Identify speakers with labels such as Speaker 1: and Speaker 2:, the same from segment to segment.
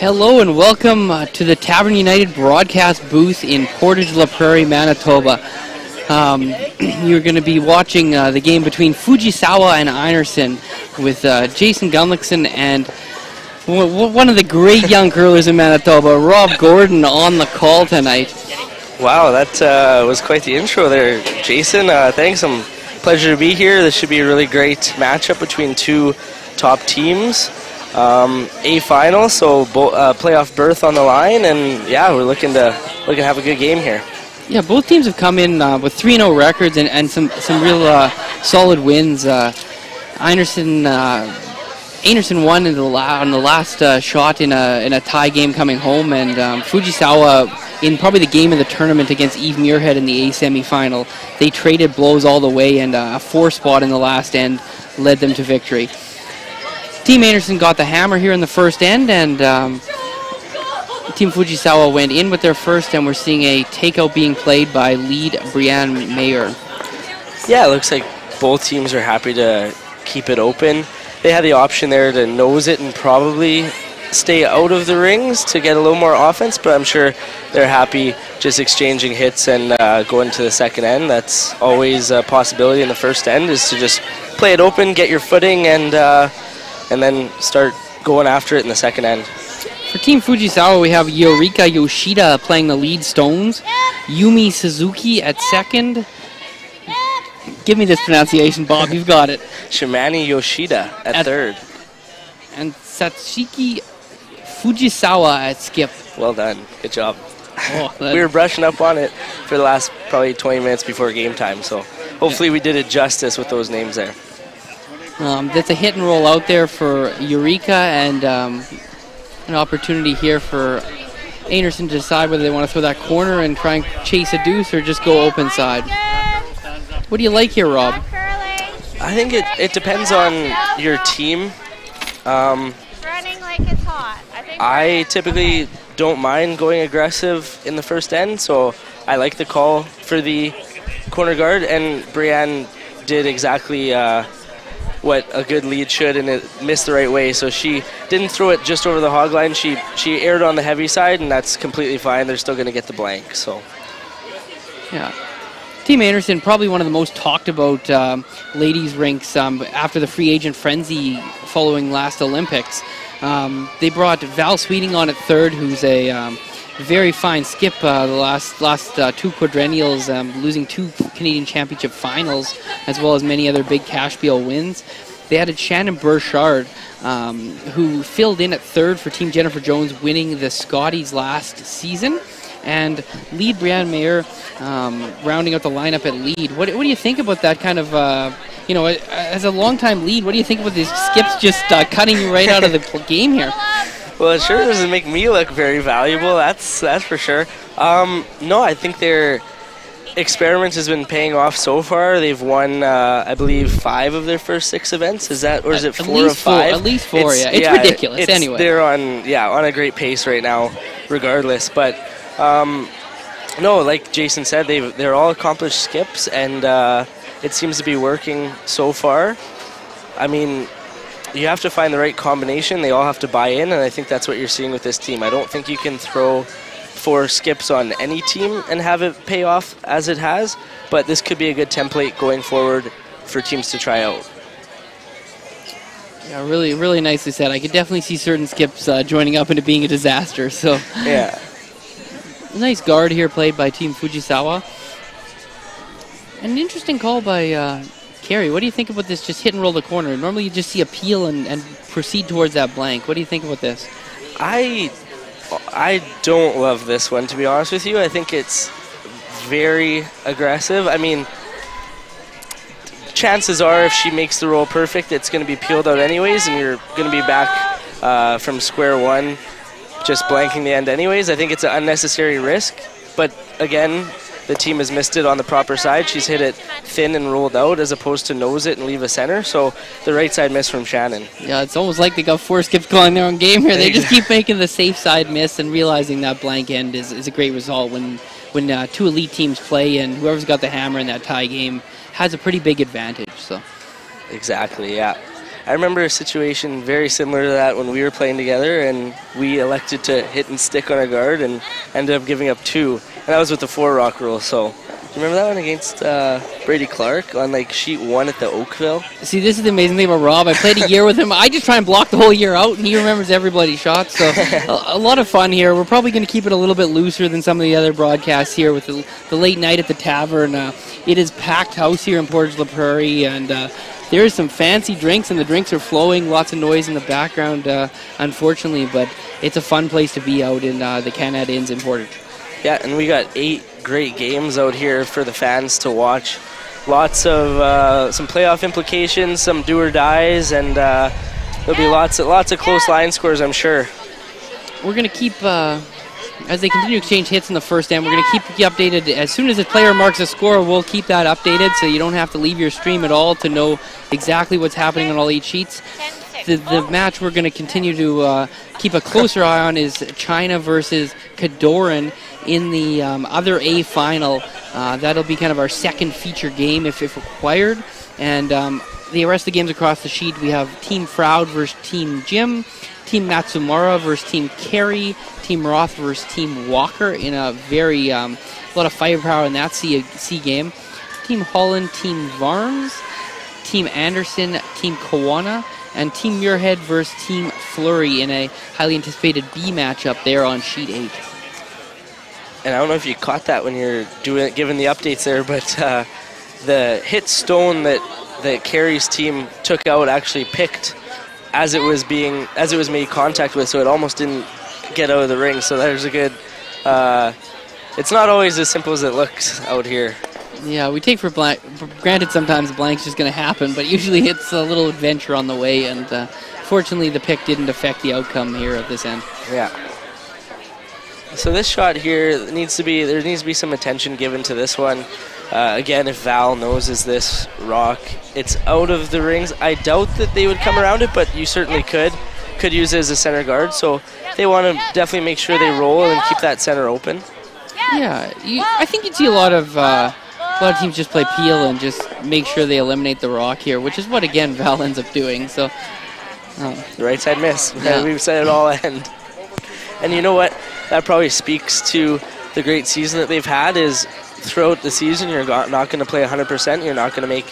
Speaker 1: Hello and welcome to the Tavern United broadcast booth in Portage La Prairie, Manitoba. You're going to be watching the game between Fujisawa and Einarson with Jason Gunlickson and one of the great young curlers in Manitoba, Rob Gordon, on the call tonight.
Speaker 2: Wow, that was quite the intro there, Jason. Thanks. Pleasure to be here. This should be a really great matchup between two top teams. A final, so playoff berth on the line, and yeah, we're looking to have a good game here.
Speaker 1: Yeah, both teams have come in with 3-0 records and some real solid wins. Einarson won on the last shot in a tie game coming home, and Fujisawa in probably the game of the tournament against Eve Muirhead in the A semifinal. They traded blows all the way, and a 4 spot in the last end led them to victory. Team Einarson got the hammer here in the first end, and Team Fujisawa went in with their first, and we're seeing a takeout being played by lead Brienne Mayer.
Speaker 2: Yeah, it looks like both teams are happy to keep it open. They had the option there to nose it and probably stay out of the rings to get a little more offense, but I'm sure they're happy just exchanging hits and going to the second end. That's always a possibility in the first end, is to just play it open, get your footing, and then start going after it in the second end.
Speaker 1: For Team Fujisawa, we have Yorika Yoshida playing the lead stones, Yumi Suzuki at second. Give me this pronunciation, Bob. You've got it.
Speaker 2: Shimani Yoshida at third.
Speaker 1: And Satsuki Fujisawa at skip.
Speaker 2: Well done. Good job.
Speaker 1: Oh,
Speaker 2: we were brushing up on it for the last probably 20 minutes before game time, so hopefully we did it justice with those names there.
Speaker 1: That's a hit and roll out there for Eureka, and an opportunity here for Einarson to decide whether they want to throw that corner and try and chase a deuce or just go open side. What do you like here, Rob?
Speaker 2: I think it depends on your team. I typically don't mind going aggressive in the first end, so I like the call for the corner guard, and Brienne did exactly what a good lead should, and it missed the right way, so she didn't throw it just over the hog line. She aired on the heavy side, and that's completely fine. They're still going to get the blank. So
Speaker 1: yeah, Team Einarson, probably one of the most talked about ladies rinks after the free agent frenzy following last Olympics. They brought Val Sweeting on at third, who's a very fine skip the last two quadrennials, losing 2 Canadian Championship finals, as well as many other big cash wheel wins. They added Shannon Burchard, who filled in at third for Team Jennifer Jones, winning the Scotties last season. And lead Brienne Mayer rounding out the lineup at lead. What do you think about that kind of, as a long-time lead, what do you think about these skips just cutting you right out of the game here?
Speaker 2: Well, it sure doesn't make me look very valuable, that's for sure. No, I think their experiment has been paying off so far. They've won, I believe, 5 of their first 6 events. Is that, or is it 4 of 5?
Speaker 1: At least 4, yeah. It's ridiculous, anyway.
Speaker 2: They're on a great pace right now, regardless. But no, like Jason said, they're all accomplished skips, and it seems to be working so far. I mean, you have to find the right combination. They all have to buy in, and I think that's what you're seeing with this team. I don't think you can throw 4 skips on any team and have it pay off as it has, but this could be a good template going forward for teams to try out.
Speaker 1: Yeah, really, really nicely said. I could definitely see certain skips joining up into being a disaster. So
Speaker 2: yeah,
Speaker 1: nice guard here played by Team Fujisawa. An interesting call by Kerry. What do you think about this just hit and roll the corner? Normally you just see a peel and proceed towards that blank. What do you think about this?
Speaker 2: I don't love this one, to be honest with you. I think it's very aggressive. I mean, chances are if she makes the roll perfect, it's going to be peeled out anyways, and you're going to be back from square one just blanking the end anyways. I think it's an unnecessary risk, but again, the team has missed it on the proper side. She's hit it thin and rolled out as opposed to nose it and leave a center. So the right side miss from Shannon. Yeah,
Speaker 1: it's almost like they got 4 skips calling their own game here. They just keep making the safe side miss, and realizing that blank end is a great result when 2 elite teams play, and whoever's got the hammer in that tie game has a pretty big advantage. So
Speaker 2: exactly, yeah. I remember a situation very similar to that when we were playing together, and we elected to hit and stick on a guard and ended up giving up 2. And that was with the 4-rock rule, so... Do you remember that one against Brady Clark on like sheet 1 at the Oakville?
Speaker 1: See, this is the amazing thing about Rob. I played a year with him. I just try and block the whole year out, and he remembers every bloody shot. So a lot of fun here. We're probably going to keep it a little bit looser than some of the other broadcasts here with the late night at the tavern. It is packed house here in Portage la Prairie, and there is some fancy drinks, and the drinks are flowing. Lots of noise in the background, unfortunately, but it's a fun place to be out in the Canad Inns in Portage.
Speaker 2: Yeah, and we got 8 great games out here for the fans to watch. Lots of some playoff implications, some do or dies, and there'll be lots of close line scores, I'm sure.
Speaker 1: We're going to keep, as they continue to exchange hits in the first end, we're going to keep you updated. As soon as a player marks a score, we'll keep that updated so you don't have to leave your stream at all to know exactly what's happening on all 8 sheets. The match we're going to continue to keep a closer eye on is China versus Cadoran in the other A final. That'll be kind of our second feature game if required. And the rest of the games across the sheet, we have Team Froud versus Team Jim, Team Matsumura versus Team Kerry, Team Roth versus Team Walker in a very lot of firepower in that C game. Team Holland, Team Varnes, Team Anderson, Team Kawana, and Team Muirhead versus Team Flurry in a highly anticipated B matchup there on sheet 8.
Speaker 2: And I don't know if you caught that when you're giving the updates there, but the hit stone that Kerry's team took out actually picked as it was made contact with, so it almost didn't get out of the ring. So there's a good. It's not always as simple as it looks out here.
Speaker 1: Yeah, we take for granted sometimes a blank's just going to happen, but usually it's a little adventure on the way, and fortunately the pick didn't affect the outcome here at this end.
Speaker 2: Yeah. So this shot here there needs to be some attention given to this one. Again, if Val noses this rock, it's out of the rings. I doubt that they would come around it, but you certainly could use it as a center guard. So they want to definitely make sure they roll and keep that center open.
Speaker 1: Yeah, I think you'd see a lot of teams just play peel and just make sure they eliminate the rock here, which is what, again, Val ends up doing. So
Speaker 2: the right side miss.
Speaker 1: Yeah.
Speaker 2: We've said it all end. And you know what? That probably speaks to the great season that they've had is throughout the season, you're not going to play 100%. You're not going to make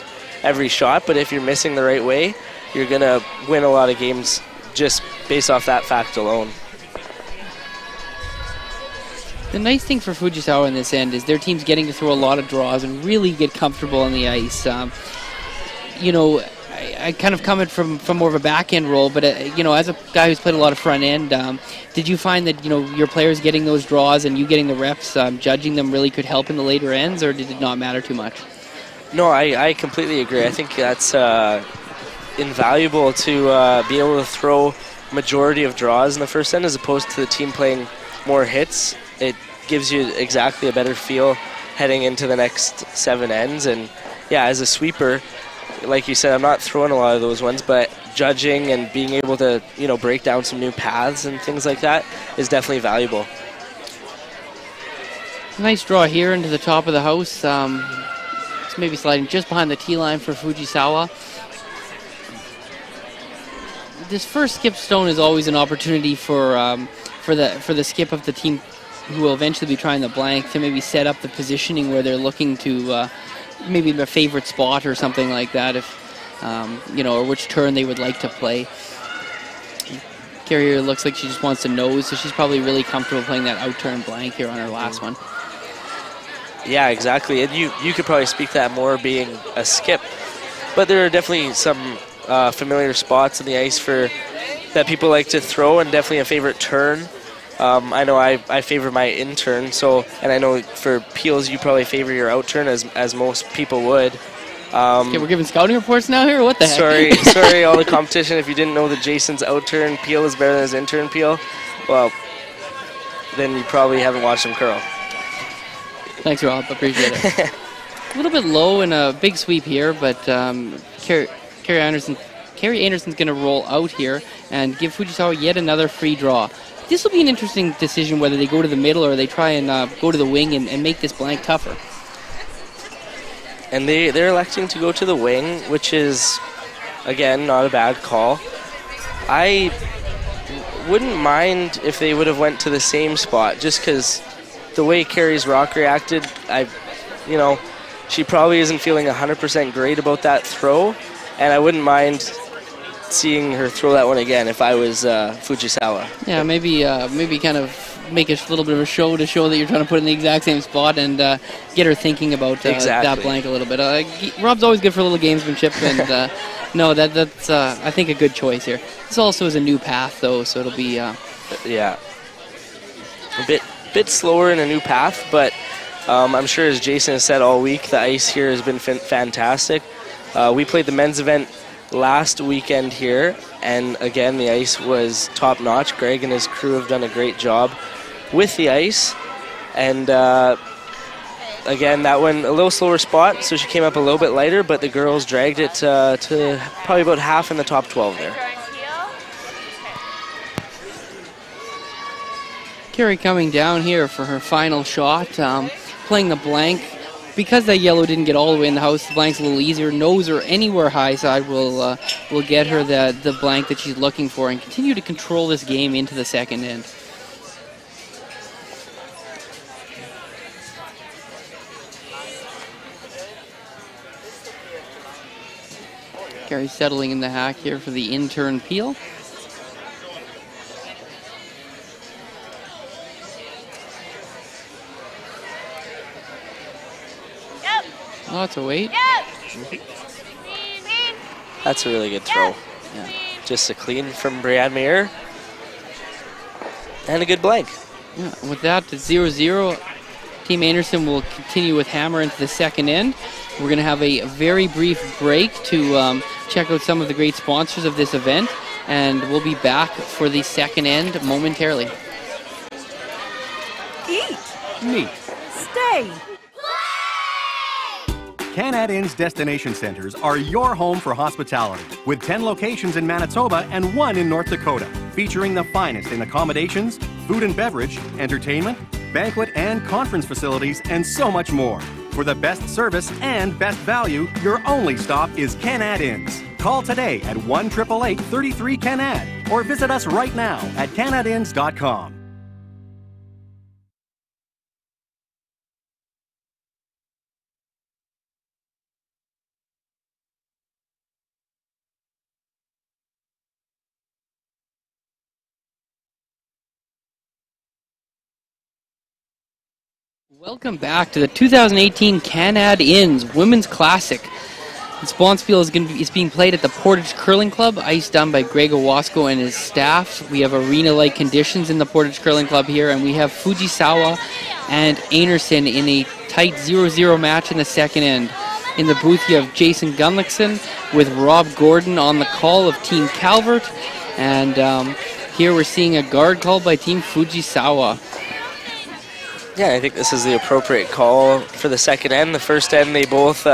Speaker 2: every shot, but if you're missing the right way, you're going to win a lot of games just based off that fact alone.
Speaker 1: The nice thing for Fujisawa in this end is their team's getting to throw a lot of draws and really get comfortable on the ice. I kind of come in from more of a back-end role, but, as a guy who's played a lot of front-end, did you find that, your players getting those draws and you getting the reps, judging them really could help in the later ends, or did it not matter too much?
Speaker 2: No, I completely agree. I think that's invaluable to be able to throw majority of draws in the first end as opposed to the team playing more hits. It gives you exactly a better feel heading into the next 7 ends. And, yeah, as a sweeper, like you said, I'm not throwing a lot of those ones, but judging and being able to, break down some new paths and things like that is definitely valuable.
Speaker 1: Nice draw here into the top of the house. It's maybe sliding just behind the tee line for Fujisawa. This first skip stone is always an opportunity for the skip of the team who will eventually be trying the blank to maybe set up the positioning where they're looking to maybe their favorite spot or something like that, if or which turn they would like to play. Kerry here looks like she just wants to nose, so she's probably really comfortable playing that out turn blank here on her last one.
Speaker 2: Yeah, exactly. And you could probably speak to that more being a skip, but there are definitely some familiar spots in the ice that people like to throw, and definitely a favorite turn. I know I favor my in turn, and I know for peels you probably favor your out turn as most people would.
Speaker 1: Okay, we're giving scouting reports now here? What the heck?
Speaker 2: Sorry, all the competition. If you didn't know that Jason's out turn peel is better than his in turn peel, well, then you probably haven't watched him curl.
Speaker 1: Thanks, Rob. Appreciate it. A little bit low in a big sweep here, but Kerry Anderson's going to roll out here and give Fujisawa yet another free draw. This will be an interesting decision whether they go to the middle or they try and go to the wing and make this blank tougher.
Speaker 2: And they're electing to go to the wing, which is again, not a bad call. I wouldn't mind if they would have went to the same spot, just because the way Kerry's rock reacted, she probably isn't feeling 100% great about that throw, and I wouldn't mind seeing her throw that one again if I was Fujisawa.
Speaker 1: Yeah, maybe kind of make a little bit of a show to show that you're trying to put it in the exact same spot and get her thinking about that blank a little bit. Rob's always good for a little gamesmanship, and no, that's I think a good choice here. This also is a new path though, so it'll be
Speaker 2: yeah, a bit slower in a new path, but I'm sure, as Jason has said all week, the ice here has been fantastic. We played the men's event last weekend here, and again the ice was top notch. Greg and his crew have done a great job with the ice, and again that one a little slower spot, so she came up a little bit lighter, but the girls dragged it to probably about half in the top 12 there.
Speaker 1: Kerry coming down here for her final shot, playing the blank. Because that yellow didn't get all the way in the house, the blank's a little easier. Nose or anywhere high side will get her the blank that she's looking for and continue to control this game into the second end. Kerry settling in the hack here for the intern peel. Lots of weight.
Speaker 2: That's a really good throw.
Speaker 1: Yeah.
Speaker 2: Just a clean from Brienne Meyer. And a good blank.
Speaker 1: Yeah. With that, it's 0-0. Team Anderson will continue with hammer into the second end. We're going to have a very brief break to check out some of the great sponsors of this event, and we'll be back for the second end momentarily.
Speaker 3: Eat.
Speaker 4: Meet.
Speaker 3: Stay.
Speaker 4: Canad Inn's destination centers are your home for hospitality, with 10 locations in Manitoba and 1 in North Dakota, featuring the finest in accommodations, food and beverage, entertainment, banquet and conference facilities, and so much more. For the best service and best value, your only stop is Canad Inns. Call today at 1-888-33-CANAD or visit us right now at canadinns.com.
Speaker 1: Welcome back to the 2018 Canad Inns Women's Classic. The Sponspiel is being played at the Portage Curling Club, ice done by Greg Owasco and his staff. We have arena-like conditions in the Portage Curling Club here, and we have Fujisawa and Anderson in a tight 0-0 match in the second end. In the booth, you have Jason Gunlickson with Rob Gordon on the call of Team Calvert, and here we're seeing a guard call by Team Fujisawa.
Speaker 2: Yeah, I think this is the appropriate call for the second end. The first end, they both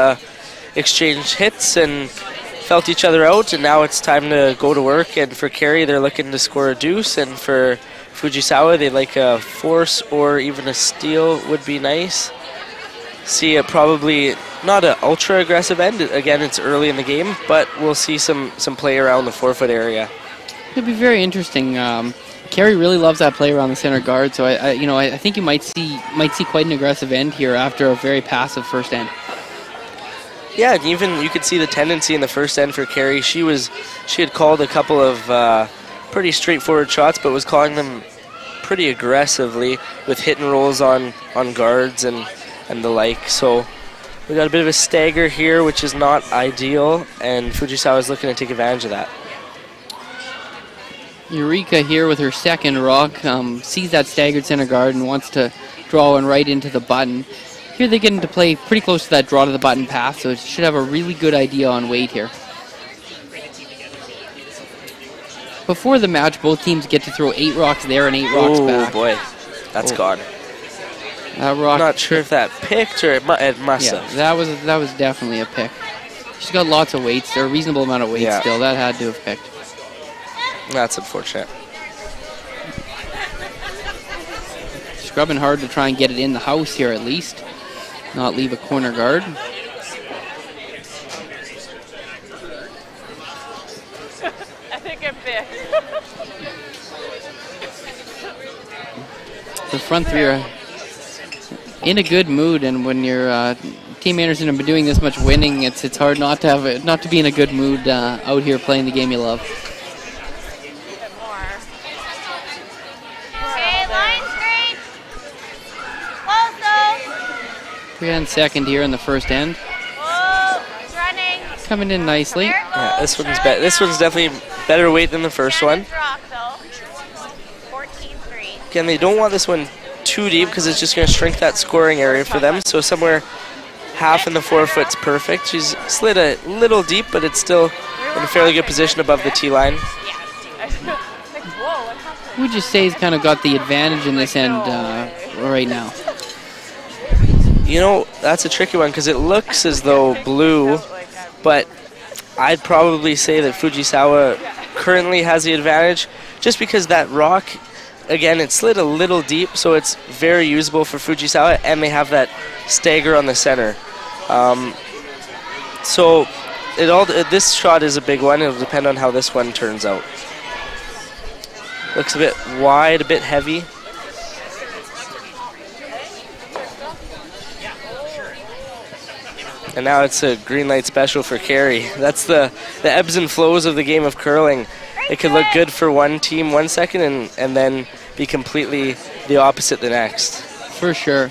Speaker 2: exchanged hits and felt each other out, and now it's time to go to work. And for Kerry, they're looking to score a deuce, and for Fujisawa, they'd like a force or even a steal would be nice. See it probably not an ultra aggressive end. Again, it's early in the game, but we'll see some play around the 4-foot area.
Speaker 1: It'll be very interesting. Kerry really loves that play around the center guard, so I think you might see quite an aggressive end here after a very passive first end.
Speaker 2: Yeah, and even you could see the tendency in the first end for Kerry. She had called a couple of pretty straightforward shots, but was calling them pretty aggressively with hit and rolls on guards and the like. So we got a bit of a stagger here, which is not ideal, and Fujisawa is looking to take advantage of that.
Speaker 1: Eureka here with her second rock, sees that staggered center guard and wants to draw one right into the button. Here they get into play pretty close to that draw to the button path, so it should have a really good idea on weight here. Before the match, both teams get to throw 8 rocks there and 8 rocks back.
Speaker 2: Oh boy, that's gone.
Speaker 1: That rock.
Speaker 2: Not sure if that picked or it must
Speaker 1: Yeah,
Speaker 2: have.
Speaker 1: that was definitely a pick. She's got lots of weights. There, a reasonable amount of weight still. That had to have picked.
Speaker 2: That's unfortunate.
Speaker 1: Scrubbing hard to try and get it in the house here at least. Not leave a corner guard.
Speaker 3: chicken fish.
Speaker 1: The front three are in a good mood, and when your Team Anderson have been doing this much winning, it's hard not to be in a good mood out here playing the game you love.
Speaker 3: Okay, line straight. Also.
Speaker 1: Brienne second here in the first end.
Speaker 3: Whoa, it's running.
Speaker 1: Coming in nicely.
Speaker 2: Yeah, this one's definitely better weight than the first one.
Speaker 3: Rock, though. 14-3.
Speaker 2: Again, they don't want this one too deep because it's just going to shrink that scoring area for them. So somewhere half in the 4 foot's perfect. She's slid a little deep, but it's still in a fairly good position above the tee line.
Speaker 1: Would you say he's kind of got the advantage in this end right now?
Speaker 2: You know, that's a tricky one because it looks as though blue, but I'd probably say that Fujisawa currently has the advantage just because that rock, again, it slid a little deep, so it's very usable for Fujisawa, and they have that stagger on the center. So this shot is a big one. It'll depend on how this one turns out. Looks a bit wide, a bit heavy. And now it's a green light special for Kerry. That's the ebbs and flows of the game of curling. It could look good for one team 1 second and then be completely the opposite the next.
Speaker 1: For sure.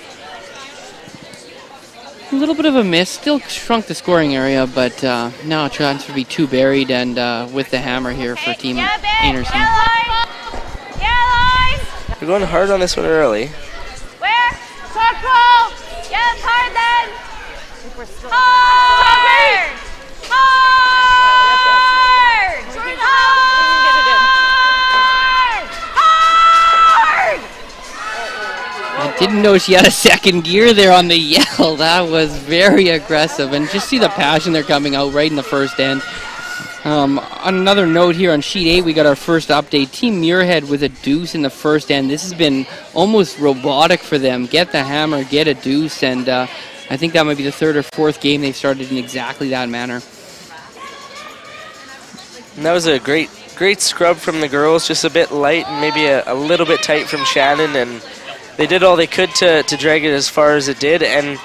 Speaker 1: A little bit of a miss. Still shrunk the scoring area, but now a chance to be too buried and with the hammer here for Team Anderson.
Speaker 2: We're going hard on this one early.
Speaker 3: Where? Talk ball! Yes, hard then! Hard! Hard! Hard!
Speaker 1: I didn't know she had a second gear there on the yell. That was very aggressive. And just see the passion they're coming out right in the first end. On another note here on sheet 8, we got our first update. Team Muirhead with a deuce in the first end. This has been almost robotic for them. Get the hammer, get a deuce, and I think that might be the third or fourth game they've started in exactly that manner.
Speaker 2: And that was a great scrub from the girls, just a bit light and maybe a little bit tight from Shannon, and they did all they could to drag it as far as it did, and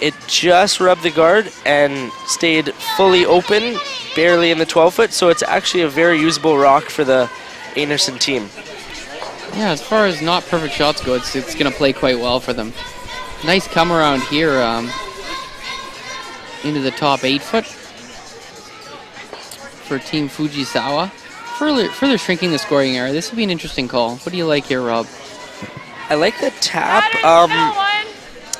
Speaker 2: it just rubbed the guard and stayed fully open, barely in the 12 foot, so it's actually a very usable rock for the Anderson team.
Speaker 1: Yeah, as far as not perfect shots go, it's going to play quite well for them. Nice come around here into the top 8 foot for Team Fujisawa. Further shrinking the scoring area. This will be an interesting call. What do you like here, Rob?
Speaker 2: I like the tap.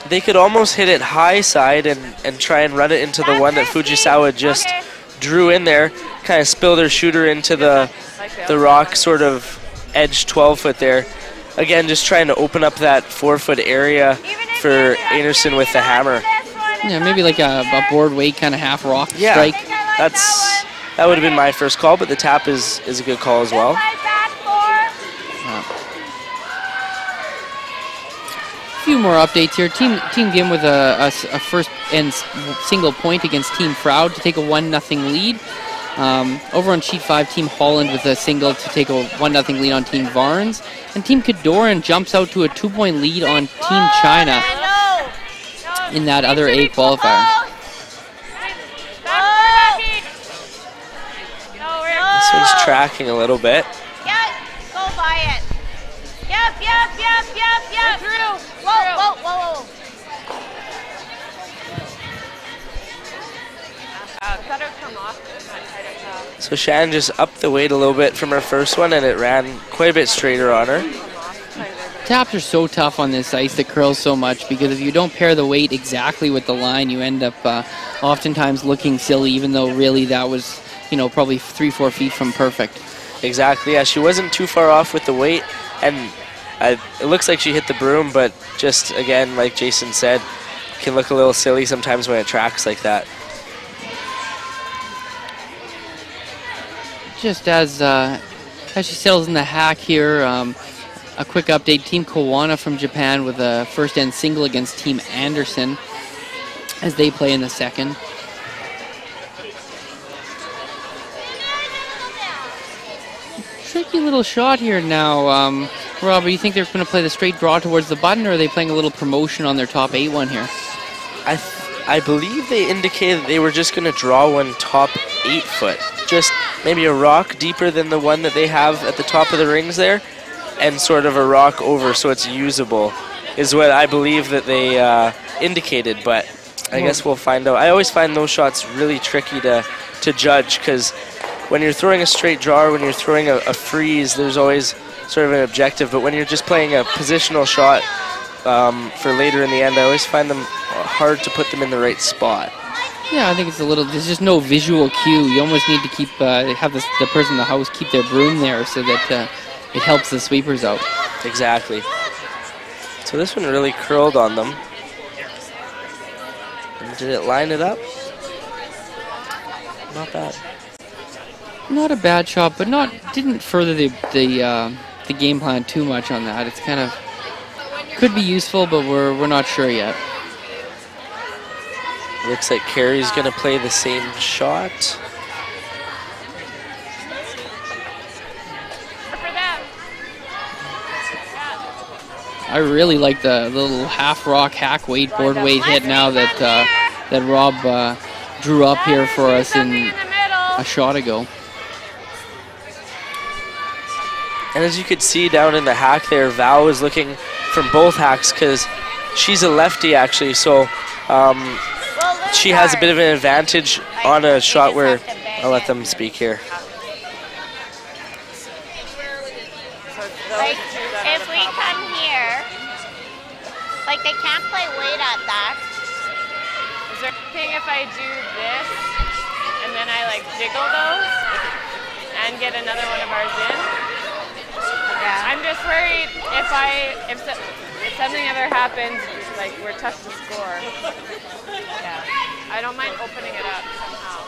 Speaker 2: They could almost hit it high side and try and run it into the one that Fujisawa just drew in there, kind of spill their shooter into the rock sort of edge 12 foot there. Again, just trying to open up that 4 foot area for Anderson with the hammer.
Speaker 1: Yeah, maybe like a board weight kind of half rock strike.
Speaker 2: That would have been my first call, but the tap is a good call as well.
Speaker 1: A few more updates here. Team Gim with a first and single point against Team Froud to take a 1-0 lead. Over on sheet 5, Team Holland with a single to take a 1-0 lead on Team Varnes. And Team Cadoran jumps out to a 2-point lead on Team China in that other A qualifier.
Speaker 2: This one's tracking a little bit.
Speaker 3: Yep, go by it. Yep. We're through. Whoa.
Speaker 2: So Shannon just upped the weight a little bit from her first one, and it ran quite a bit straighter on her.
Speaker 1: Taps are so tough on this ice that curls so much, because if you don't pair the weight exactly with the line, you end up oftentimes looking silly, even though really that was, probably 3-4 feet from perfect.
Speaker 2: Exactly, yeah, she wasn't too far off with the weight, and it looks like she hit the broom, but just, again, like Jason said, can look a little silly sometimes when it tracks like that.
Speaker 1: Just as she settles in the hack here, a quick update. Team Kawana from Japan with a first end single against Team Anderson as they play in the second. Tricky little shot here now. Rob, do you think they're going to play the straight draw towards the button, or are they playing a little promotion on their top 8-1 here?
Speaker 2: I believe they indicated they were just going to draw one top 8-foot. Just maybe a rock deeper than the one that they have at the top of the rings there, and sort of a rock over so it's usable, is what I believe that they indicated, but I guess we'll find out. I always find those shots really tricky to judge, because when you're throwing a straight draw, or when you're throwing a freeze, there's always sort of an objective, but when you're just playing a positional shot for later in the end, I always find them hard to put them in the right spot.
Speaker 1: Yeah, I think it's a little, there's just no visual cue. You almost need to keep, have the person in the house keep their broom there so that it helps the sweepers out.
Speaker 2: Exactly. So this one really curled on them. And did it line it up? Not bad.
Speaker 1: Not a bad shot, but didn't further the game plan too much on that. It's kind of could be useful, but we're not sure yet.
Speaker 2: Looks like Kerry's going to play the same shot.
Speaker 1: I really like the little half rock, hack weight, board weight hit now that that Rob drew up here for us in a shot ago.
Speaker 2: And as you could see down in the hack there, Val was looking from both hacks because she's a lefty actually, so she has a bit of an advantage on a shot where I'll let them speak here.
Speaker 3: Like, if we come here, like they can't play weight at that.
Speaker 5: Is there anything if I do this and then I like jiggle those and get another one of ours in?
Speaker 3: Yeah.
Speaker 5: I'm just worried if something ever happens, like we're tough to score. Yeah. I don't mind opening it up somehow.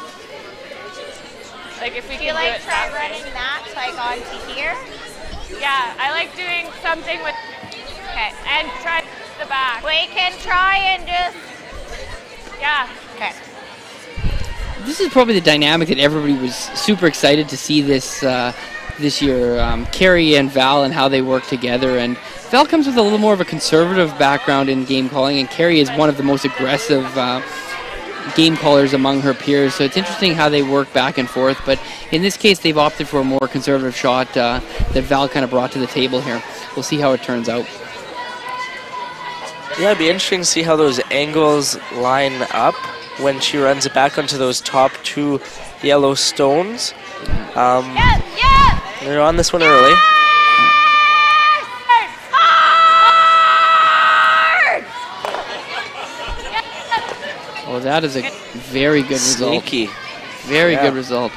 Speaker 5: Like if we
Speaker 3: Do you
Speaker 5: can do
Speaker 3: like
Speaker 5: it
Speaker 3: try
Speaker 5: that way.
Speaker 3: running that like onto here?
Speaker 5: Yeah, I like doing something with.
Speaker 3: Okay.
Speaker 5: And try the back.
Speaker 3: We can try and just.
Speaker 5: Yeah.
Speaker 3: Okay.
Speaker 1: This is probably the dynamic that everybody was super excited to see this this year. Kerry and Val and how they work together. And Val comes with a little more of a conservative background in game calling, and Kerry is one of the most aggressive game callers among her peers. So it's interesting how they work back and forth. But in this case, they've opted for a more conservative shot that Val kind of brought to the table here. We'll see how it turns out.
Speaker 2: Yeah, it'd be interesting to see how those angles line up when she runs it back onto those top two yellow stones. They're on this one early.
Speaker 1: Oh, that is a very good result.
Speaker 2: Sneaky.
Speaker 1: Very good result.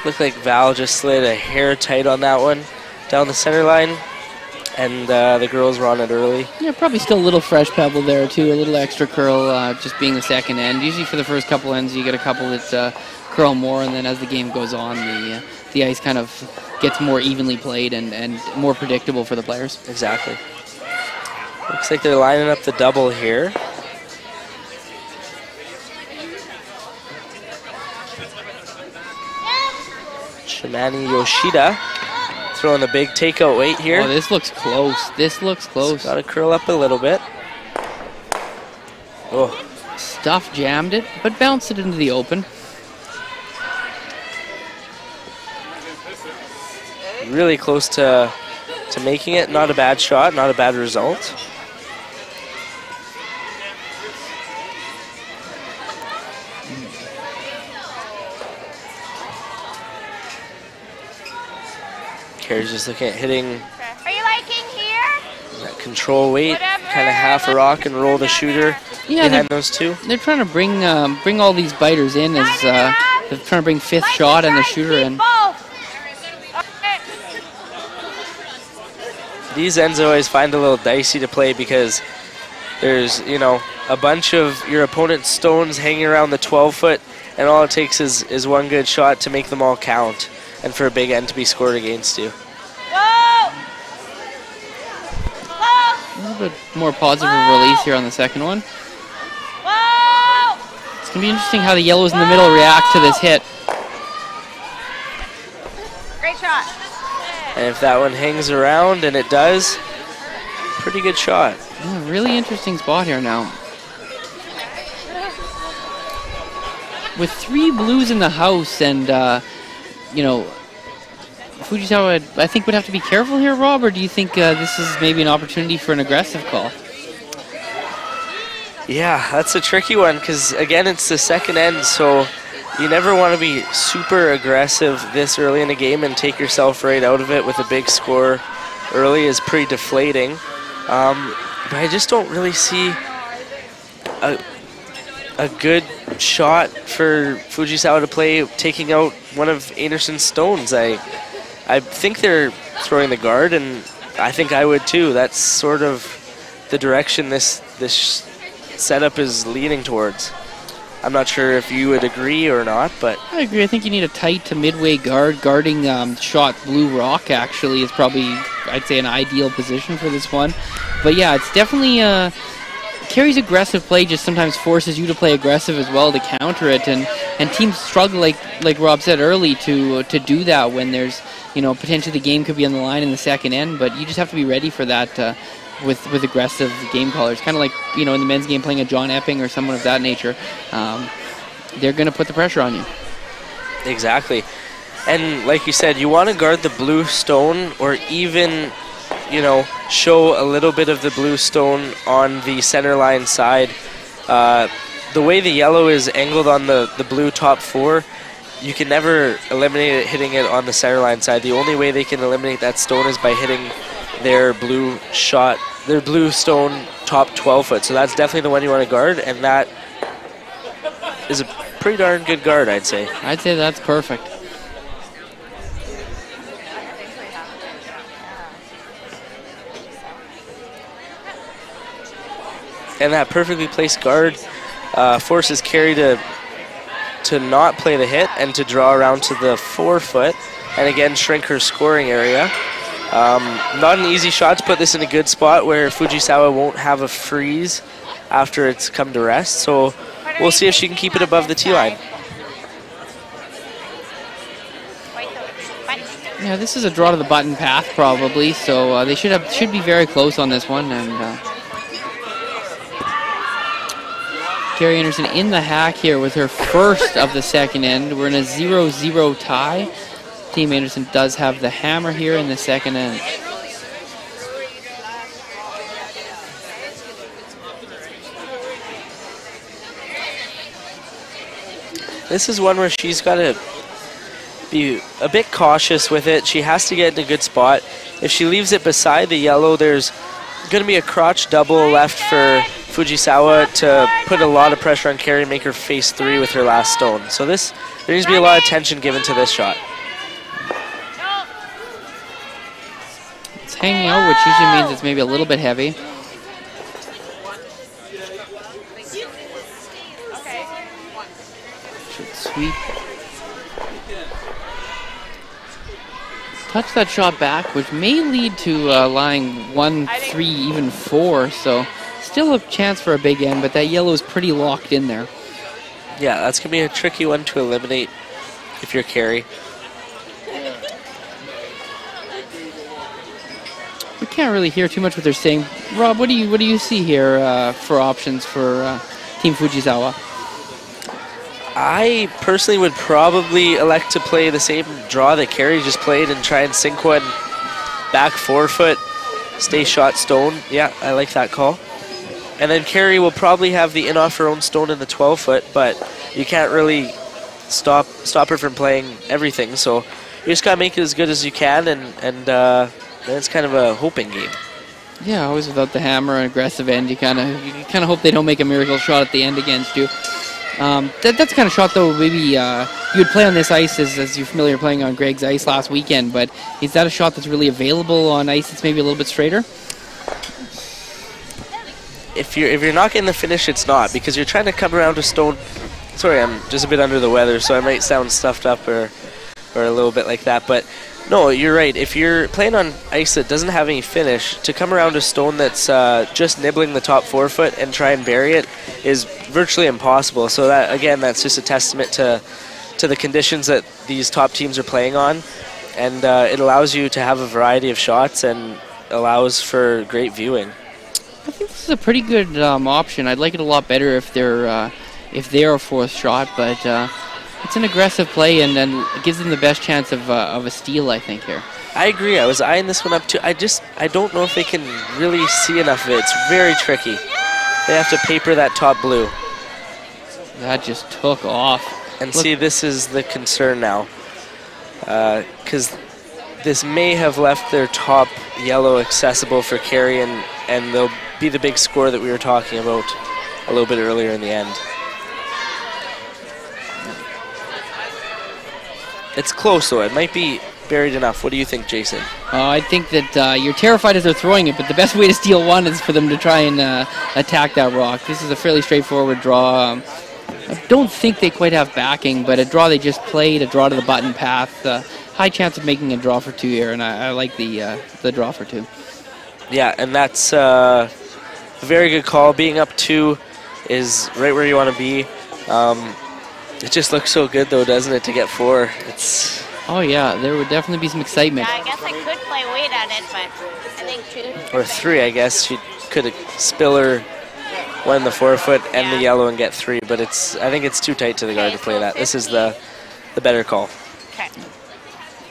Speaker 2: Looked like Val just slid a hair tight on that one down the center line, and the girls were on it early.
Speaker 1: Yeah, probably still a little fresh pebble there too, a little extra curl just being the second end. Usually for the first couple ends you get a couple that curl more, and then as the game goes on the ice kind of gets more evenly played and more predictable for the players.
Speaker 2: Exactly. Looks like they're lining up the double here. Shimani Yoshida throwing the big takeout weight here.
Speaker 1: Oh, this looks close. This looks close.
Speaker 2: Got to curl up a little bit. Oh.
Speaker 1: Stuff jammed it, but bounced it into the open.
Speaker 2: Really close to making it. Not a bad shot, not a bad result. Kerry's just looking at hitting
Speaker 3: Are you liking here?
Speaker 2: that control weight,
Speaker 3: Whatever.
Speaker 2: kind of half a rock and roll the shooter behind those two.
Speaker 1: They're trying to bring all these biters in as they're trying to bring fifth shot and the shooter in.
Speaker 2: These ends I always find a little dicey to play because there's, you know, a bunch of your opponent's stones hanging around the 12-foot, and all it takes is one good shot to make them all count and for a big end to be scored against you.
Speaker 1: little bit more positive release here on the second one.
Speaker 3: Whoa!
Speaker 1: It's going to be interesting how the yellows in the middle react to this hit.
Speaker 3: Great shot.
Speaker 2: And if that one hangs around, and it does, pretty good shot.
Speaker 1: Yeah, really interesting spot here now. With 3 blues in the house and, you know, Fujisawa, I think, would have to be careful here, Rob, or do you think this is maybe an opportunity for an aggressive call?
Speaker 2: Yeah, that's a tricky one because, again, it's the second end, so you never want to be super aggressive this early in the game and take yourself right out of it with a big score early is pretty deflating. But I just don't really see a good shot for Fujisawa to play taking out one of Anderson's stones. I think they're throwing the guard, and I think I would too. That's sort of the direction this setup is leaning towards. I'm not sure if you would agree or not, but
Speaker 1: I agree. I think you need a tight to midway guard. Guarding shot blue rock actually is probably, I'd say, an ideal position for this one. But yeah, it's definitely Kerry's aggressive play just sometimes forces you to play aggressive as well to counter it, and teams struggle, like Rob said early, to do that when there's, you know, potentially the game could be on the line in the second end, but you just have to be ready for that with aggressive game callers. Kind of like, you know, in the men's game playing a John Epping or someone of that nature. They're going to put the pressure on you.
Speaker 2: Exactly. And like you said, you want to guard the blue stone, or even, you know, show a little bit of the blue stone on the center line side. The way the yellow is angled on the blue top 4, you can never eliminate it hitting it on the center line side. The only way they can eliminate that stone is by hitting their blue stone top 12 foot. So that's definitely the one you want to guard, and that is a pretty darn good guard, I'd say.
Speaker 1: I'd say that's perfect.
Speaker 2: And that perfectly placed guard forces Kerry to not play the hit and to draw around to the 4 foot, and again shrink her scoring area. Not an easy shot to put this in a good spot where Fujisawa won't have a freeze after it's come to rest, so we'll see if she can keep it above the tee line.
Speaker 1: Yeah, this is a draw to the button path probably, so they should be very close on this one. And Kerry Anderson in the hack here with her first of the second end. We're in a 0-0 tie. Team Anderson does have the hammer here in the second end.
Speaker 2: This is one where she's got to be a bit cautious with it. She has to get in a good spot. If she leaves it beside the yellow, there's going to be a crotch double left for Fujisawa to put a lot of pressure on Kerry and make her face 3 with her last stone. So there needs to be a lot of attention given to this shot.
Speaker 1: It's hanging out, which usually means it's maybe a little bit heavy. Should sweep. Touch that shot back, which may lead to lying 1, 3, even 4. So still a chance for a big end, but that yellow is pretty locked in there.
Speaker 2: Yeah, that's going to be a tricky one to eliminate if you're Kerry.
Speaker 1: We can't really hear too much what they're saying. Rob, what do you see here for options for Team Fujisawa?
Speaker 2: I personally would probably elect to play the same draw that Kerry just played and try and sink one back 4 foot, stay shot stone. Yeah, I like that call. And then Kerry will probably have the in off her own stone in the 12 foot, but you can't really stop her from playing everything. So you just gotta make it as good as you can, and then it's kind of a hoping game.
Speaker 1: Yeah, always without the hammer and aggressive end, you kind of hope they don't make a miracle shot at the end against you. That's the kind of shot, though, maybe you would play on this ice as you're familiar playing on Greg's ice last weekend, but is that a shot that's really available on ice that's maybe a little bit straighter?
Speaker 2: If you're not getting the finish, it's not, because you're trying to come around to stone. Sorry, I'm just a bit under the weather, so I might sound stuffed up or a little bit like that, but No, you're right. If you're playing on ice that doesn't have any finish, to come around a stone that's just nibbling the top forefoot and try and bury it is virtually impossible. So that, again, that's just a testament to the conditions that these top teams are playing on, and it allows you to have a variety of shots and allows for great viewing.
Speaker 1: I think this is a pretty good option. I'd like it a lot better if they're a fourth shot, but it's an aggressive play, and then it gives them the best chance of a steal, I think, here.
Speaker 2: I agree. I was eyeing this one up too. I don't know if they can really see enough of it. It's very tricky. They have to paper that top blue.
Speaker 1: That just took off.
Speaker 2: And look, see, this is the concern now, because this may have left their top yellow accessible for Kerry, and they'll be the big score that we were talking about a little bit earlier in the end. It's close, though. It might be buried enough. What do you think, Jason?
Speaker 1: I think that you're terrified as they're throwing it, but the best way to steal one is for them to try and attack that rock. This is a fairly straightforward draw. I don't think they quite have backing, but a draw they just played, a draw to the button path. High chance of making a draw for two here, and I like the draw for two. Yeah,
Speaker 2: and that's a very good call. Being up two is right where you want to be. It just looks so good, though, doesn't it, to get four?
Speaker 1: Oh, yeah, there would definitely be some excitement.
Speaker 3: Yeah, I guess I could play weight at it, but I think two.
Speaker 2: Or three, I guess. She could spill her one in the forefoot and the yellow and get three, but I think it's too tight to the guard to play that. This is the better call.
Speaker 3: Okay.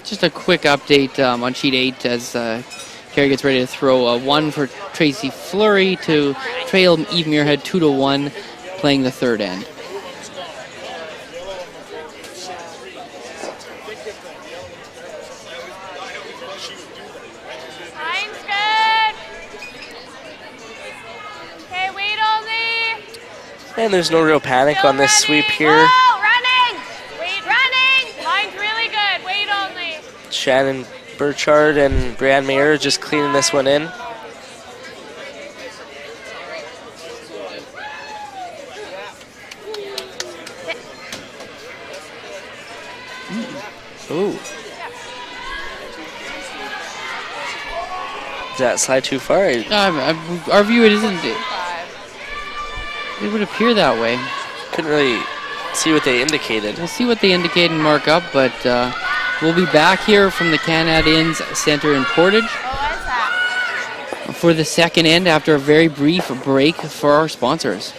Speaker 1: Just a quick update on sheet 8 as Kerry gets ready to throw a 1 for Tracy Flurry to trail Eve Muirhead 2-1, playing the third end.
Speaker 2: And there's no real panic
Speaker 3: Still
Speaker 2: on this
Speaker 3: running.
Speaker 2: sweep here.
Speaker 3: Whoa, running! Wait, running! Line's really good. Wait only.
Speaker 2: Shannon Burchard and Brienne Mayer just cleaning this one in. Ooh. Does that slide too far?
Speaker 1: Our view, it isn't. It would appear that way.
Speaker 2: Couldn't really see what they indicated.
Speaker 1: We'll see what they indicate and mark up, but we'll be back here from the Canad Inns Center in Portage for the second end after a very brief break for our sponsors.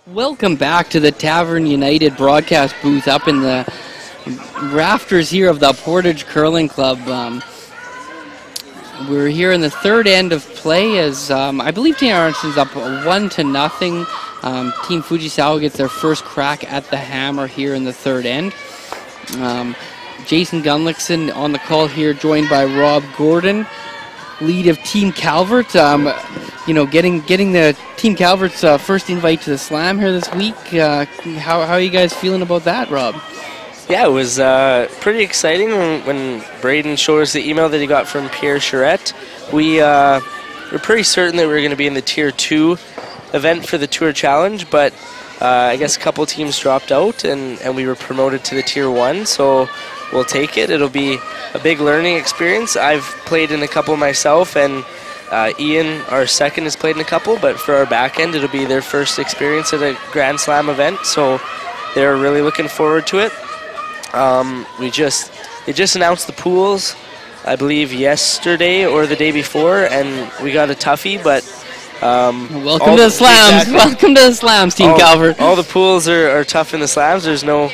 Speaker 1: Welcome back to the Tavern United broadcast booth up in the rafters here of the Portage Curling Club. We're here in the third end of play as I believe Team Arlington's up 1-0. Team Fujisawa gets their first crack at the hammer here in the third end. Jason Gunlickson on the call here, joined by Rob Gordon, lead of Team Calvert. Getting the Team Calvert's first invite to the Slam here this week. How are you guys feeling about that, Rob?
Speaker 2: Yeah, it was pretty exciting when Braden showed us the email that he got from Pierre Charette. We were pretty certain that we were going to be in the Tier 2 event for the Tour Challenge, but I guess a couple teams dropped out and we were promoted to the Tier 1, so we'll take it. It'll be a big learning experience. I've played in a couple myself, and Ian, our second, has played in a couple, but for our back end, it'll be their first experience at a Grand Slam event, so they're really looking forward to it. They just announced the pools, I believe, yesterday or the day before, and we got a toughie, but
Speaker 1: welcome to the Slams. Exactly. Welcome to the Slams, Team Calvert.
Speaker 2: All the pools are tough in the Slams. There's no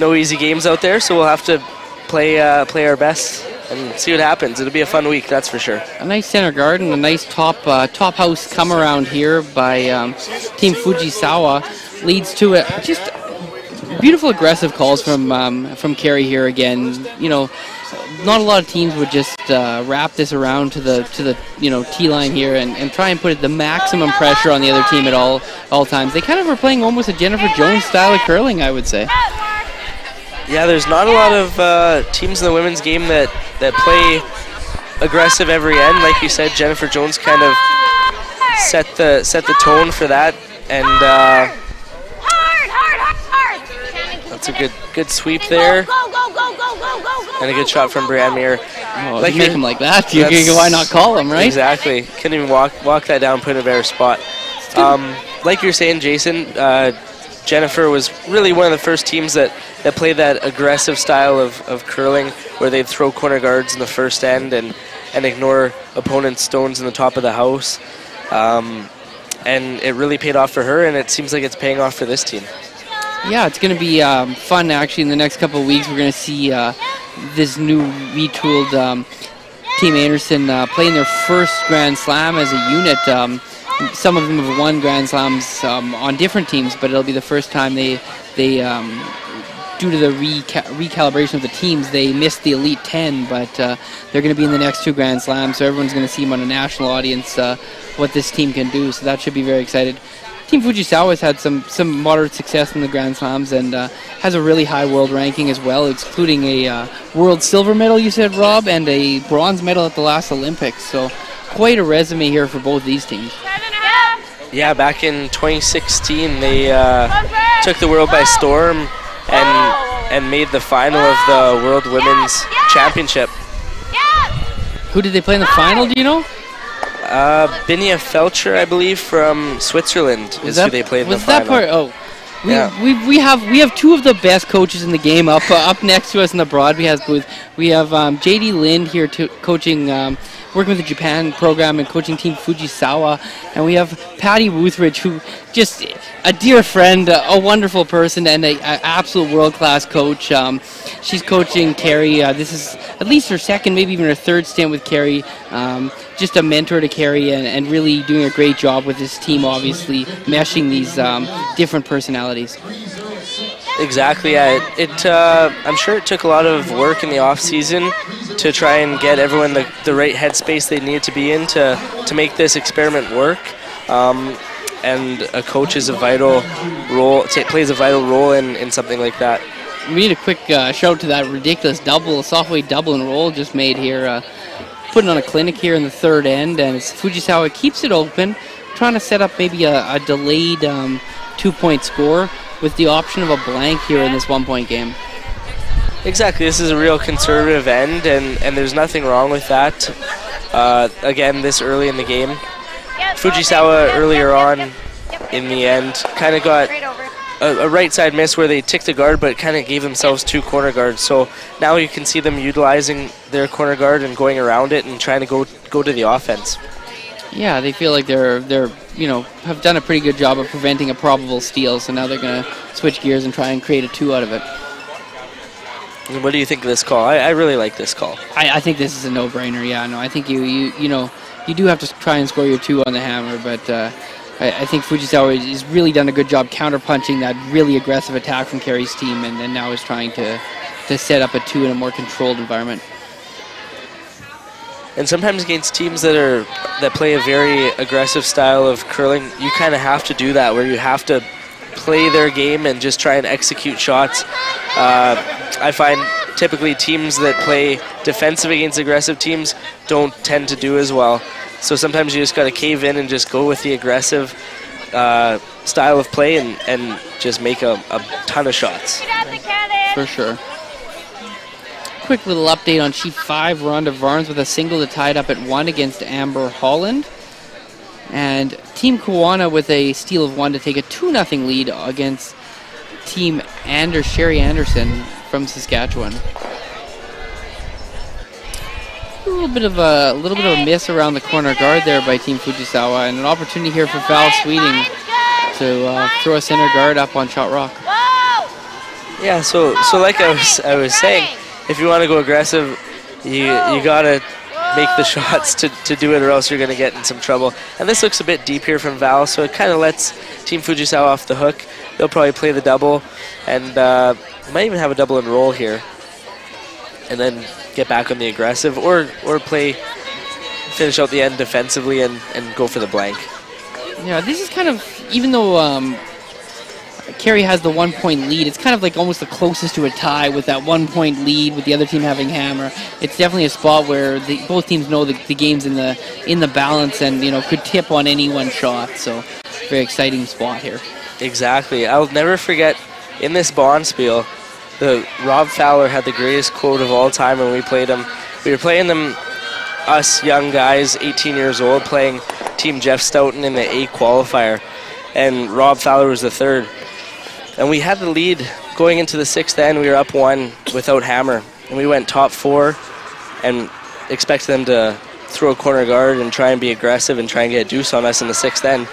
Speaker 2: no easy games out there, so we'll have to play our best and see what happens. It'll be a fun week, that's for sure.
Speaker 1: A nice center guard and a nice top house come around here by Team Fujisawa leads to it. Just beautiful aggressive calls from Kerry here again. You know, not a lot of teams would just wrap this around to the T line here and try and put the maximum pressure on the other team at all times. They kind of are playing almost a Jennifer Jones style of curling, I would say.
Speaker 2: Yeah, there's not a lot of teams in the women's game that play aggressive every end. Like you said, Jennifer Jones kind of set the tone for that, and that's a good sweep there, and a good shot from Brienne.
Speaker 1: Oh, like make him like that. Why not call him, right?
Speaker 2: Exactly. Couldn't even walk that down, put in a better spot. Like you're saying, Jason, Jennifer was really one of the first teams that played that aggressive style of curling, where they'd throw corner guards in the first end and ignore opponents' stones in the top of the house. And it really paid off for her, and it seems like it's paying off for this team.
Speaker 1: Yeah, it's going to be fun, actually. In the next couple of weeks, we're going to see this new retooled Team Anderson playing their first Grand Slam as a unit. Some of them have won Grand Slams on different teams, but it'll be the first time they due to the recalibration of the teams, they missed the Elite 10, but they're going to be in the next 2 Grand Slams, so everyone's going to see them on a national audience, what this team can do, so that should be very excited. Team Fujisawa has had some moderate success in the Grand Slams and has a really high world ranking as well, including a world silver medal, you said, Rob, and a bronze medal at the last Olympics, so quite a resume here for both these teams.
Speaker 2: Yeah, back in 2016, they took the world by storm and made the final of the World Women's Championship.
Speaker 1: Who did they play in the final, do you know?
Speaker 2: Binia Felcher, I believe, from Switzerland who they played in the final.
Speaker 1: Was that part? Oh. We have 2 of the best coaches in the game up next to us in the broadcast booth. We have JD Lind here coaching, working with the Japan program and coaching Team Fujisawa, and we have Patty Woothridge, who just a dear friend, a wonderful person, and an absolute world-class coach. She's coaching Kerry. This is at least her second, maybe even her third stint with Kerry. Just a mentor to Kerry and really doing a great job with this team, obviously, meshing these different personalities.
Speaker 2: Exactly, yeah. I'm sure it took a lot of work in the off-season to try and get everyone the right headspace they needed to be in to make this experiment work. And a coach is plays a vital role in something like that.
Speaker 1: We need a quick shout to that ridiculous softweight double and roll just made here. Putting on a clinic here in the third end, and Fujisawa keeps it open, trying to set up maybe a delayed 2-point score with the option of a blank here in this 1-point game.
Speaker 2: Exactly, this is a real conservative end, and there's nothing wrong with that. Again, this early in the game. Fujisawa earlier on in the end kind of got a right side miss where they ticked the guard but kind of gave themselves 2 corner guards. So now you can see them utilizing their corner guard and going around it and trying to go to the offense.
Speaker 1: Yeah, they feel like they're have done a pretty good job of preventing a probable steal, so now they're going to switch gears and try and create a 2 out of it.
Speaker 2: What do you think of this call? I really like this call.
Speaker 1: I think this is a no-brainer. Yeah, no, I think you do have to try and score your 2 on the hammer, but I think Fujisawa has really done a good job counterpunching that really aggressive attack from Kerry's team, and then now is trying to set up a 2 in a more controlled environment.
Speaker 2: And sometimes against teams that play a very aggressive style of curling, you kind of have to do that, where you have to play their game and just try and execute shots. I find typically teams that play defensive against aggressive teams don't tend to do as well. So sometimes you just got to cave in and just go with the aggressive style of play and just make a ton of shots.
Speaker 1: For sure. Quick little update on Sheet 5. Rhonda Varnes with a single to tie it up at 1 against Amber Holland. And Team Kawana with a steal of 1 to take a 2-0 lead against Team Sherry Anderson from Saskatchewan. A little bit of a miss around the corner guard there by Team Fujisawa, and an opportunity here for Val Sweeting to throw a center guard up on Shot Rock.
Speaker 2: Yeah, so like I was saying, if you want to go aggressive, you gotta make the shots to do it, or else you're gonna get in some trouble. And this looks a bit deep here from Val, so it kind of lets Team Fujisawa off the hook. They'll probably play the double, and might even have a double and roll here, and then get back on the aggressive, or finish out the end defensively and go for the blank.
Speaker 1: Yeah, this is kind of, even though Kerry has the 1 point lead, it's kind of like almost the closest to a tie with that 1 point lead with the other team having hammer. It's definitely a spot where both teams know the game's in the balance and could tip on any one shot. So very exciting spot here.
Speaker 2: Exactly. I'll never forget in this Bonspiel, Rob Fowler had the greatest quote of all time when we played him. We were playing them, us young guys, 18 years old, playing Team Jeff Stoughton in the A qualifier, and Rob Fowler was the third. And we had the lead going into the sixth end. We were up 1 without hammer, and we went top 4 and expected them to throw a corner guard and try and be aggressive and try and get a deuce on us in the sixth end.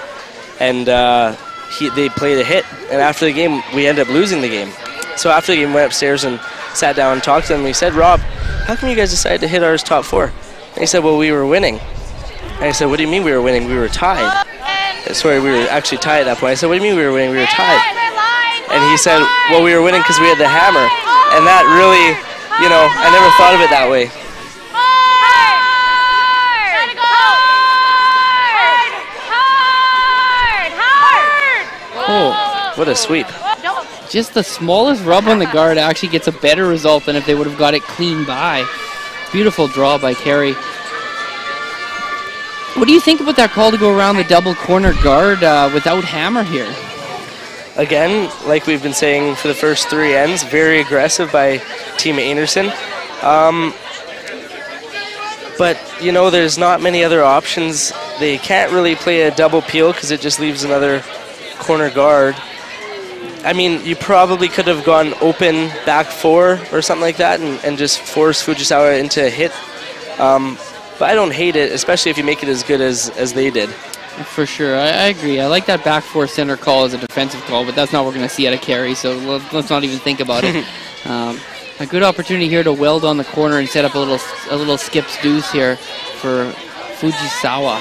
Speaker 2: And they played a hit, and after the game, we ended up losing the game. So after the game, we went upstairs and sat down and talked to them. We said, Rob, how come you guys decided to hit ours top 4? And he said, well, we were winning. And I said, what do you mean we were winning? We were tied. Sorry, we were actually tied at that point. I said, what do you mean we were winning? We were tied. And he said, well, we were winning because we had the hammer. And that really, I never thought of it that way. Oh, what a sweep.
Speaker 1: Just the smallest rub on the guard actually gets a better result than if they would have got it clean by. Beautiful draw by Kerry. What do you think about that call to go around the double corner guard without hammer here?
Speaker 2: Again, like we've been saying for the first 3 ends, very aggressive by Team Anderson. But, there's not many other options. They can't really play a double peel because it just leaves another corner guard. I mean, you probably could have gone open back 4 or something like that and just force Fujisawa into a hit. But I don't hate it, especially if you make it as good as they did.
Speaker 1: For sure, I agree. I like that back 4 center call as a defensive call, but that's not what we're going to see out of Kerry, so let's not even think about it. A good opportunity here to weld on the corner and set up a little skips deuce here for Fujisawa.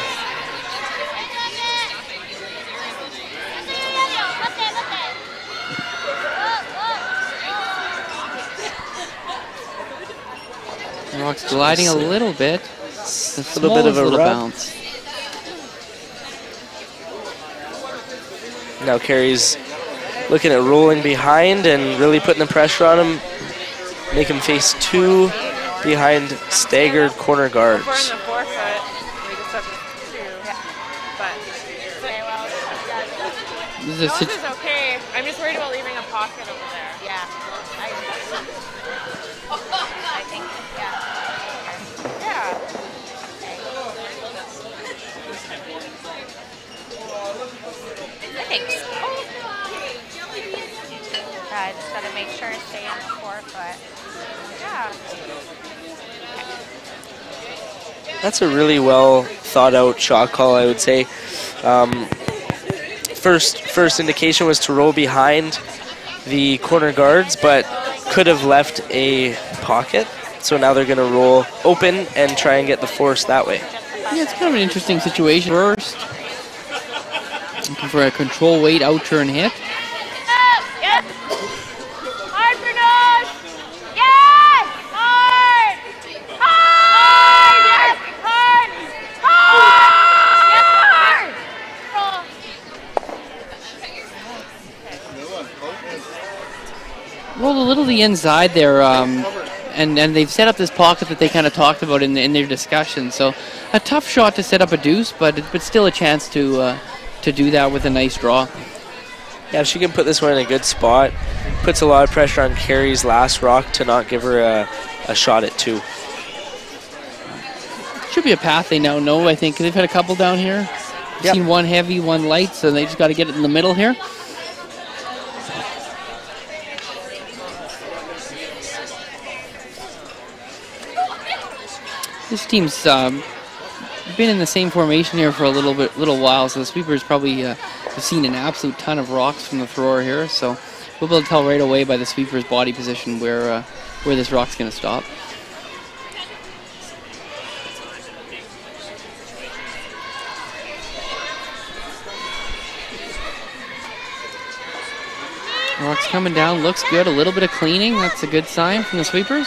Speaker 1: Rock's gliding a little bit.
Speaker 2: A little bit of a
Speaker 1: little
Speaker 2: rub.
Speaker 1: bounce.
Speaker 2: Now Kerry's looking at rolling behind and really putting the pressure on him. Make him face 2 behind staggered corner guards.
Speaker 5: We're in the forefoot. We just have 2. Yeah. But
Speaker 1: This
Speaker 5: Jones is okay. I'm just worried about leaving a pocket over there.
Speaker 3: Yeah. I think, yeah.
Speaker 5: Yeah.
Speaker 3: I think so. I just gotta make sure to stay on the forefoot.
Speaker 5: Yeah.
Speaker 2: That's a really well thought out shot call, I would say. First indication was to roll behind the corner guards, but could have left a pocket. So now they're going to roll open and try and get the force that way.
Speaker 1: Yeah, it's kind of an interesting situation. First, looking for a control weight out turn hit.
Speaker 3: Yes! Hard for nose! Yes! Hard! Hard! Yes! Hard! Hard!
Speaker 1: Rolled a little to the inside there, and they've set up this pocket that they kind of talked about in their discussion. So a tough shot to set up a deuce, but still a chance to do that with a nice draw.
Speaker 2: Yeah, if she can put this one in a good spot, puts a lot of pressure on Kerry's last rock to not give her a shot at 2.
Speaker 1: Should be a path they now know, I think. They've had a couple down here.
Speaker 2: Yep.
Speaker 1: Seen one heavy, one light, so they just got to get it in the middle here. This team's been in the same formation here for a little while, so the sweepers probably have seen an absolute ton of rocks from the thrower here. So we'll be able to tell right away by the sweeper's body position where this rock's going to stop. Rock's coming down, looks good. A little bit of cleaning, that's a good sign from the sweepers.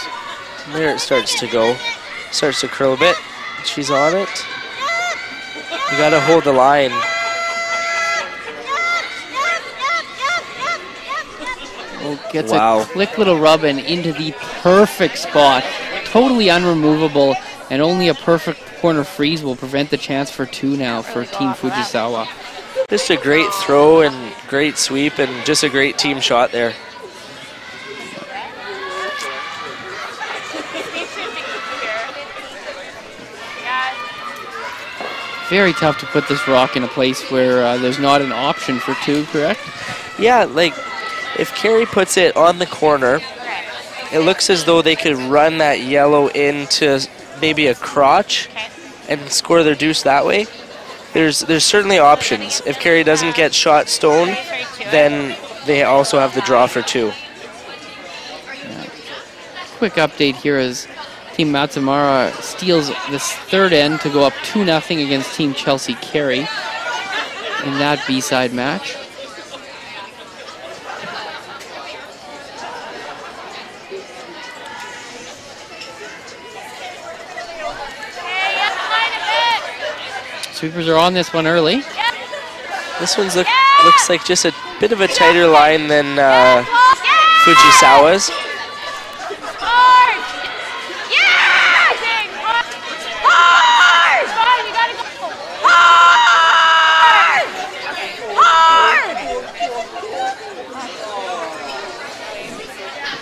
Speaker 2: There it starts to go. Starts to curl a bit. She's on it. You gotta hold the line.
Speaker 1: Oh, gets a quick little rub and into the perfect spot. Totally unremovable, and only a perfect corner freeze will prevent the chance for 2 now for Team Fujisawa.
Speaker 2: Just a great throw and great sweep and just a great team shot there.
Speaker 1: Very tough to put this rock in a place where there's not an option for 2, correct?
Speaker 2: Yeah, like if Kerry puts it on the corner, it looks as though they could run that yellow into maybe a crotch and score their deuce that way. There's certainly options. If Kerry doesn't get shot stone, then they also have the draw for 2.
Speaker 1: Yeah. Quick update here as Team Matsumara steals this third end to go up 2-0 against Team Chelsea Kerry in that B-side match. Sweepers are on this one early.
Speaker 2: This one's looks like just a bit of a tighter line than Fujisawa's.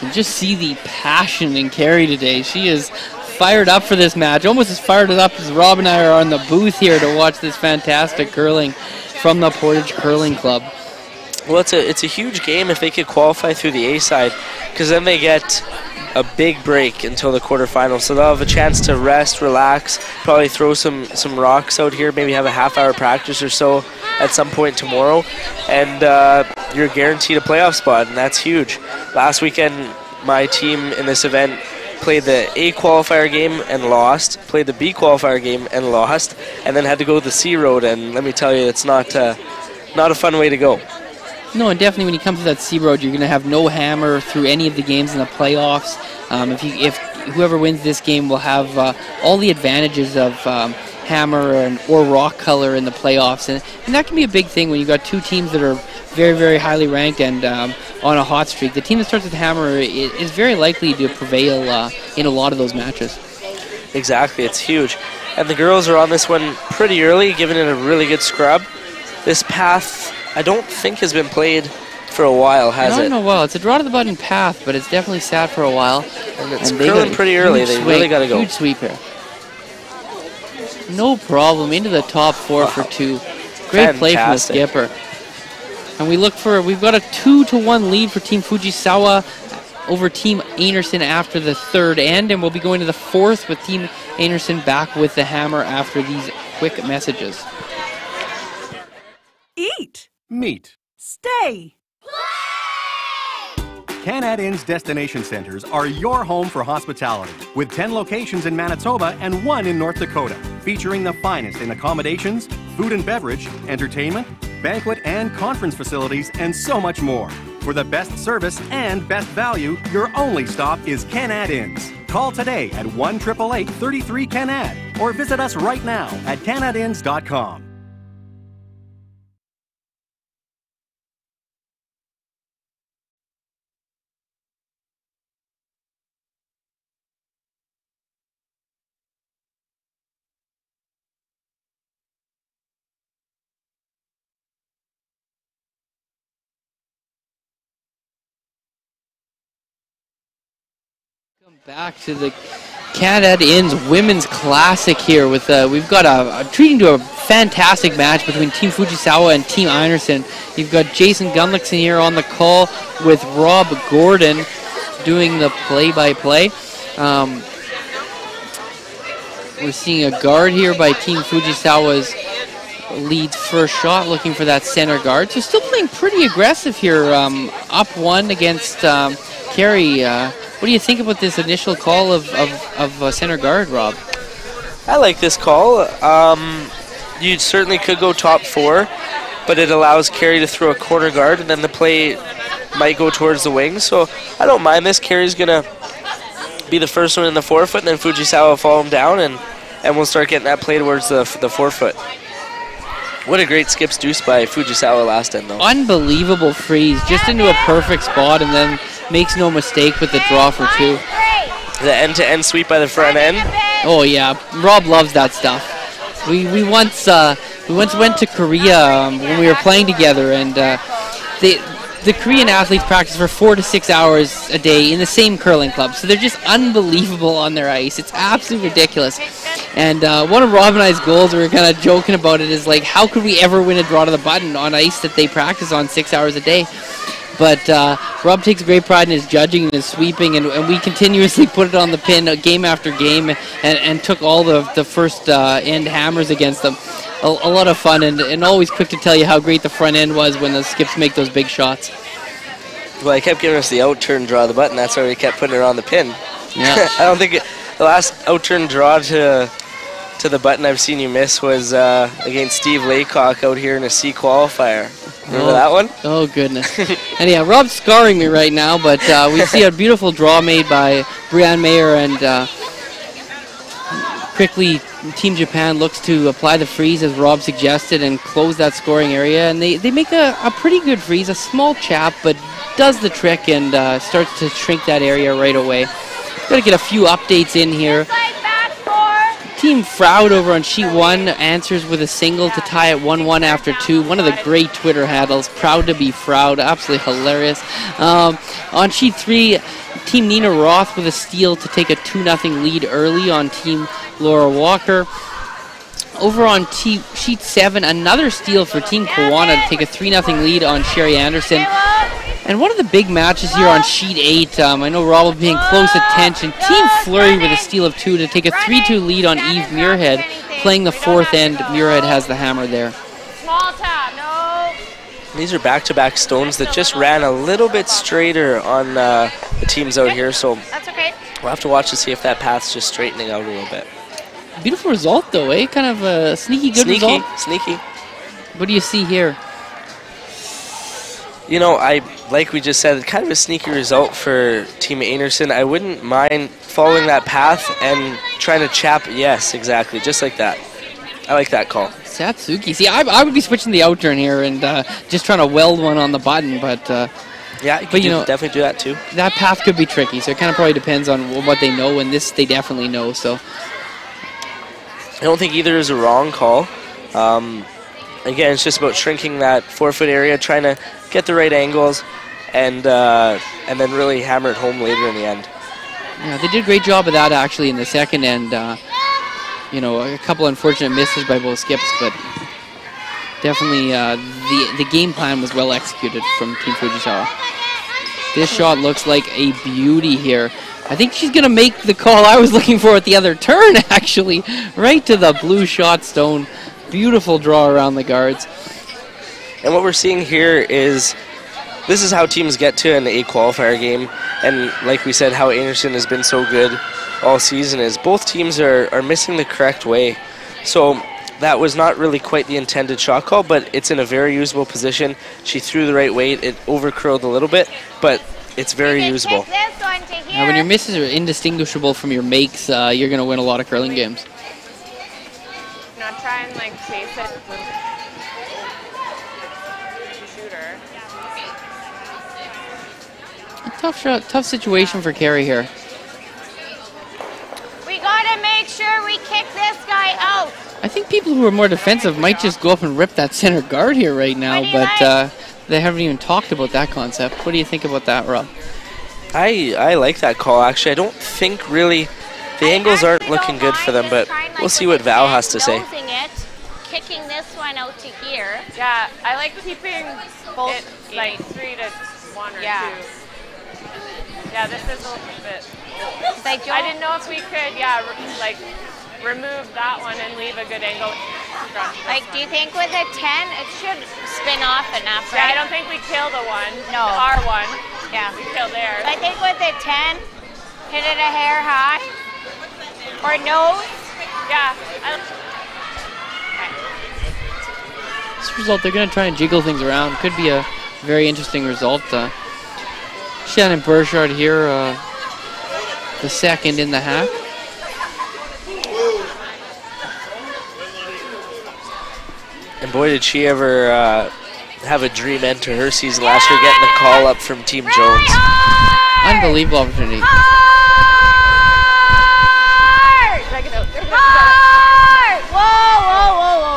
Speaker 1: You just see the passion in Kerry today. She is fired up for this match, almost as fired up as Rob and I are on the booth here to watch this fantastic curling from the Portage Curling Club.
Speaker 2: Well, it's a huge game if they could qualify through the A side, because then they get a big break until the quarterfinals, so they'll have a chance to rest, relax, probably throw some rocks out here, maybe have a half-hour practice or so at some point tomorrow, and you're guaranteed a playoff spot, and that's huge. Last weekend, my team in this event played the A qualifier game and lost, played the B qualifier game and lost, and then had to go the C road, and let me tell you, it's not a fun way to go.
Speaker 1: No, and definitely when you come to that C road, you're going to have no hammer through any of the games in the playoffs. If whoever wins this game will have all the advantages of hammer or rock color in the playoffs, and that can be a big thing when you've got 2 teams that are very, very highly ranked and on a hot streak. The team that starts with hammer is very likely to prevail in a lot of those matches.
Speaker 2: Exactly, it's huge. And the girls are on this one pretty early, giving it a really good scrub. This path, I don't think has been played for a while, has it?
Speaker 1: No, well, it's a draw to the button path, but it's definitely sat for a while.
Speaker 2: And it's curling pretty early. They really got to go.
Speaker 1: Huge sweep here. No problem, into the top 4 for 2. Great play from the skipper. And we've got a 2-1 lead for Team Fujisawa over Team Anderson after the third end, and we'll be going to the fourth with Team Anderson back with the hammer after these quick messages.
Speaker 4: Eat. Meet.
Speaker 6: Stay.
Speaker 4: Canad Inn's destination centers are your home for hospitality, with 10 locations in Manitoba and 1 in North Dakota, featuring the finest in accommodations, food and beverage, entertainment, banquet and conference facilities, and so much more. For the best service and best value, your only stop is Canad Inns. Call today at 1-888-33-CANAD or visit us right now at canadinns.com.
Speaker 1: Back to the Canad Inn's Women's Classic here with we've got treating to a fantastic match between Team Fujisawa and Team Anderson. You've got Jason Gunlickson here on the call with Rob Gordon doing the play-by-play. We're seeing a guard here by Team Fujisawa's leads first shot, looking for that center guard. So still playing pretty aggressive here, up 1 against Kerry. What do you think about this initial call of center guard, Rob?
Speaker 2: I like this call. You certainly could go top 4, but it allows Kerry to throw a corner guard, and then the play might go towards the wing. So I don't mind this. Kerry's going to be the first one in the forefoot, and then Fujisawa will follow him down, and we'll start getting that play towards the forefoot. What a great skips deuce by Fujisawa last end, though.
Speaker 1: Unbelievable freeze, just into a perfect spot, and then makes no mistake with the draw for 2.
Speaker 2: The end-to-end sweep by the front end.
Speaker 1: Oh yeah, Rob loves that stuff. We once went to Korea when we were playing together, and the Korean athletes practice for 4 to 6 hours a day in the same curling club, so they're just unbelievable on their ice. It's absolutely ridiculous. And one of Rob and I's goals, we were kind of joking about it, is like, how could we ever win a draw to the button on ice that they practice on 6 hours a day? But Rob takes great pride in his judging and his sweeping, and we continuously put it on the pin game after game, and took all the first end hammers against them. A lot of fun, and always quick to tell you how great the front end was when the skips make those big shots.
Speaker 2: Well, he kept giving us the out-turn draw of the button. That's why we kept putting it on the pin.
Speaker 1: Yeah.
Speaker 2: I don't think the last out-turn draw to the button I've seen you miss was against Steve Laycock out here in a C qualifier. Remember that one? Oh,
Speaker 1: goodness. And yeah, Rob's scarring me right now, but we see a beautiful draw made by Brienne Mayer, and quickly Team Japan looks to apply the freeze as Rob suggested and close that scoring area, and they make a pretty good freeze, a small chap, but does the trick and starts to shrink that area right away. Got to get a few updates in here. Team Froud over on sheet 1 answers with a single to tie it 1-1 after 2. One of the great Twitter handles, proud to be Froud, absolutely hilarious. On sheet 3, Team Nina Roth with a steal to take a 2-0 lead early on Team Laura Walker. Over on sheet 7, another steal for Team Kawana to take a 3-0 lead on Sherry Anderson. And one of the big matches here on sheet 8, I know Rob will be paying close attention. Team Flurry with a steal of 2 to take a 3-2 lead on Eve Muirhead. Playing the 4th end, Muirhead has the hammer there.
Speaker 5: Small tap, no.
Speaker 2: These are back-to-back stones that just ran a little bit straighter on the teams out here, so
Speaker 3: That's okay.
Speaker 2: we'll have to watch to see if that path's just straightening out a little bit.
Speaker 1: Beautiful result though, eh? Kind of a sneaky good result.
Speaker 2: Sneaky.
Speaker 1: What do you see here?
Speaker 2: You know, like we just said, kind of a sneaky result for Team Anderson. I wouldn't mind following that path and trying to chap. Yes, exactly, just like that. I like that call.
Speaker 1: Satsuki. See, I would be switching the out turn here and just trying to weld one on the button, but
Speaker 2: yeah, you know, definitely do that too.
Speaker 1: That path could be tricky, so it kind of probably depends on what they know, and this they definitely know. So
Speaker 2: I don't think either is a wrong call. Again, it's just about shrinking that forefoot area, trying to get the right angles, and then really hammer it home later in the end.
Speaker 1: Yeah, they did a great job of that actually in the second end. You know, a couple unfortunate misses by both skips, but definitely the game plan was well executed from Team Fujisawa. This shot looks like a beauty here. I think she's going to make the call I was looking for at the other turn, actually. Right to the blue shot stone. Beautiful draw around the guards.
Speaker 2: And what we're seeing here is this is how teams get to an A qualifier game. And like we said, how Anderson has been so good all season is both teams are missing the correct way. So that was not really quite the intended shot call, but it's in a very usable position. She threw the right weight. It over-curled a little bit, but it's very usable.
Speaker 1: Now, when your misses are indistinguishable from your makes, you're going to win a lot of curling games.
Speaker 5: Now try and like chase it with the shooter.
Speaker 1: A tough shot, tough situation for Kerry here.
Speaker 3: We gotta make sure we kick this guy out.
Speaker 1: I think people who are more defensive might just go up and rip that center guard here right now, but they haven't even talked about that concept. What do you think about that, Rob?
Speaker 2: I like that call, actually. I don't think really the angles aren't looking good for them, but we'll see what Val has to say.
Speaker 3: Kicking this one out to here.
Speaker 5: Yeah, I like keeping both it like 3 to 1 or 2. Yeah, this is a little bit. I didn't know if we could, like remove that one and leave a good angle.
Speaker 3: Like, do you think with a 10, it should spin off enough,
Speaker 5: Yeah,
Speaker 3: right?
Speaker 5: I don't think we kill the one.
Speaker 3: No.
Speaker 5: Our one.
Speaker 3: Yeah.
Speaker 5: We kill theirs.
Speaker 3: I think with a 10, hit it a hair high. Or nose.
Speaker 5: Yeah.
Speaker 1: This result, they're going to try and jiggle things around. Could be a very interesting result. Shannon Burchard here, the second in the half.
Speaker 2: And boy, did she ever have a dream end to her season last year, getting the call up from Team Jones.
Speaker 1: Unbelievable opportunity.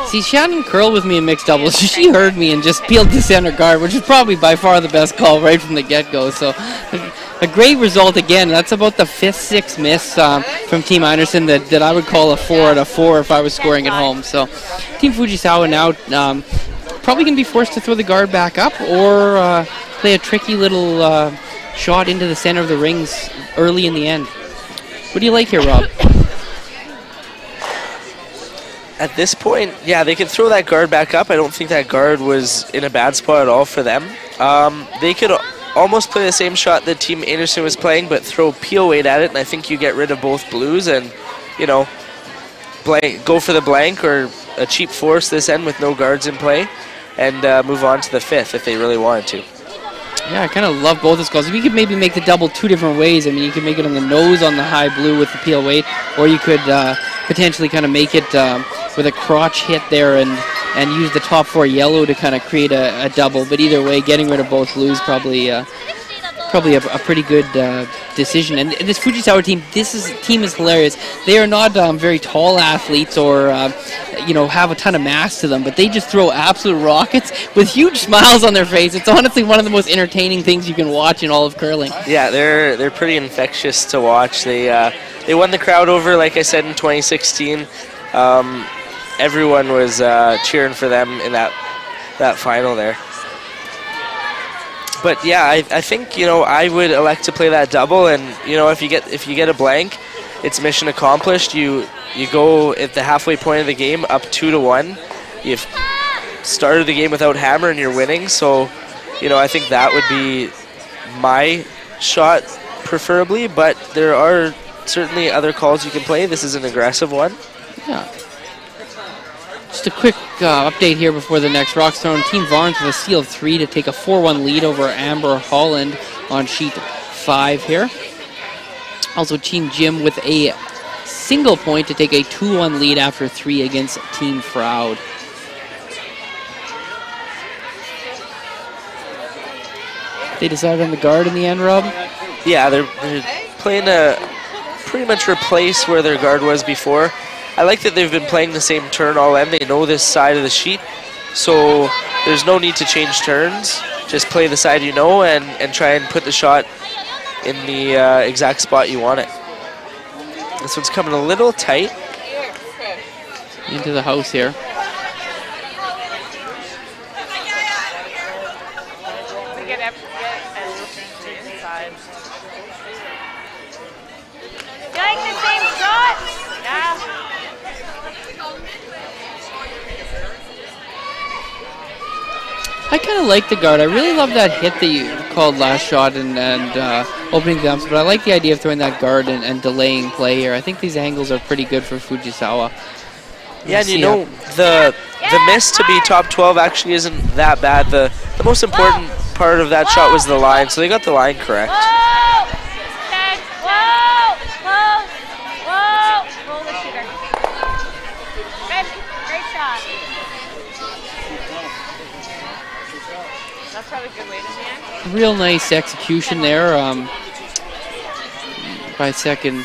Speaker 1: See, Shannon curled with me in mixed doubles. She heard me and just peeled to center guard, which is probably by far the best call right from the get-go. So a great result again. That's about the 5th, 6th miss from Team Anderson that I would call a 4 out of 4 if I was scoring at home. So Team Fujisawa now probably going to be forced to throw the guard back up or play a tricky little shot into the center of the rings early in the end. What do you like here, Rob?
Speaker 2: At this point, yeah, they could throw that guard back up. I don't think that guard was in a bad spot at all for them. They could almost play the same shot that Team Anderson was playing, but throw peel weight at it, and I think you get rid of both blues and, you know, go for the blank or a cheap force this end with no guards in play and move on to the 5th if they really wanted to.
Speaker 1: Yeah, I kind of love both those calls. We could maybe make the double 2 different ways. I mean, you could make it on the nose on the high blue with the peel weight, or you could potentially kind of make it with a crotch hit there and use the top 4 yellow to kind of create a double. But either way, getting rid of both blues probably a pretty good decision. And this Fujisawa team, team is hilarious. They are not very tall athletes or have a ton of mass to them, but they just throw absolute rockets with huge smiles on their face. It's honestly one of the most entertaining things you can watch in all of curling.
Speaker 2: Yeah, they're pretty infectious to watch. They won the crowd over, like I said, in 2016. Everyone was cheering for them in that final there. But yeah, I think I would elect to play that double, and if you get a blank, it's mission accomplished. You go at the halfway point of the game up 2-1. You've started the game without hammer and you're winning. So I think that would be my shot preferably. But there are certainly other calls you can play. This is an aggressive one.
Speaker 1: Yeah. Just a quick update here before the next rock's thrown. Team Varnes with a steal of 3 to take a 4-1 lead over Amber Holland on sheet 5 here. Also Team Jim with a single point to take a 2-1 lead after 3 against Team Froud. They decided on the guard in the end, Rob?
Speaker 2: Yeah, they're playing to pretty much replace where their guard was before. I like that they've been playing the same turn all end. They know this side of the sheet, so there's no need to change turns. Just play the side you know and try and put the shot in the exact spot you want it. This one's coming a little tight.
Speaker 1: Into the house here.
Speaker 5: We get inside.
Speaker 3: You like the same shot?
Speaker 5: Yeah.
Speaker 1: I kind of like the guard. I really love that hit that you called last shot and opening the dumps, but I like the idea of throwing that guard and delaying play here. I think these angles are pretty good for Fujisawa.
Speaker 2: Yeah, and the miss to be top 12 actually isn't that bad. The most important part of that shot was the line, so they got the line correct.
Speaker 3: Whoa! Roll the shooter. Good. Great shot.
Speaker 5: That's probably a good weight in the end.
Speaker 1: Real nice execution there by second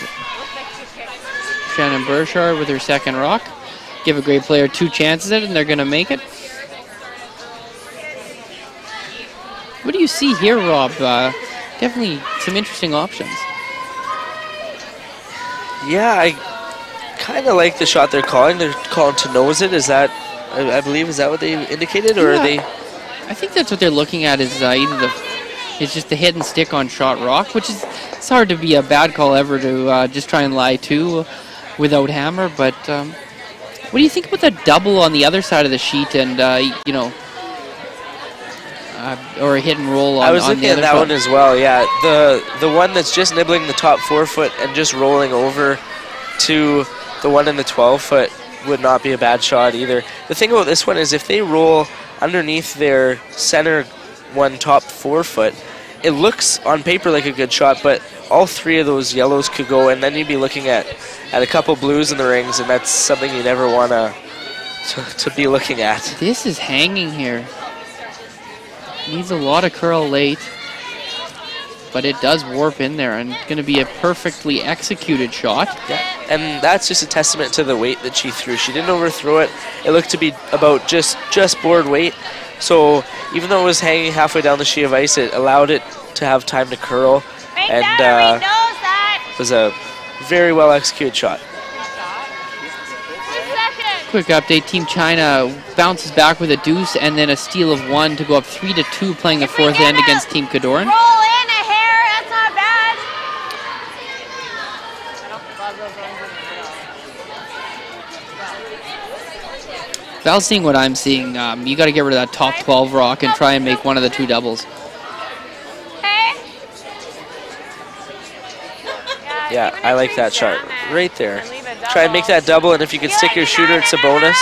Speaker 1: Shannon Burchard with her second rock. Give a great player 2 chances at it, and they're going to make it. What do you see here, Rob? Definitely some interesting options.
Speaker 2: Yeah, I kind of like the shot they're calling. They're calling to nose it. Is that, I believe, is that what they indicated, or are they?
Speaker 1: I think that's what they're looking at. Is either it's just the hit and stick on shot rock, which is it's hard to be a bad call ever to just try and lie to without hammer, but. What do you think about the double on the other side of the sheet and, you know, or a hit and roll on,
Speaker 2: I was
Speaker 1: on
Speaker 2: looking
Speaker 1: the
Speaker 2: at
Speaker 1: other
Speaker 2: that
Speaker 1: foot?
Speaker 2: one as well, yeah. The one that's just nibbling the top 4 foot and just rolling over to the one in the 12 foot would not be a bad shot either. The thing about this one is if they roll underneath their center one top 4 foot, it looks on paper like a good shot, but all 3 of those yellows could go, and then you'd be looking at a couple blues in the rings, and that's something you never want to be looking at.
Speaker 1: This is hanging here. Needs a lot of curl late, but it does warp in there, and going to be a perfectly executed shot.
Speaker 2: Yeah, and that's just a testament to the weight that she threw. She didn't overthrow it. It looked to be about just board weight. So even though it was hanging halfway down the sheet of ice, it allowed it to have time to curl, and it was a very well executed shot.
Speaker 1: Quick update, Team China bounces back with a deuce and then a steal of 1 to go up 3-2, playing the 4th end against Team Kadoran.
Speaker 3: Roll in a hair, that's not bad.
Speaker 1: Val's seeing what I'm seeing. You got to get rid of that top 12 rock and try and make one of the 2 doubles.
Speaker 2: Yeah, I like that shot right there. Try and make that double, and if you can stick your shooter, it's a bonus.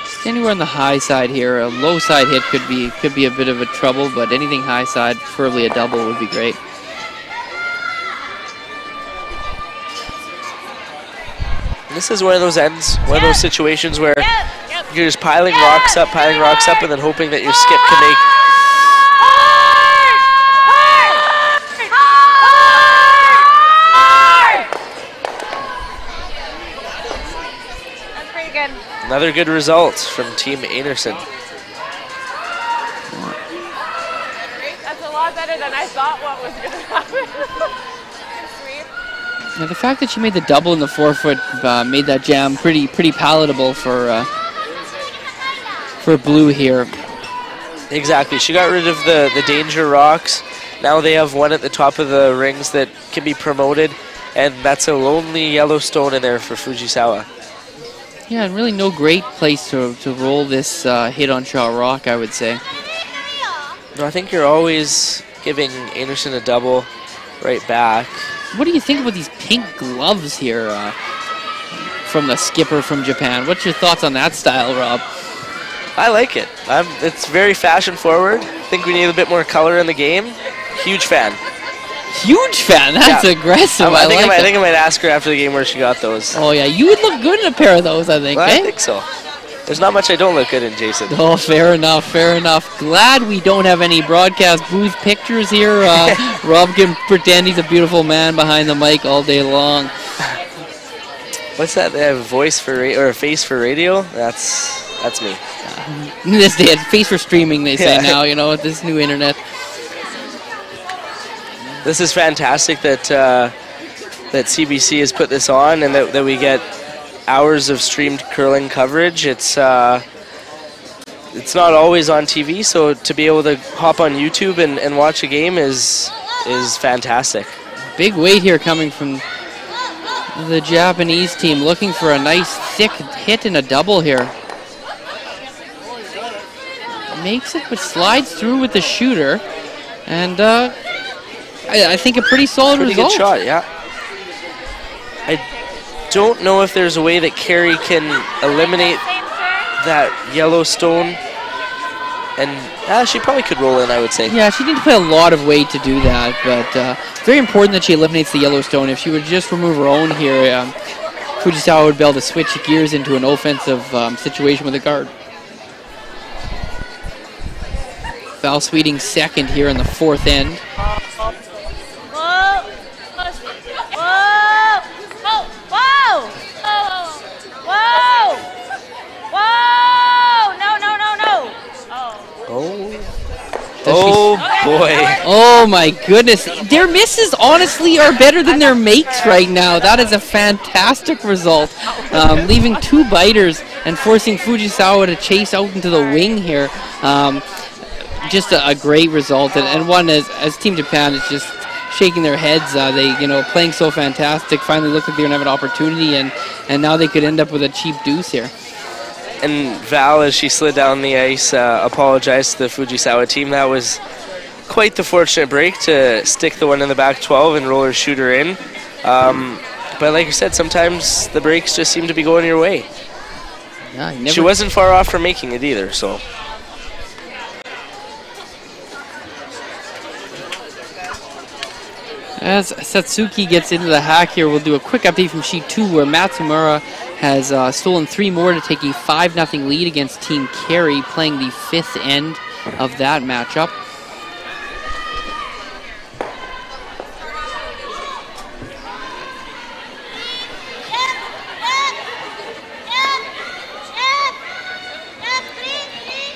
Speaker 1: Just anywhere on the high side here. A low side hit could be a bit of a trouble, but anything high side, preferably a double, would be great.
Speaker 2: This is one of those ends, one of those situations where you're just piling rocks up, and then hoping that your skip can make.
Speaker 3: That's pretty good.
Speaker 2: Another good result from Team Anderson.
Speaker 5: That's a lot better than I thought what was going to happen.
Speaker 1: Now, the fact that she made the double in the 4 foot made that jam pretty palatable for blue here.
Speaker 2: Exactly. She got rid of the danger rocks. Now they have one at the top of the rings that can be promoted, and that's a lonely yellow stone in there for Fujisawa.
Speaker 1: Yeah, and really no great place to roll this hit on shot rock, I would say.
Speaker 2: No, I think you're always giving Anderson a double right back.
Speaker 1: What do you think about these pink gloves here from the skipper from Japan? What's your thoughts on that style, Rob?
Speaker 2: I like it. It's very fashion forward. I think we need a bit more color in the game. Huge fan.
Speaker 1: Huge fan. That's aggressive. I think
Speaker 2: I might ask her after the game where she got those.
Speaker 1: Oh yeah, you would look good in a pair of those, I think.
Speaker 2: Well,
Speaker 1: eh?
Speaker 2: I think so. There's not much I don't look good in, Jason.
Speaker 1: Oh, fair enough, fair enough. Glad we don't have any broadcast booth pictures here. Rob can pretend he's a beautiful man behind the mic all day long.
Speaker 2: What's that? They have a voice for or a face for radio? That's me.
Speaker 1: This day, face for streaming, they say now. You know, with this new internet.
Speaker 2: This is fantastic that that CBC has put this on, and that we get hours of streamed curling coverage. It's not always on TV, so to be able to hop on YouTube and watch a game is fantastic.
Speaker 1: Big weight here coming from the Japanese team, looking for a nice thick hit and a double here. Makes it, but slides through with the shooter, and I think a pretty solid result.
Speaker 2: Pretty good shot, yeah. I don't know if there's a way that Kerry can eliminate that yellow stone, and she probably could roll in, I would say.
Speaker 1: Yeah, she needs to put a lot of weight to do that, but it's very important that she eliminates the yellow stone. If she would just remove her own here, Fujisawa would be able to switch gears into an offensive situation with a guard. Val Sweeting second here in the 4th end.
Speaker 2: Oh boy.
Speaker 1: Oh my goodness. Their misses honestly are better than their makes right now. That is a fantastic result. Leaving 2 biters and forcing Fujisawa to chase out into the wing here. Just a great result. And one as Team Japan is just shaking their heads. They, playing so fantastic, finally looked like they were going to have an opportunity, and now they could end up with a cheap deuce here.
Speaker 2: And Val, as she slid down the ice, apologized to the Fujisawa team. That was quite the fortunate break to stick the one in the back 12 and roll her shooter in. But like you said, sometimes the breaks just seem to be going your way.
Speaker 1: Yeah,
Speaker 2: she wasn't far off from making it either, so.
Speaker 1: As Satsuki gets into the hack here, we'll do a quick update from Sheet 2 where Matsumura has stolen 3 more to take a 5-0 lead against Team Kerry, playing the 5th end of that matchup.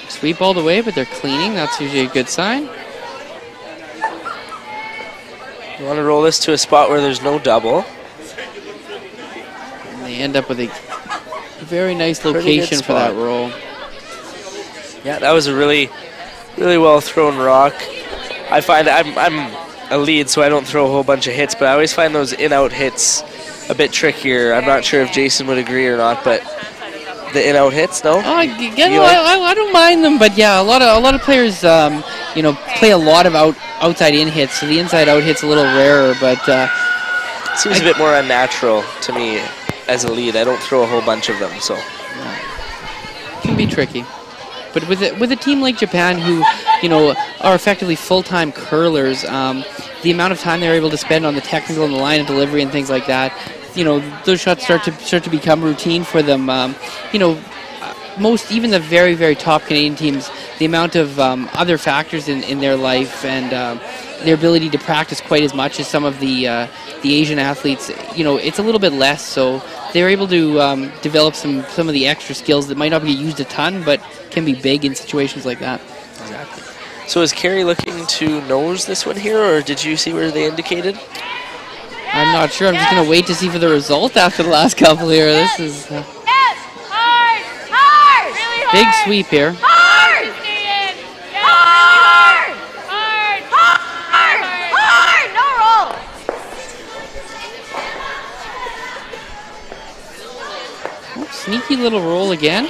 Speaker 1: Sweep all the way, but they're cleaning. That's usually a good sign.
Speaker 2: You want to roll this to a spot where there's no double.
Speaker 1: And they end up with a very nice location for that roll.
Speaker 2: Yeah, that was a really, really well thrown rock. I find I'm a lead, so I don't throw a whole bunch of hits, but I always find those in-out hits a bit trickier. I'm not sure if Jason would agree or not, but the in-out hits, no?
Speaker 1: I don't mind them, but yeah, a lot of players, play a lot of outside-in hits, so the inside-out hit's a little rarer, but
Speaker 2: it seems a bit more unnatural to me as a lead. I don't throw a whole bunch of them, so
Speaker 1: it can be tricky. But with a team like Japan, who are effectively full-time curlers, the amount of time they're able to spend on the technical and the line of delivery and things like that, those shots start to become routine for them. Most, even the very, very top Canadian teams, the amount of other factors in their life and their ability to practice quite as much as some of the Asian athletes, it's a little bit less. So they're able to develop some of the extra skills that might not be used a ton, but can be big in situations like that.
Speaker 2: Exactly. So is Kerry looking to nose this one here, or did you see where they indicated?
Speaker 1: I'm not sure. I'm just going to wait to see for the result after the last couple here. This is big sweep here. Sneaky little roll again.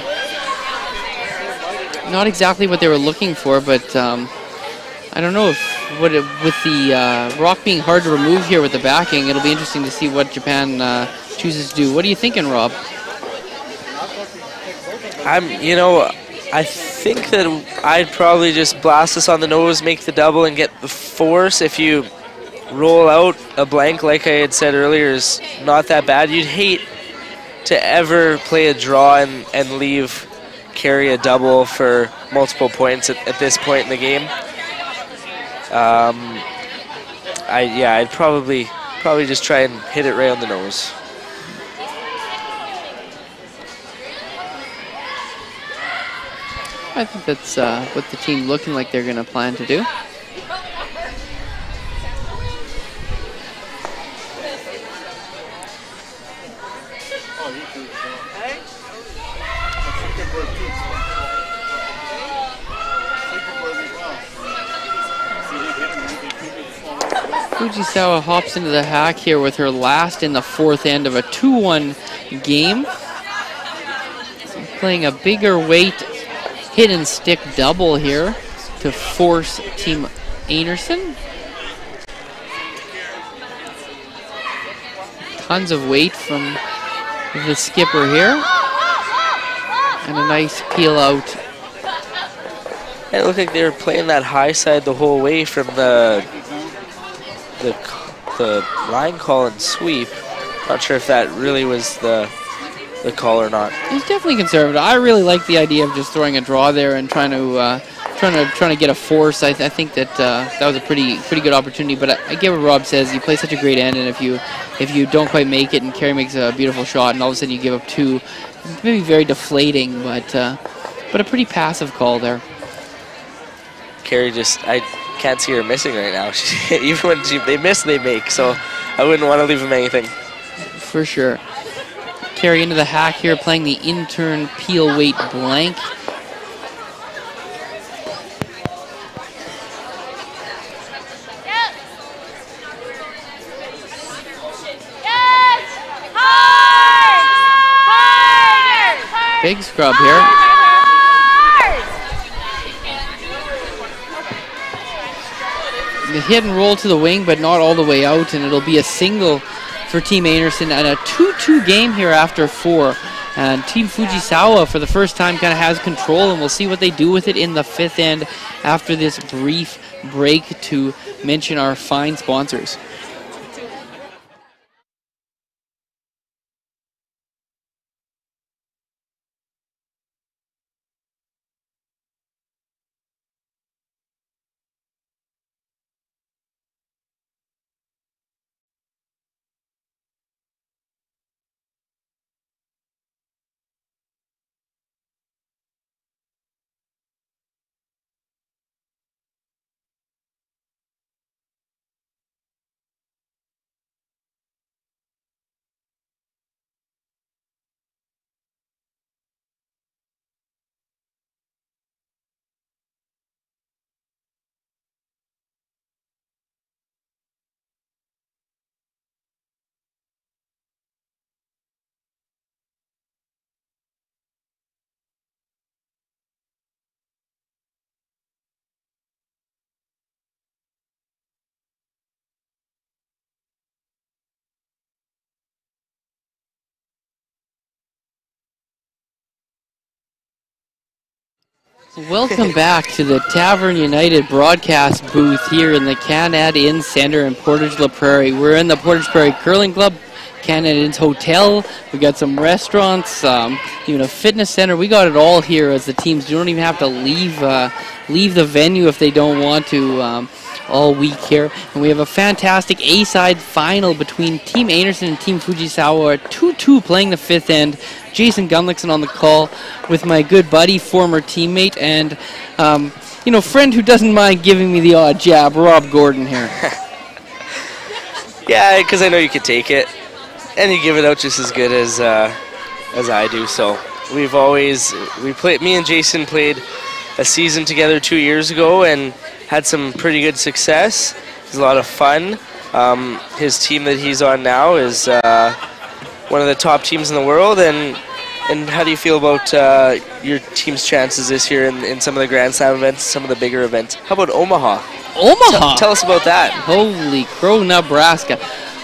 Speaker 1: Not exactly what they were looking for, but I don't know if with the rock being hard to remove here with the backing, it'll be interesting to see what Japan chooses to do. What are you thinking, Rob?
Speaker 2: I think that I'd probably just blast this on the nose, make the double, and get the force. If you roll out a blank, like I had said earlier, is not that bad. You'd hate to ever play a draw and leave Kerry a double for multiple points at this point in the game. I'd probably just try and hit it right on the nose.
Speaker 1: I think that's what the team looking like they're going to plan to do. Fujisawa hops into the hack here with her last in the 4th end of a 2-1 game. Playing a bigger weight hit and stick double here to force Team Anderson. Tons of weight from the skipper here. And a nice peel out.
Speaker 2: It looked like they were playing that high side the whole way from the line call and sweep. Not sure if that really was the call or not.
Speaker 1: He's definitely conservative. I really like the idea of just throwing a draw there and trying to get a force. I think that that was a pretty good opportunity. But I get what Rob says. You play such a great end, and if you don't quite make it, and Kerry makes a beautiful shot, and all of a sudden you give up 2, maybe very deflating, but a pretty passive call there.
Speaker 2: Kerry I can't see her missing right now. Even when they miss, they make. So I wouldn't want to leave them anything.
Speaker 1: For sure. Kerry into the hack here, playing the intern peel weight blank. Big scrub here. The hit and roll to the wing, but not all the way out, and it'll be a single for Team Anderson, and a 2-2 game here after 4. And Team Fujisawa, for the first time, kind of has control, and we'll see what they do with it in the 5th end after this brief break to mention our fine sponsors. Welcome back to the Tavern United broadcast booth here in the Canad Inn Center in Portage La Prairie. We're in the Portage Prairie Curling Club, Canad Inn's hotel. We got some restaurants, even a fitness center. We got it all here as the teams don't even have to leave the venue if they don't want to all week here. And we have a fantastic A-side final between Team Anderson and Team Fujisawa, 2-2 playing the 5th end. Jason Gunlickson on the call with my good buddy, former teammate, and friend who doesn't mind giving me the odd jab, Rob Gordon here.
Speaker 2: Yeah, because I know you could take it, and you give it out just as good as I do. So me and Jason played a season together 2 years ago and had some pretty good success. It was a lot of fun. His team that he's on now is one of the top teams in the world, and how do you feel about your team's chances this year in some of the Grand Slam events, some of the bigger events? How about Omaha?
Speaker 1: Omaha?
Speaker 2: Tell us about that.
Speaker 1: Holy crow, Nebraska.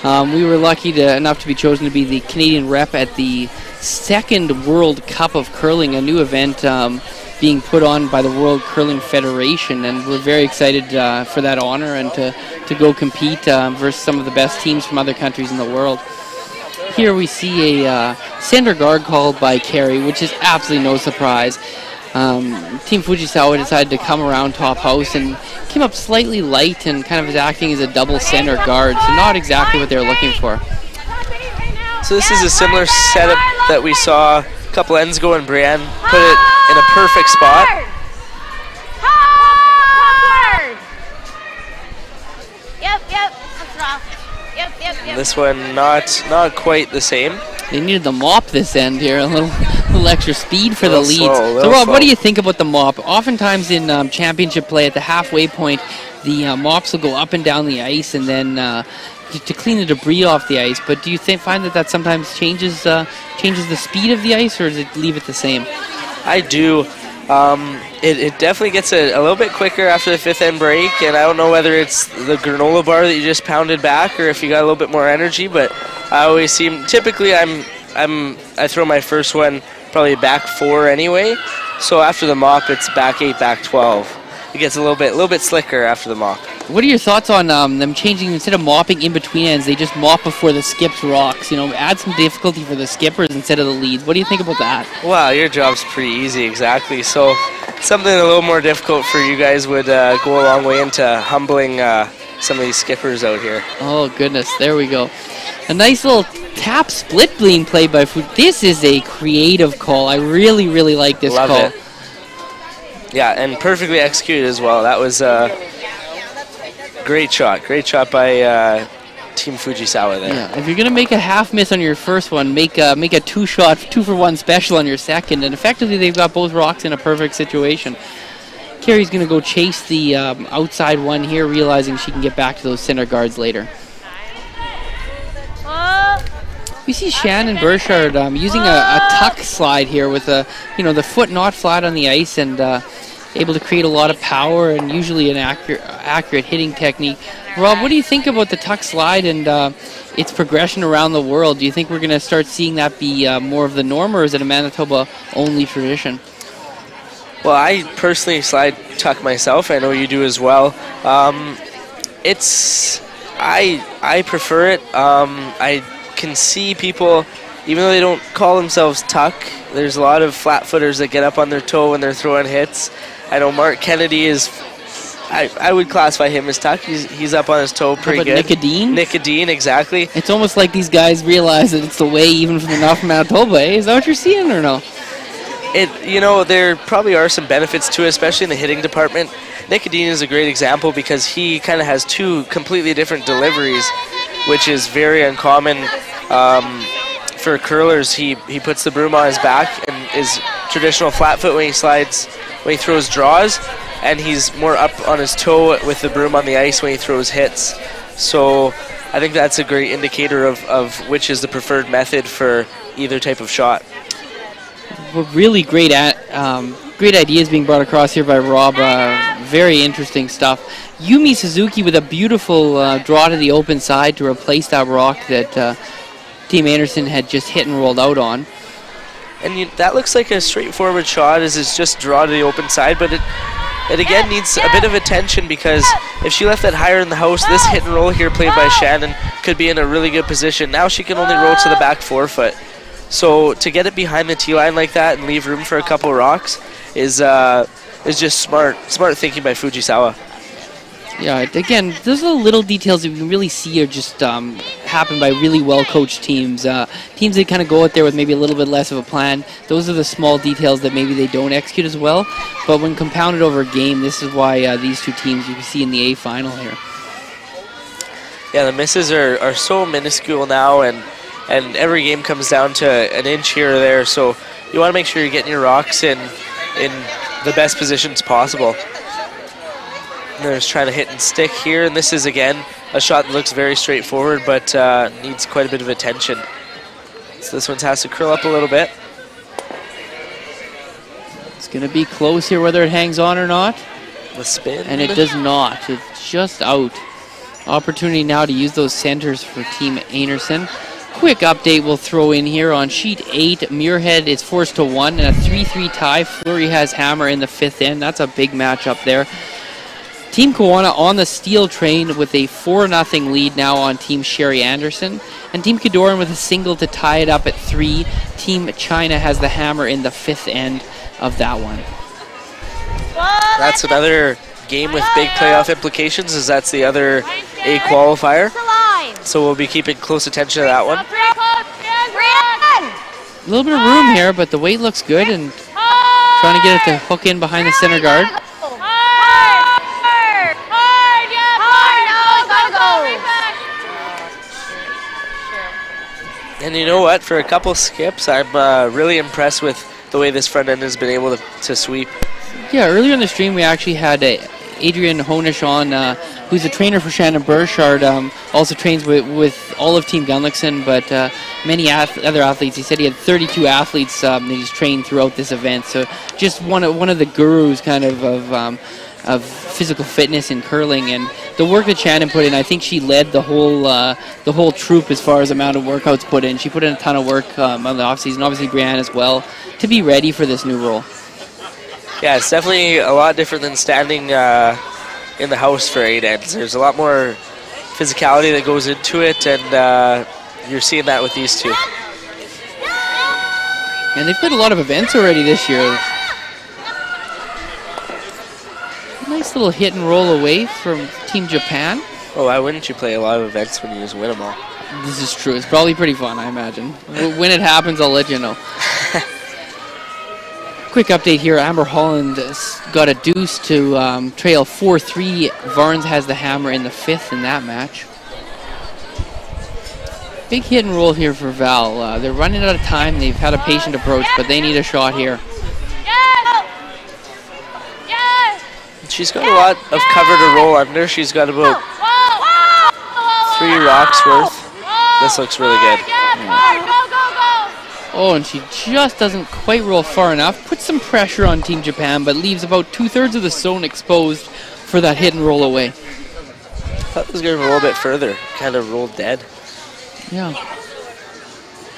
Speaker 1: We were lucky enough to be chosen to be the Canadian rep at the 2nd World Cup of Curling, a new event being put on by the World Curling Federation, and we're very excited for that honor and to go compete versus some of the best teams from other countries in the world. Here we see a center guard called by Kerry, which is absolutely no surprise. Team Fujisawa decided to come around top house and came up slightly light and kind of is acting as a double center guard, so not exactly what they're looking for.
Speaker 2: So this is a similar setup that we saw a couple ends ago, and Brienne put it in a perfect spot.
Speaker 3: Yep, that's rough. Yep.
Speaker 2: This one not quite the same.
Speaker 1: They needed the mop this end here, a little extra speed for the leads. So Rob, what do you think about the mop? Oftentimes in championship play at the halfway point, the mops will go up and down the ice and then to clean the debris off the ice. But do you find that sometimes changes the speed of the ice, or does it leave it the same?
Speaker 2: I do. It definitely gets a little bit quicker after the 5th end break, and I don't know whether it's the granola bar that you just pounded back or if you got a little bit more energy, but I always seem, typically I throw my first one probably back 4 anyway, so after the mop it's back 8, back 12. It gets a little bit slicker after the mop.
Speaker 1: What are your thoughts on them changing, instead of mopping in between ends, they just mop before the skips rocks? Add some difficulty for the skippers instead of the leads. What do you think about that?
Speaker 2: Wow, your job's pretty easy, exactly. So something a little more difficult for you guys would go a long way into humbling some of these skippers out here.
Speaker 1: Oh goodness, there we go. A nice little tap split being played by Food. This is a creative call. I really like this
Speaker 2: Love
Speaker 1: call.
Speaker 2: It. Yeah, and perfectly executed as well. That was a great shot. Great shot by Team Fujisawa there.
Speaker 1: Yeah, if you're going to make a half miss on your first one, make a 2-shot, 2-for-1 special on your second, and effectively they've got both rocks in a perfect situation. Kerry's going to go chase the outside one here, realizing she can get back to those center guards later. We see Shannon Burchard using a tuck slide here with the foot not flat on the ice and able to create a lot of power and usually an accurate hitting technique. Rob, what do you think about the tuck slide and its progression around the world? Do you think we're going to start seeing that be more of the norm, or is it a Manitoba-only tradition?
Speaker 2: Well, I personally slide tuck myself. I know you do as well. I prefer it. I can see people, even though they don't call themselves tuck, there's a lot of flat-footers that get up on their toe when they're throwing hits. I know Mark Kennedy is, I would classify him as tuck. He's up on his toe pretty good. Nicodine, exactly.
Speaker 1: It's almost like these guys realize that it's the way even from the North Manitoba, eh? Is that what you're seeing or no?
Speaker 2: There probably are some benefits to it, especially in the hitting department. Nicodine is a great example because he kind of has two completely different deliveries, which is very uncommon for curlers. He puts the broom on his back and is traditional flat foot when he throws draws, and he's more up on his toe with the broom on the ice when he throws hits. So I think that's a great indicator of which is the preferred method for either type of shot.
Speaker 1: Well, really great ideas being brought across here by Rob. Very interesting stuff. Yumi Suzuki with a beautiful draw to the open side to replace that rock that Team Anderson had just hit and rolled out on.
Speaker 2: And that looks like a straightforward shot, as it's just draw to the open side, but it again needs a bit of attention, because if she left that higher in the house, this hit and roll here played by Shannon could be in a really good position. Now she can only roll to the back forefoot. So to get it behind the tee line like that and leave room for a couple rocks is just smart thinking by Fujisawa.
Speaker 1: Yeah, again, those are the little details that we can really see are just happen by really well-coached teams. Teams that kind of go out there with maybe a little bit less of a plan. Those are the small details that maybe they don't execute as well. But when compounded over a game, this is why these two teams you can see in the A final here.
Speaker 2: Yeah, the misses are so minuscule now, and every game comes down to an inch here or there. So you want to make sure you're getting your rocks in the best positions possible. There's trying to hit and stick here, and this is again a shot that looks very straightforward, but needs quite a bit of attention. So this one has to curl up a little bit.
Speaker 1: It's going to be close here whether it hangs on or not.
Speaker 2: The spin.
Speaker 1: And it does not. It's just out. Opportunity now to use those centers for Team Anderson. Quick update we'll throw in here on sheet 8. Muirhead is forced to 1 and a 3-3 tie. Flurry has hammer in the 5th end. That's a big matchup there. Team Kawana on the steel train with a 4-0 lead now on Team Sherry Anderson. And Team Kedoran with a single to tie it up at 3. Team China has the hammer in the 5th end of that one.
Speaker 2: That's another game with big playoff implications, as that's the other A qualifier. So we'll be keeping close attention to that one.
Speaker 1: A little bit of room here, but the weight looks good, and trying to get it to hook in behind the center guard.
Speaker 2: And you know what? For a couple skips, I'm really impressed with the way this front end has been able to sweep.
Speaker 1: Yeah, earlier in the stream we actually had Adrian Honish on, who's a trainer for Shannon Burchard, also trains with all of Team Gunlickson, but many other athletes. He said he had 32 athletes that he's trained throughout this event, so just one of the gurus kind of physical fitness in curling. And the work that Shannon put in, I think she led the whole troop as far as amount of workouts put in. She put in a ton of work on the offseason, obviously Brienne as well, to be ready for this new role.
Speaker 2: Yeah, it's definitely a lot different than standing in the house for 8 ends. There's a lot more physicality that goes into it, and you're seeing that with these two.
Speaker 1: And they've played a lot of events already this year. Nice little hit and roll away from Team Japan.
Speaker 2: Oh, why wouldn't you play a lot of events when you just win them all?
Speaker 1: This is true. It's probably pretty fun, I imagine. When it happens, I'll let you know. Quick update here. Amber Holland got a deuce to trail 4-3. Varnes has the hammer in the 5th in that match. Big hit and roll here for Val. They're running out of time. They've had a patient approach, but they need a shot here.
Speaker 2: She's got a lot of cover to roll under. She's got about 3 rocks worth. This looks really good.
Speaker 1: Oh, and she just doesn't quite roll far enough. Puts some pressure on Team Japan, but leaves about 2/3 of the zone exposed for that hit and roll away.
Speaker 2: I thought it was going to roll a bit further. Kind of rolled dead.
Speaker 1: Yeah.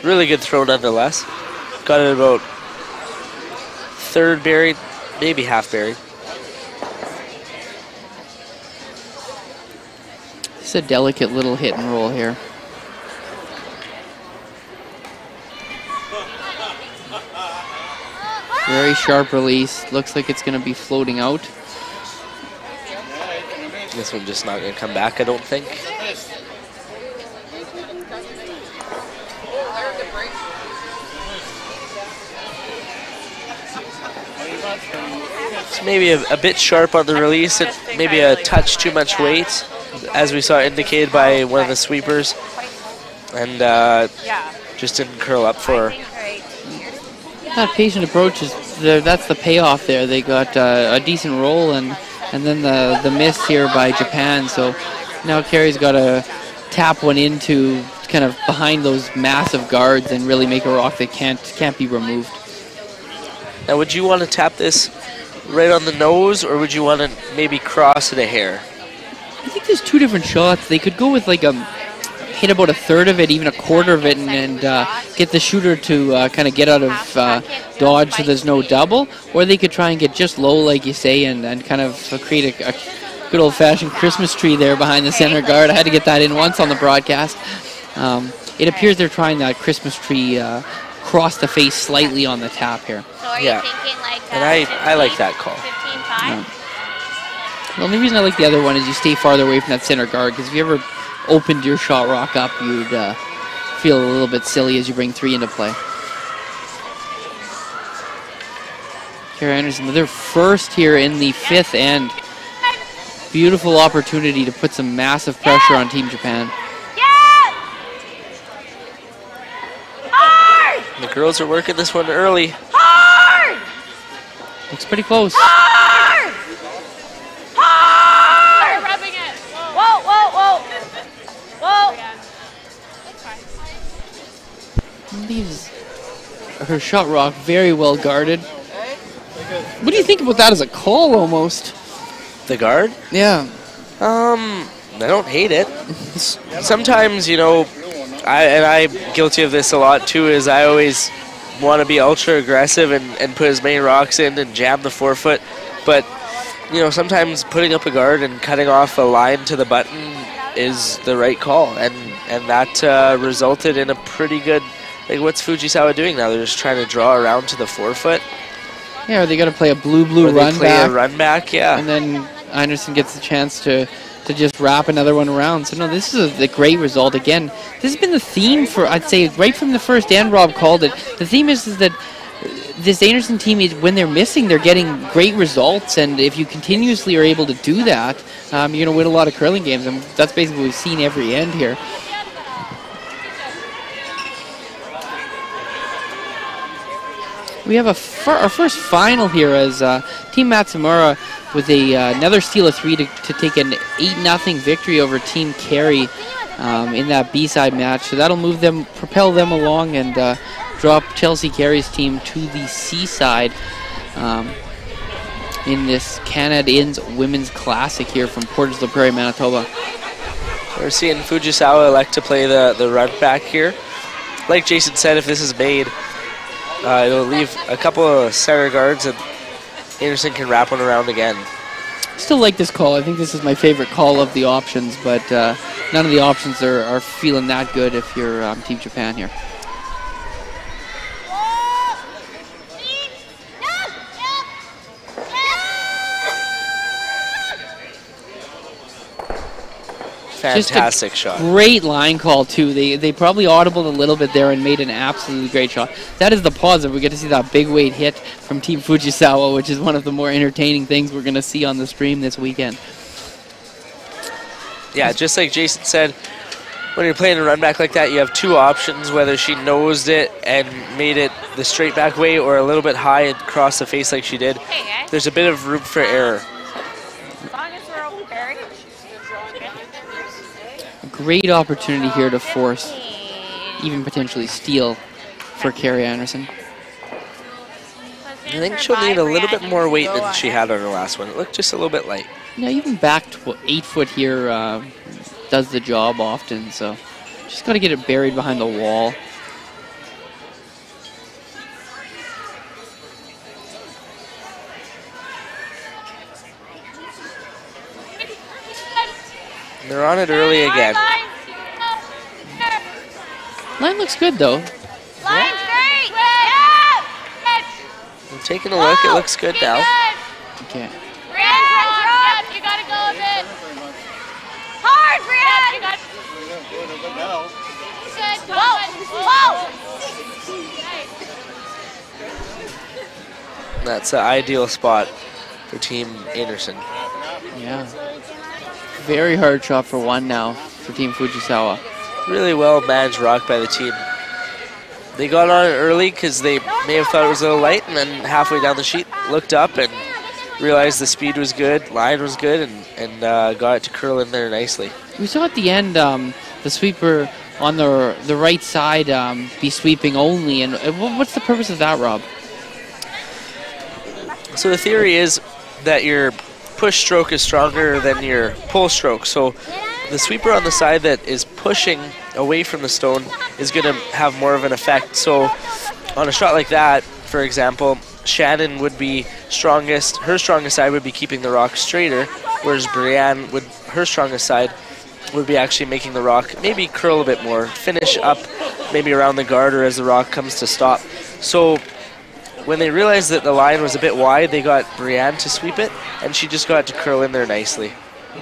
Speaker 2: Really good throw nonetheless. Got it about third buried, maybe half buried.
Speaker 1: It's a delicate little hit and roll here. Very sharp release. Looks like it's going to be floating out.
Speaker 2: This one just not going to come back, I don't think. It's maybe a bit sharp on the release. It maybe a touch too much weight, as we saw indicated by one of the sweepers. And just didn't curl up for her.
Speaker 1: That patient approach is that's the payoff there. They got a decent roll and then the miss here by Japan. So now Kerry's got to tap one into kind of behind those massive guards and really make a rock that can't be removed.
Speaker 2: Now, would you want to tap this right on the nose, or would you want to maybe cross it a hair?
Speaker 1: I think there's two different shots. They could go with like a hit about 1/3 of it, even 1/4 of it, and get the shooter to kind of get out of dodge so there's no double, or they could try and get just low, like you say, and kind of create a good old-fashioned Christmas tree there behind the center guard. I had to get that in once on the broadcast. It appears they're trying that Christmas tree cross the face slightly on the tap here.
Speaker 3: So are you thinking like
Speaker 2: and I like that call.
Speaker 3: 15-5?
Speaker 1: Yeah. The only reason I like the other one is you stay farther away from that center guard, because if you ever opened your shot rock up, you'd feel a little bit silly as you bring 3 into play. Kerry Anderson with their first here in the 5th end. Beautiful opportunity to put some massive pressure on Team Japan.
Speaker 2: The girls are working this one early.
Speaker 1: Looks pretty close.
Speaker 5: They're rubbing it. Whoa.
Speaker 1: Leaves her shot rock very well guarded. What do you think about that as a call almost?
Speaker 2: The guard?
Speaker 1: Yeah.
Speaker 2: I don't hate it. Sometimes, you know, I'm guilty of this a lot too, is I always want to be ultra aggressive and put as many rocks in and jam the forefoot. But, you know, sometimes putting up a guard and cutting off a line to the button is the right call. And that resulted in a pretty good, like, what's Fujisawa doing now? They're just trying to draw around to the forefoot.
Speaker 1: Yeah, they got to play a blue
Speaker 2: Or they
Speaker 1: run
Speaker 2: play
Speaker 1: back.
Speaker 2: a run back, yeah.
Speaker 1: And then Anderson gets the chance to just wrap another one around. So, no, this is a great result. Again, this has been the theme for, I'd say, right from the first, and Rob called it. The theme is that this Anderson team, is when they're missing, they're getting great results. And if you continuously are able to do that, you're going to win a lot of curling games. And that's basically what we've seen every end here. We have our first final here as Team Matsumura with another steal of 3 to take an 8-0 victory over Team Kerry in that B-side match. So that'll move them, propel them along, and drop Chelsea Kerry's team to the C-side in this Canad Inn's Women's Classic here from Portage la Prairie, Manitoba.
Speaker 2: We're seeing Fujisawa elect to play the run back here. Like Jason said, if this is made, it'll leave a couple of center guards and Anderson can wrap one around again.
Speaker 1: Still like this call. I think this is my favorite call of the options, but none of the options are feeling that good if you're Team Japan here.
Speaker 2: Fantastic shot.
Speaker 1: Great line call, too. They probably audibled a little bit there and made an absolutely great shot. That is the positive. We get to see that big weight hit from Team Fujisawa, which is one of the more entertaining things we're going to see on the stream this weekend.
Speaker 2: Yeah, just like Jason said, when you're playing a run back like that, you have two options, whether she nosed it and made it the straight back way or a little bit high and cross the face like she did. There's a bit of room for error.
Speaker 1: Great opportunity here to force even potentially steal for Kerry Anderson.
Speaker 2: I think she'll need a little bit more weight than she had on her last one. It looked just a little bit light.
Speaker 1: Yeah, even back 8 foot here does the job often, so just got to get it buried behind the wall.
Speaker 2: And they're on it early again.
Speaker 1: Line looks good though.
Speaker 3: Line's great. Yeah.
Speaker 2: I'm taking a look. It looks good now.
Speaker 1: Okay.
Speaker 3: Brienne, you gotta go a bit hard, Brienne. Whoa.
Speaker 2: That's an ideal spot for Team Anderson.
Speaker 1: Yeah. Very hard shot for one now for Team Fujisawa.
Speaker 2: Really well managed rock by the team. They got on it early because they may have thought it was a little light, and then halfway down the sheet looked up and realized the speed was good, line was good, and got it to curl in there nicely.
Speaker 1: We saw at the end the sweeper on the right side be sweeping only, and what's the purpose of that, Rob?
Speaker 2: So the theory is that your push stroke is stronger than your pull stroke. So the sweeper on the side that is pushing away from the stone is going to have more of an effect. So on a shot like that, for example, Shannon would be strongest, her strongest side would be keeping the rock straighter, whereas Brienne would, her strongest side would be actually making the rock maybe curl a bit more, finish up maybe around the garter as the rock comes to stop. So when they realized that the line was a bit wide, they got Brienne to sweep it, and she just got to curl in there nicely.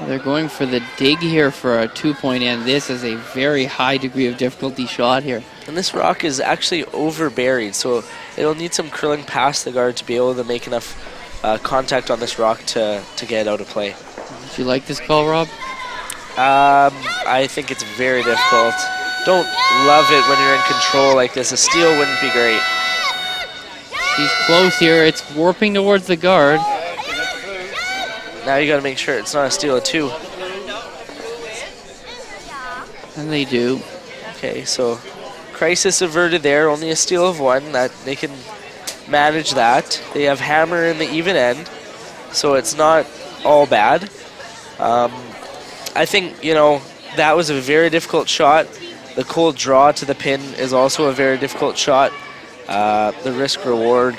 Speaker 1: They're going for the dig here for a 2-point end. This is a very high degree of difficulty shot here.
Speaker 2: And this rock is actually over buried, so it'll need some curling past the guard to be able to make enough contact on this rock to get it out of play.
Speaker 1: Did you like this call, Rob?
Speaker 2: I think it's very difficult. Don't love it when you're in control like this. A steal wouldn't be great.
Speaker 1: She's close here. It's warping towards the guard.
Speaker 2: Now you got to make sure it's not a steal of 2.
Speaker 1: And they do.
Speaker 2: Okay, so crisis averted there. Only a steal of 1. That they can manage that. They have hammer in the even end, so it's not all bad. I think, you know, that was a very difficult shot. The cold draw to the pin is also a very difficult shot. The risk reward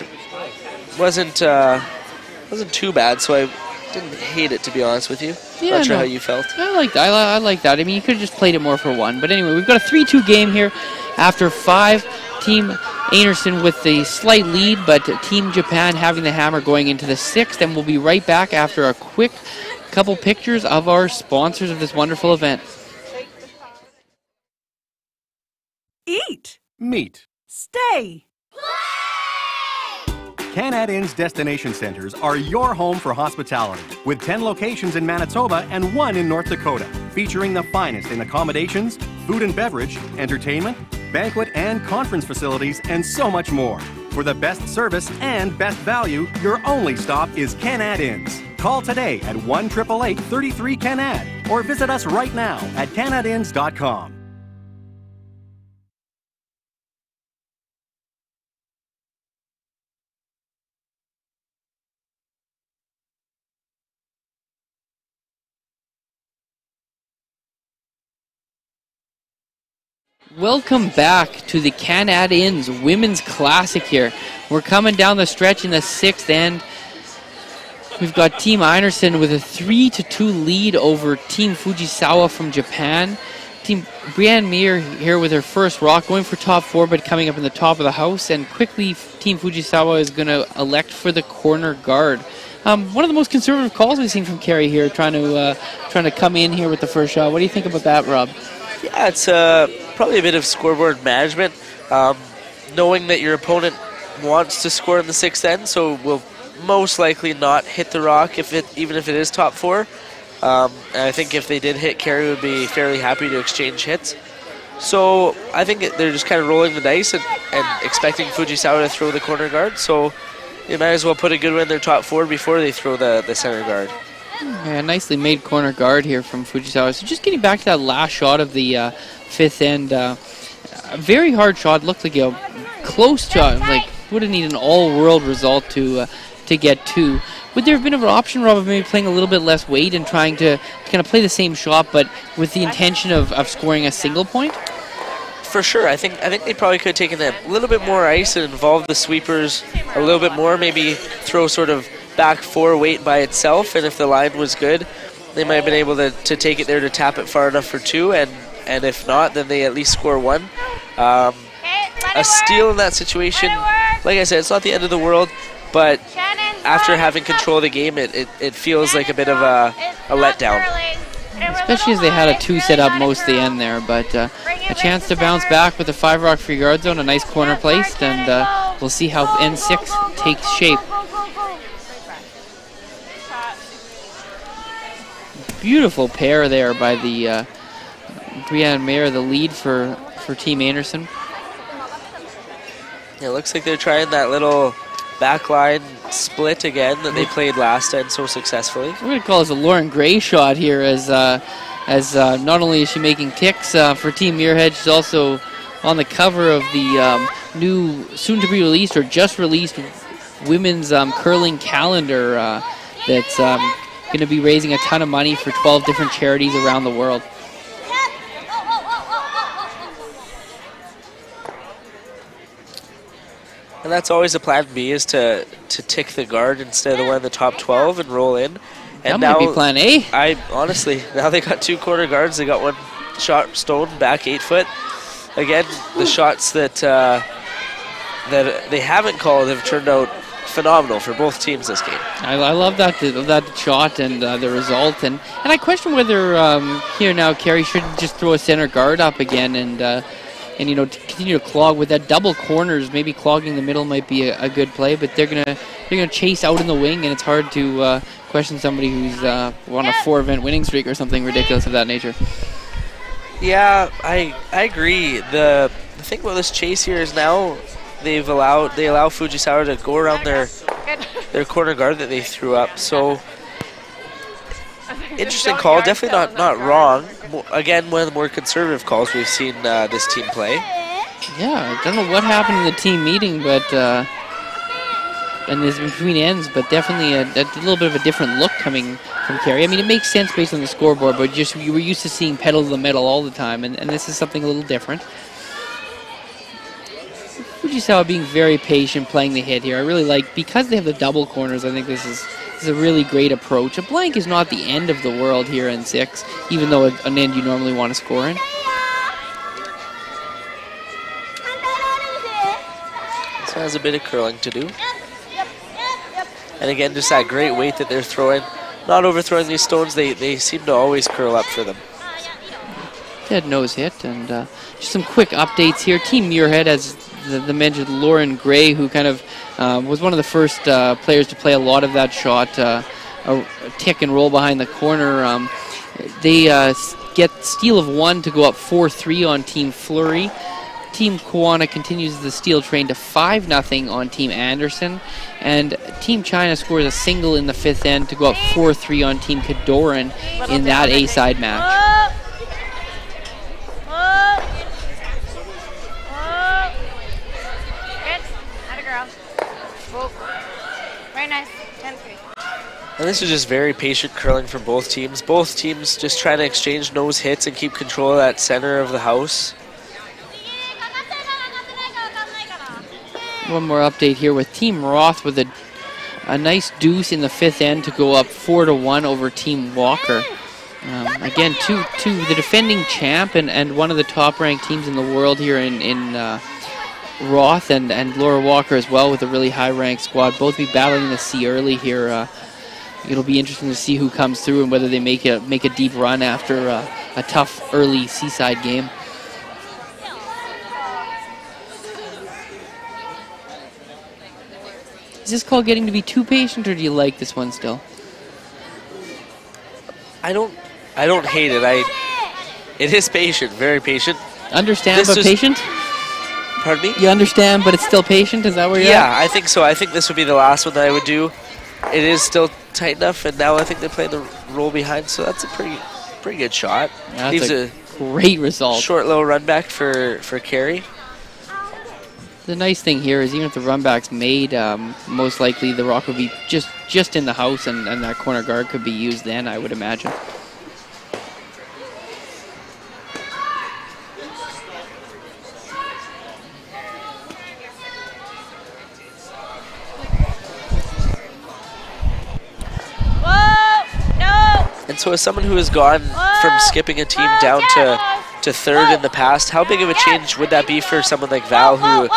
Speaker 2: wasn't too bad, so I didn't hate it, to be honest with you.
Speaker 1: Yeah,
Speaker 2: not sure how you felt.
Speaker 1: I like that. I like that. I mean, you could have just played it more for 1. But anyway, we've got a 3-2 game here after 5. Team Anderson with the slight lead, but Team Japan having the hammer going into the 6th. And we'll be right back after a quick couple pictures of our sponsors of this wonderful event.
Speaker 6: Eat.
Speaker 4: Meet.
Speaker 6: Stay.
Speaker 4: Canad Inn's destination centers are your home for hospitality, with 10 locations in Manitoba and 1 in North Dakota, featuring the finest in accommodations, food and beverage, entertainment, banquet and conference facilities, and so much more. For the best service and best value, your only stop is Canad Inns. Call today at 1-888-33-CANAD or visit us right now at canadinns.com.
Speaker 1: Welcome back to the Canad Inns Women's Classic here. We're coming down the stretch in the 6th end. We've got Team Anderson with a 3-2 lead over Team Fujisawa from Japan. Team Brienne here with her first rock, going for top 4, but coming up in the top of the house. And quickly, Team Fujisawa is going to elect for the corner guard. One of the most conservative calls we've seen from Kerry here, trying to come in here with the first shot. What do you think about that, Rob?
Speaker 2: Yeah, it's probably a bit of scoreboard management, knowing that your opponent wants to score in the 6th end, so will most likely not hit the rock even if it is top 4. And I think if they did hit, Kerry would be fairly happy to exchange hits. So I think they're just kind of rolling the dice and expecting Fujisawa to throw the corner guard. So they might as well put a good one in their top 4 before they throw the center guard.
Speaker 1: Yeah, nicely made corner guard here from Fujisawa. So just getting back to that last shot of the 5th end, a very hard shot. Looked like a close shot. Like would have needed an all-world result to get 2. Would there have been an option, Rob, of maybe playing a little bit less weight and trying to kind of play the same shot, but with the intention of scoring a single point?
Speaker 2: For sure. I think they probably could have taken a little bit more ice and involved the sweepers a little bit more. Maybe throw sort of back 4 weight by itself, and if the line was good, they might have been able to take it there to tap it far enough for 2, and if not, then they at least score 1. A steal in that situation, like I said, it's not the end of the world, but after having control of the game, it feels like a bit of a letdown.
Speaker 1: Especially as they had a 2 set up most of the end there, but a chance to bounce back with a 5-rock free guard zone, a nice corner placed, and we'll see how N6 takes shape. Beautiful pair there by the Brienne and Mayer, the lead for Team Anderson.
Speaker 2: Yeah, it looks like they're trying that little backline split again that they played last end so successfully.
Speaker 1: We're going to call this a Lauren Gray shot here, as not only is she making kicks for Team Muirhead, she's also on the cover of the new, soon-to-be released or just released women's curling calendar that's going to be raising a ton of money for 12 different charities around the world.
Speaker 2: And that's always a plan B, is to tick the guard instead of one of the top 12 and roll in. And
Speaker 1: that
Speaker 2: now,
Speaker 1: might be plan A.
Speaker 2: Honestly, now they got 2 corner guards. They got one shot stone back 8 foot. Again, the shots that they haven't called have turned out phenomenal for both teams this game.
Speaker 1: I love that shot and the result, and I question whether here now Kerry should just throw a center guard up again and you know, to continue to clog with that double corners. Maybe clogging the middle might be a good play, but they're gonna chase out in the wing, and it's hard to question somebody who's on a 4-event winning streak or something ridiculous of that nature.
Speaker 2: Yeah, I agree. The thing about this chase here is now they allow Fujisawa to go around their corner guard that they threw up. So interesting call, definitely not wrong. Again, one of the more conservative calls we've seen this team play.
Speaker 1: Yeah, I don't know what happened in the team meeting, but and this between ends, but definitely a little bit of a different look coming from Kerry. I mean, it makes sense based on the scoreboard, but just you were used to seeing pedal to the metal all the time, and this is something a little different. Fujisawa being very patient, playing the hit here. I really like, because they have the double corners, I think this is a really great approach. A blank is not the end of the world here in 6, even though an end you normally want to score in.
Speaker 2: This has a bit of curling to do. And again, just that great weight that they're throwing. Not overthrowing these stones, they seem to always curl up for them.
Speaker 1: Dead nose hit, and just some quick updates here. Team Muirhead has the mentioned Lauren Gray, who kind of was one of the first players to play a lot of that shot, a tick and roll behind the corner. They get steal of 1 to go up 4-3 on Team Flurry. Team Kuwana continues the steal train to 5-0 on Team Anderson, and Team China scores a single in the 5th end to go up 4-3 on Team Kadoran in that A-side match.
Speaker 3: Very nice.
Speaker 2: And this is just very patient curling from both teams. Both teams just trying to exchange nose hits and keep control of that center of the house.
Speaker 1: One more update here with Team Roth with a nice deuce in the 5th end to go up 4-1 over Team Walker. Again, the defending champ and one of the top-ranked teams in the world here in Roth and Laura Walker as well, with a really high-ranked squad. Both be battling the sea early here. It'll be interesting to see who comes through and whether they make a deep run after a tough early seaside game. Is this call getting to be too patient, or do you like this one still?
Speaker 2: I don't hate it. It is patient, very patient.
Speaker 1: Understand, but patient?
Speaker 2: Pardon me?
Speaker 1: You understand, but it's still patient? Is that where you're
Speaker 2: Yeah,
Speaker 1: at?
Speaker 2: I think so. I think this would be the last one that I would do. It is still tight enough, and now I think they're playing the roll behind, so that's a pretty good shot.
Speaker 1: Yeah,
Speaker 2: Leaves
Speaker 1: great result.
Speaker 2: Short little run back for Kerry.
Speaker 1: The nice thing here is even if the run back's made, most likely the rock would be just in the house, and that corner guard could be used then, I would imagine.
Speaker 2: And so as someone who has gone from skipping a team down to third in the past, how big of a change would that be for someone like Val, who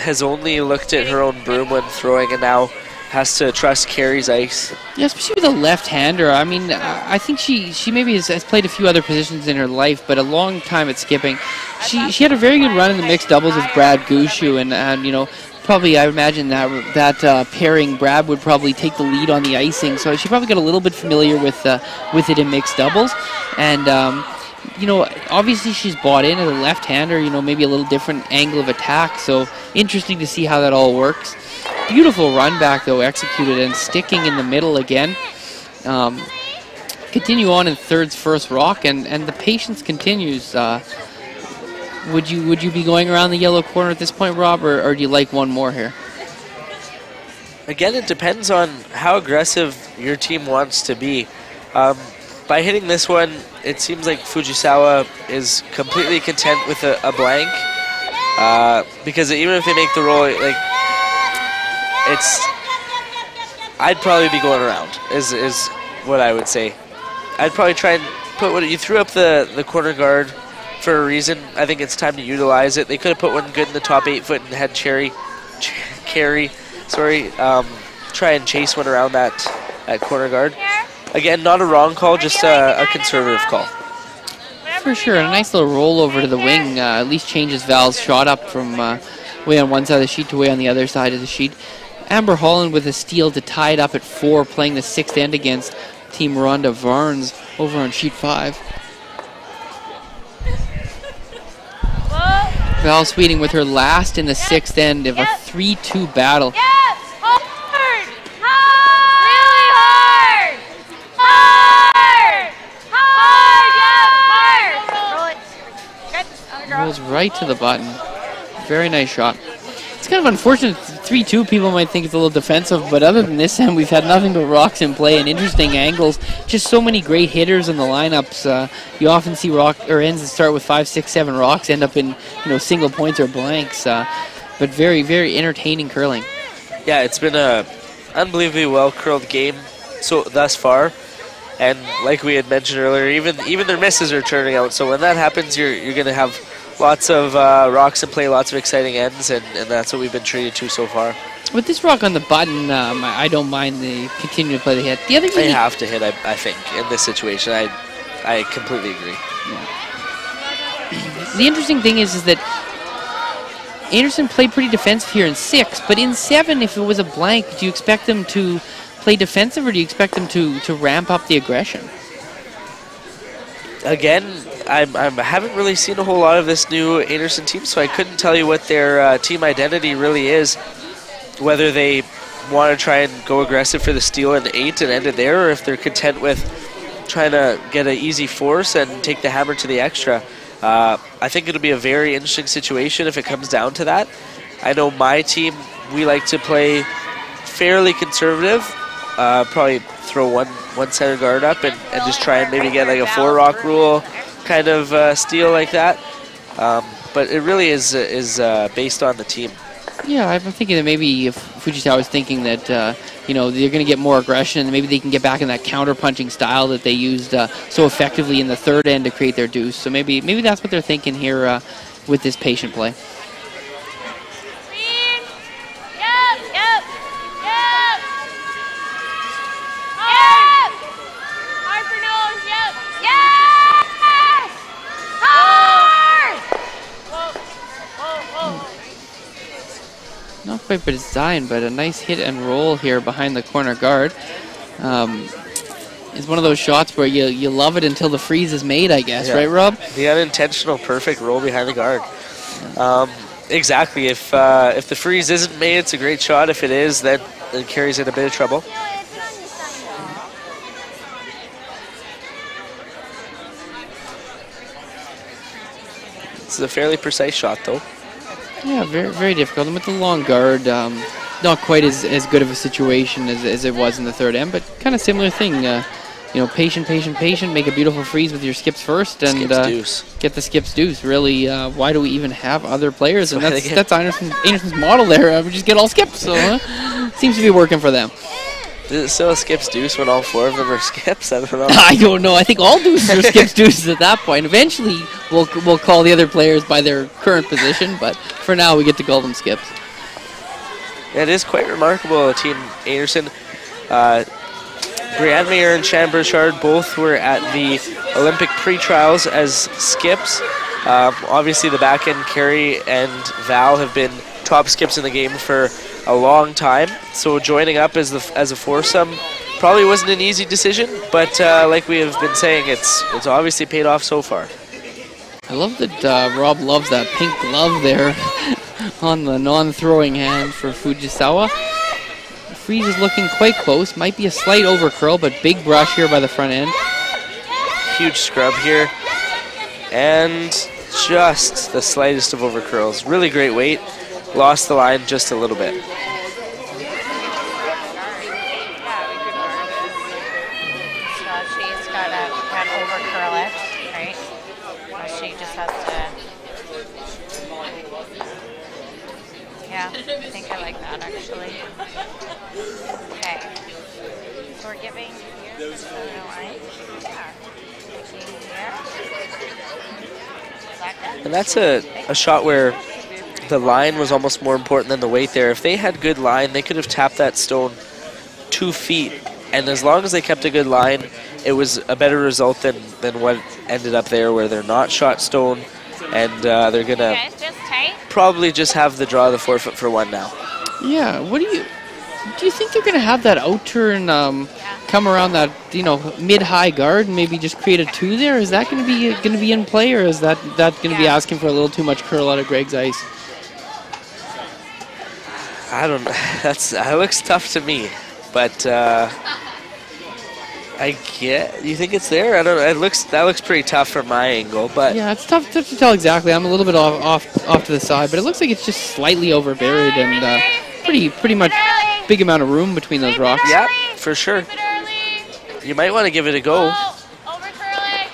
Speaker 2: has only looked at her own broom when throwing and now has to trust Kerry's ice?
Speaker 1: Yeah, especially with a left-hander. I mean, I think she maybe has played a few other positions in her life, but a long time at skipping. She had a very good run in the mixed doubles with Brad Gushu, and you know, probably I would imagine that pairing, Brad would probably take the lead on the icing, so she probably got a little bit familiar with it in mixed doubles. And you know, obviously she's bought in as a left-hander, you know, maybe a little different angle of attack, so interesting to see how that all works. Beautiful run back, though, executed and sticking in the middle again. Continue on in third's first rock, and the patience continues. Would you be going around the yellow corner at this point, Rob, or do you like one more here?
Speaker 2: Again, it depends on how aggressive your team wants to be. By hitting this one, it seems like Fujisawa is completely content with a blank, because even if they make the roll, like, I'd probably be going around, is what I would say. I'd probably try and put what you threw up the corner guard for a reason. I think it's time to utilize it. They could have put one good in the top 8 foot and had Kerry, try and chase one around that corner guard. Again, not a wrong call, just a conservative call.
Speaker 1: For sure, a nice little roll over to the wing. At least changes Val's shot up from way on one side of the sheet to way on the other side of the sheet. Amber Holland with a steal to tie it up at 4, playing the 6th end against Team Rhonda Varnes over on sheet 5. Val Sweeting with her last in the 6th end of a 3-2 battle.
Speaker 3: Yes! Hard! Really hard! Hard! Hard! Yeah, hard!
Speaker 1: Rolls right to the button. Very nice shot. It's kind of unfortunate. 3-2, people might think it's a little defensive, but other than this end, we've had nothing but rocks in play and interesting angles. Just so many great hitters in the lineups. You often see ends that start with 5, 6, 7 rocks end up in single points or blanks. But very, very entertaining curling.
Speaker 2: Yeah, it's been a unbelievably well curled game thus far. And like we had mentioned earlier, even their misses are turning out. So when that happens, you're going to have lots of rocks in play, lots of exciting ends, and that's what we've been treated to so far.
Speaker 1: With this rock on the button, I don't mind the continue to play the hit. The other thing
Speaker 2: they have to hit, I think, in this situation. I completely agree.
Speaker 1: Yeah. The interesting thing is that Anderson played pretty defensive here in 6, but in 7, if it was a blank, do you expect them to play defensive, or do you expect them to ramp up the aggression?
Speaker 2: Again, I haven't really seen a whole lot of this new Anderson team, so I couldn't tell you what their team identity really is. Whether they want to try and go aggressive for the steal in 8 and end it there, or if they're content with trying to get an easy force and take the hammer to the extra. I think it'll be a very interesting situation if it comes down to that. I know my team, we like to play fairly conservative. Probably throw one center guard up and just try and maybe get like a 4 rock rule kind of steal like that. But it really is based on the team.
Speaker 1: Yeah, I'm thinking that maybe if Fujisawa is thinking that they're going to get more aggression, and maybe they can get back in that counter-punching style that they used so effectively in the 3rd end to create their deuce. So maybe that's what they're thinking here with this patient play. Not quite by design, but a nice hit and roll here behind the corner guard. It's one of those shots where you love it until the freeze is made, I guess, right, Rob?
Speaker 2: The unintentional perfect roll behind the guard. Exactly. If the freeze isn't made, it's a great shot. If it is, then Kerry's in a bit of trouble. It's a fairly precise shot, though.
Speaker 1: Yeah, very, very difficult. And with the long guard, not quite as good of a situation as it was in the third end, but kind of similar thing. You know, patient, make a beautiful freeze with your skips first, and get the skips deuce. Really, why do we even have other players? And that's Anderson's model there. We just get all skips, so seems to be working for them.
Speaker 2: Is it still a skips deuce when all 4 of them are skips? I don't know.
Speaker 1: I don't know. I think all deuces are skips deuces at that point. Eventually, we'll call the other players by their current position, but for now, we get to call them skips.
Speaker 2: It is quite remarkable, Team Anderson. Brienne and Shannon Burchard both were at the Olympic pre-trials as skips. Obviously, the back end, Kerry and Val, have been top skips in the game for a long time. So joining up as a foursome probably wasn't an easy decision, but like we have been saying, it's obviously paid off so far.
Speaker 1: I love that Rob loves that pink glove there on the non-throwing hand for Fujisawa. Freeze is looking quite close. Might be a slight overcurl, but big brush here by the front end.
Speaker 2: Huge scrub here. And just the slightest of overcurls. Really great weight. Lost the line just a little bit.
Speaker 3: She's got to overcurl it, right? She just has to. Yeah, I think I like that actually. Okay. So we're giving here the center line. Yeah.
Speaker 2: And that's a shot where the line was almost more important than the weight there. If they had good line, they could have tapped that stone 2 feet. And as long as they kept a good line, it was a better result than what ended up there, where they're not shot stone, and they're going to probably just have the draw of the 4-foot for 1 now.
Speaker 1: Yeah, what do you think they're going to have that out turn come around that, you know, mid-high guard and maybe just create a 2 there? Is that going to be in play, or is that going to be asking for a little too much curl out of Greg's ice?
Speaker 2: I don't know. That looks tough to me, but I get. You think it's there? I don't know. That looks pretty tough from my angle, but
Speaker 1: yeah, it's tough to tell exactly. I'm a little bit off to the side, but it looks like it's just slightly overburied and pretty much big amount of room between those rocks.
Speaker 2: Yeah, for sure. You might want to give it a go.
Speaker 3: Overcurling.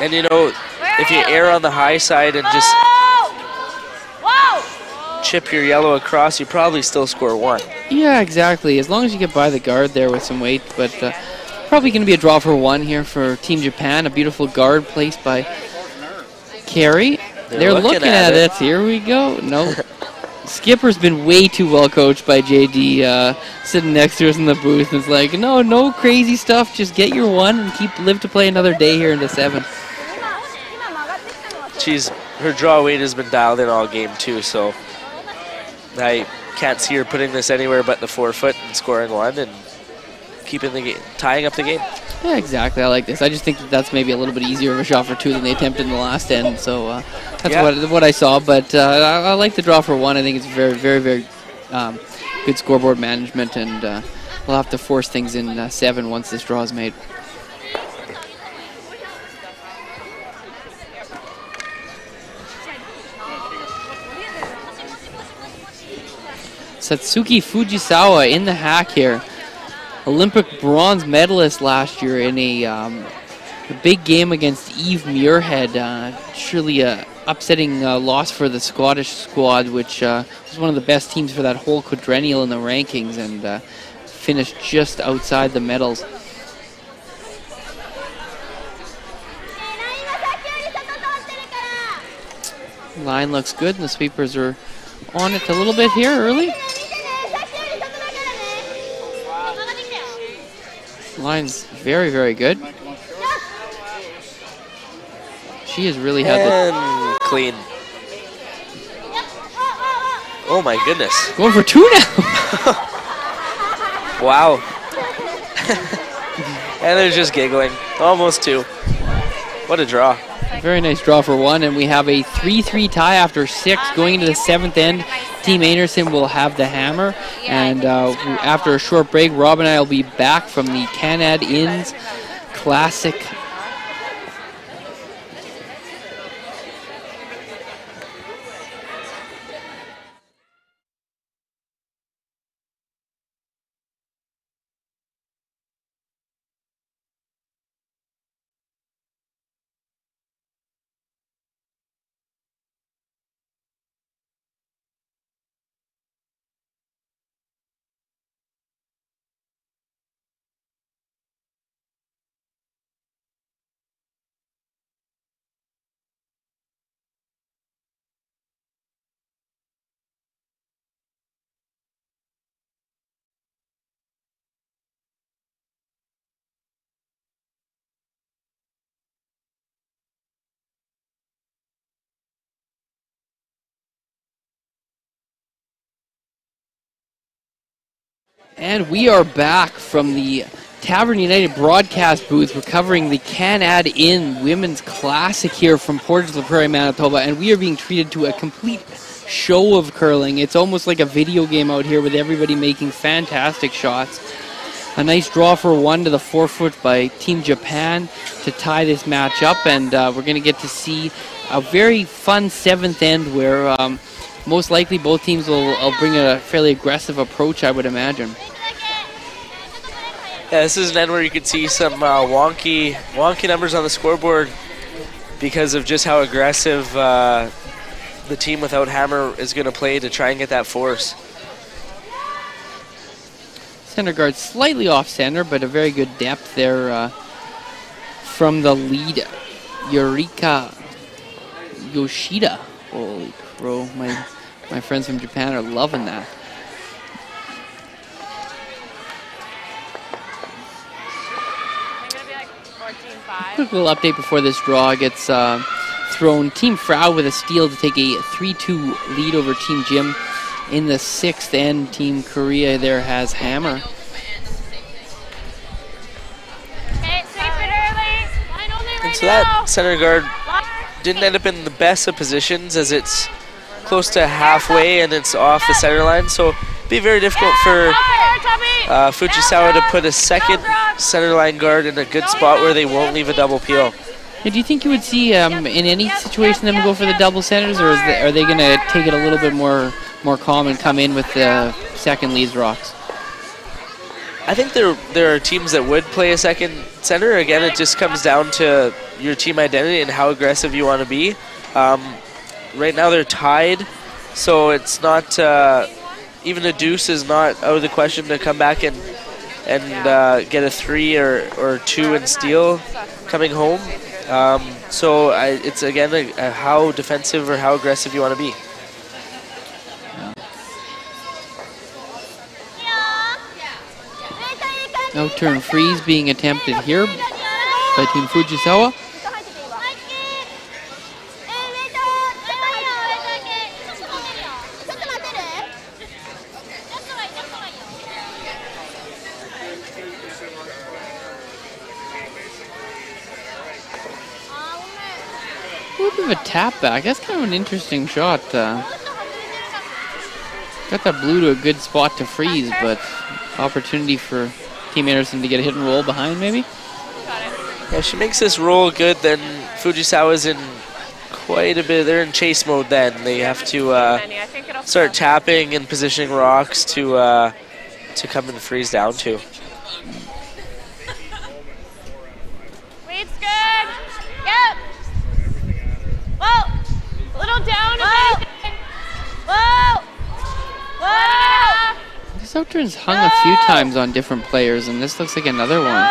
Speaker 2: And you know, if you err on the high side and just chip your yellow across, you probably still score 1.
Speaker 1: Yeah, exactly. As long as you get by the guard there with some weight, but probably going to be a draw for 1 here for Team Japan. A beautiful guard placed by Kerry. They're looking at it. Here we go. No. Skipper's been way too well coached by JD, sitting next to us in the booth. It's like, no crazy stuff. Just get your 1 and live to play another day here into 7.
Speaker 2: Her draw weight has been dialed in all game too, so I can't see her putting this anywhere but the 4-foot and scoring 1 and keeping the game, tying up the game.
Speaker 1: Yeah, exactly. I like this. I just think that's maybe a little bit easier of a shot for 2 than they attempted in the last end. So that's what I saw. But I like the draw for 1. I think it's very, very, very good scoreboard management, and we'll have to force things in 7 once this draw is made. Satsuki Fujisawa in the hack here. Olympic bronze medalist last year in a big game against Eve Muirhead. Surely a upsetting loss for the Scottish squad, which was one of the best teams for that whole quadrennial in the rankings, and finished just outside the medals. Line looks good, and the sweepers are on it a little bit here early. Line's very, very good. She has really had
Speaker 2: the clean. Oh my goodness.
Speaker 1: Going for 2 now.
Speaker 2: Wow. And they're just giggling. Almost 2. What a draw.
Speaker 1: Very nice draw for 1, and we have a 3-3 tie after 6 going into the 7th end. Team Anderson will have the hammer, and after a short break, Rob and I will be back from the Canad Inns Classic And we are back from the Tavern United broadcast booth. We're covering the Canad Inn Women's Classic here from Portage La Prairie, Manitoba, and we are being treated to a complete show of curling. It's almost like a video game out here with everybody making fantastic shots. A nice draw for 1 to the forefoot by Team Japan to tie this match up, and we're going to get to see a very fun 7th end where most likely both teams will bring a fairly aggressive approach, I would imagine.
Speaker 2: Yeah, this is an end where you could see some wonky numbers on the scoreboard because of just how aggressive the team without Hammer is going to play to try and get that force.
Speaker 1: Center guard slightly off center, but a very good depth there from the lead, Yurika Yoshida. Holy crow, my friends from Japan are loving that. Quick little update before this draw gets thrown. Team Frau with a steal to take a 3-2 lead over Team Jim. In the 6th end, Team Korea there has Hammer.
Speaker 2: And so that center guard didn't end up in the best of positions as it's close to halfway and it's off the center line. So it'd be very difficult for Fujisawa to put a second center line guard in a good spot where they won't leave a double peel.
Speaker 1: Yeah, do you think you would see in any situation them go for the double centers, or are they going to take it a little bit more calm and come in with the second leads rocks?
Speaker 2: I think there are teams that would play a second center. Again, it just comes down to your team identity and how aggressive you want to be. Right now they're tied, so it's not even a deuce is not out of the question to come back and get a 3 or 2 and steal coming home. So it's again a how defensive or how aggressive you want to be.
Speaker 1: Out-turn freeze being attempted here by Team Fujisawa. A little bit of a tap back. That's kind of an interesting shot. Got that blue to a good spot to freeze, but opportunity for Team Anderson to get a hit and roll behind, maybe?
Speaker 2: Yeah, she makes this roll good, then Fujisawa's in quite a bit. They're in chase mode then. They have to start tapping and positioning rocks to come and freeze down to.
Speaker 5: Weight's good. Yep. Whoa. A little down. Whoa. Whoa. Whoa.
Speaker 1: This out-turn's hung a few times on different players, and this looks like another one.
Speaker 5: No.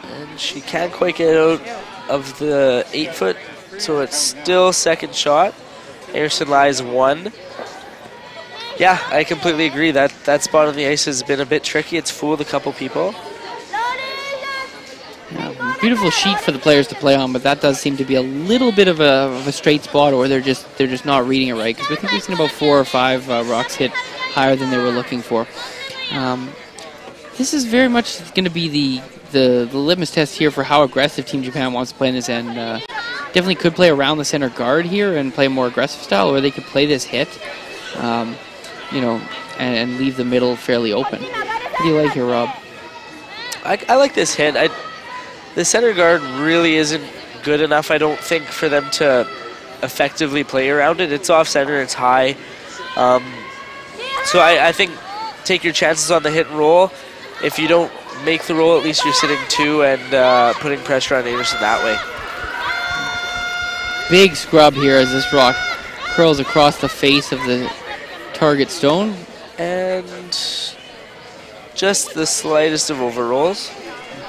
Speaker 2: And she can't quite get out of the 8-foot, so it's still second shot. Anderson lies 1. Yeah, I completely agree. That spot on the ice has been a bit tricky. It's fooled a couple people.
Speaker 1: Yeah, beautiful sheet for the players to play on, but that does seem to be a little bit of a straight spot, or they're just not reading it right. Because I think we've seen about 4 or 5 rocks hit higher than they were looking for. This is very much going to be the litmus test here for how aggressive Team Japan wants to play in this end. Definitely could play around the center guard here and play a more aggressive style, or they could play this hit, and leave the middle fairly open. What do you like here, Rob?
Speaker 2: I like this hit. The center guard really isn't good enough, I don't think, for them to effectively play around it. It's off center, it's high. So I think take your chances on the hit and roll. If you don't make the roll, at least you're sitting 2 and putting pressure on Anderson that way.
Speaker 1: Big scrub here as this rock curls across the face of the target stone.
Speaker 2: And just the slightest of overrolls.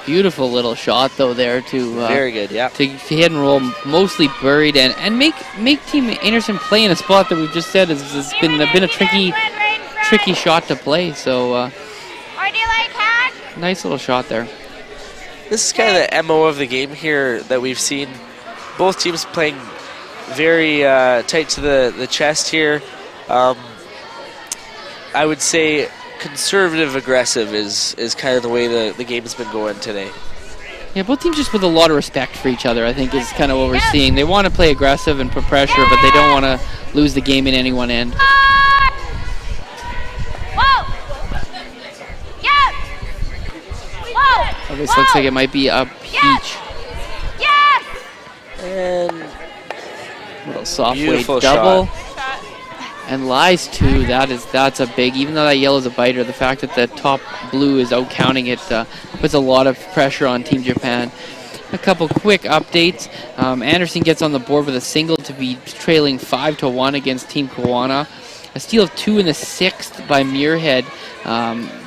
Speaker 1: Beautiful little shot though there to
Speaker 2: very good, yeah.
Speaker 1: To hit and roll, mostly buried and make Team Anderson play in a spot that we've just said has been a tricky shot to play. So nice little shot there.
Speaker 2: This is kind of the MO of the game here that we've seen. Both teams playing very tight to the chest here. I would say conservative aggressive is kind of the way the game's been going today.
Speaker 1: Yeah, both teams just with a lot of respect for each other, I think, is kind of what we're seeing. They want to play aggressive and put pressure, but they don't want to lose the game in any one end. Oh, this looks like it might be a peach.
Speaker 2: And
Speaker 1: a little soft weight
Speaker 2: beautiful
Speaker 1: double.
Speaker 2: shot.
Speaker 1: And lies too. That's a big. Even though that yellow's a biter, the fact that the top blue is out counting it puts a lot of pressure on Team Japan. A couple quick updates. Anderson gets on the board with a single to be trailing 5-1 against Team Kawana. A steal of 2 in the 6th by Muirhead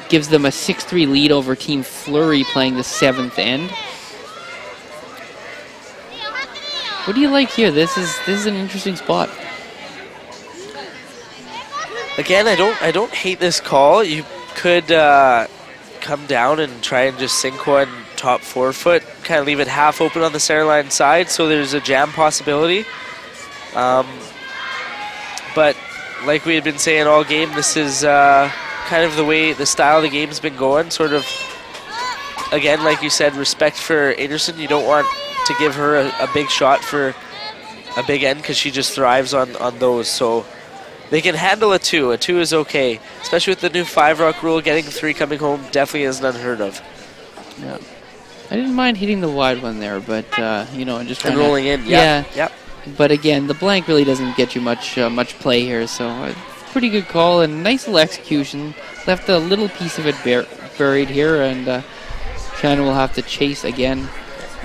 Speaker 1: gives them a 6-3 lead over Team Flurry playing the 7th end. What do you like here? This is an interesting spot.
Speaker 2: Again, I don't hate this call. You could come down and try and just sink one top forefoot, kind of leave it half open on the center line side, so there's a jam possibility. But like we had been saying all game, this is kind of the style of the game's been going. Sort of, again, like you said, respect for Anderson. You don't want to give her a big shot for a big end because she just thrives on those. So they can handle a 2. A 2 is okay, especially with the new 5-rock rule. Getting 3 coming home definitely isn't unheard of.
Speaker 1: Yeah, I didn't mind hitting the wide one there, but you know, just trying
Speaker 2: rolling in. Yeah. Yep.
Speaker 1: But again, the blank really doesn't get you much play here, so pretty good call and nice little execution. Left a little piece of it buried here, and Shannon will have to chase again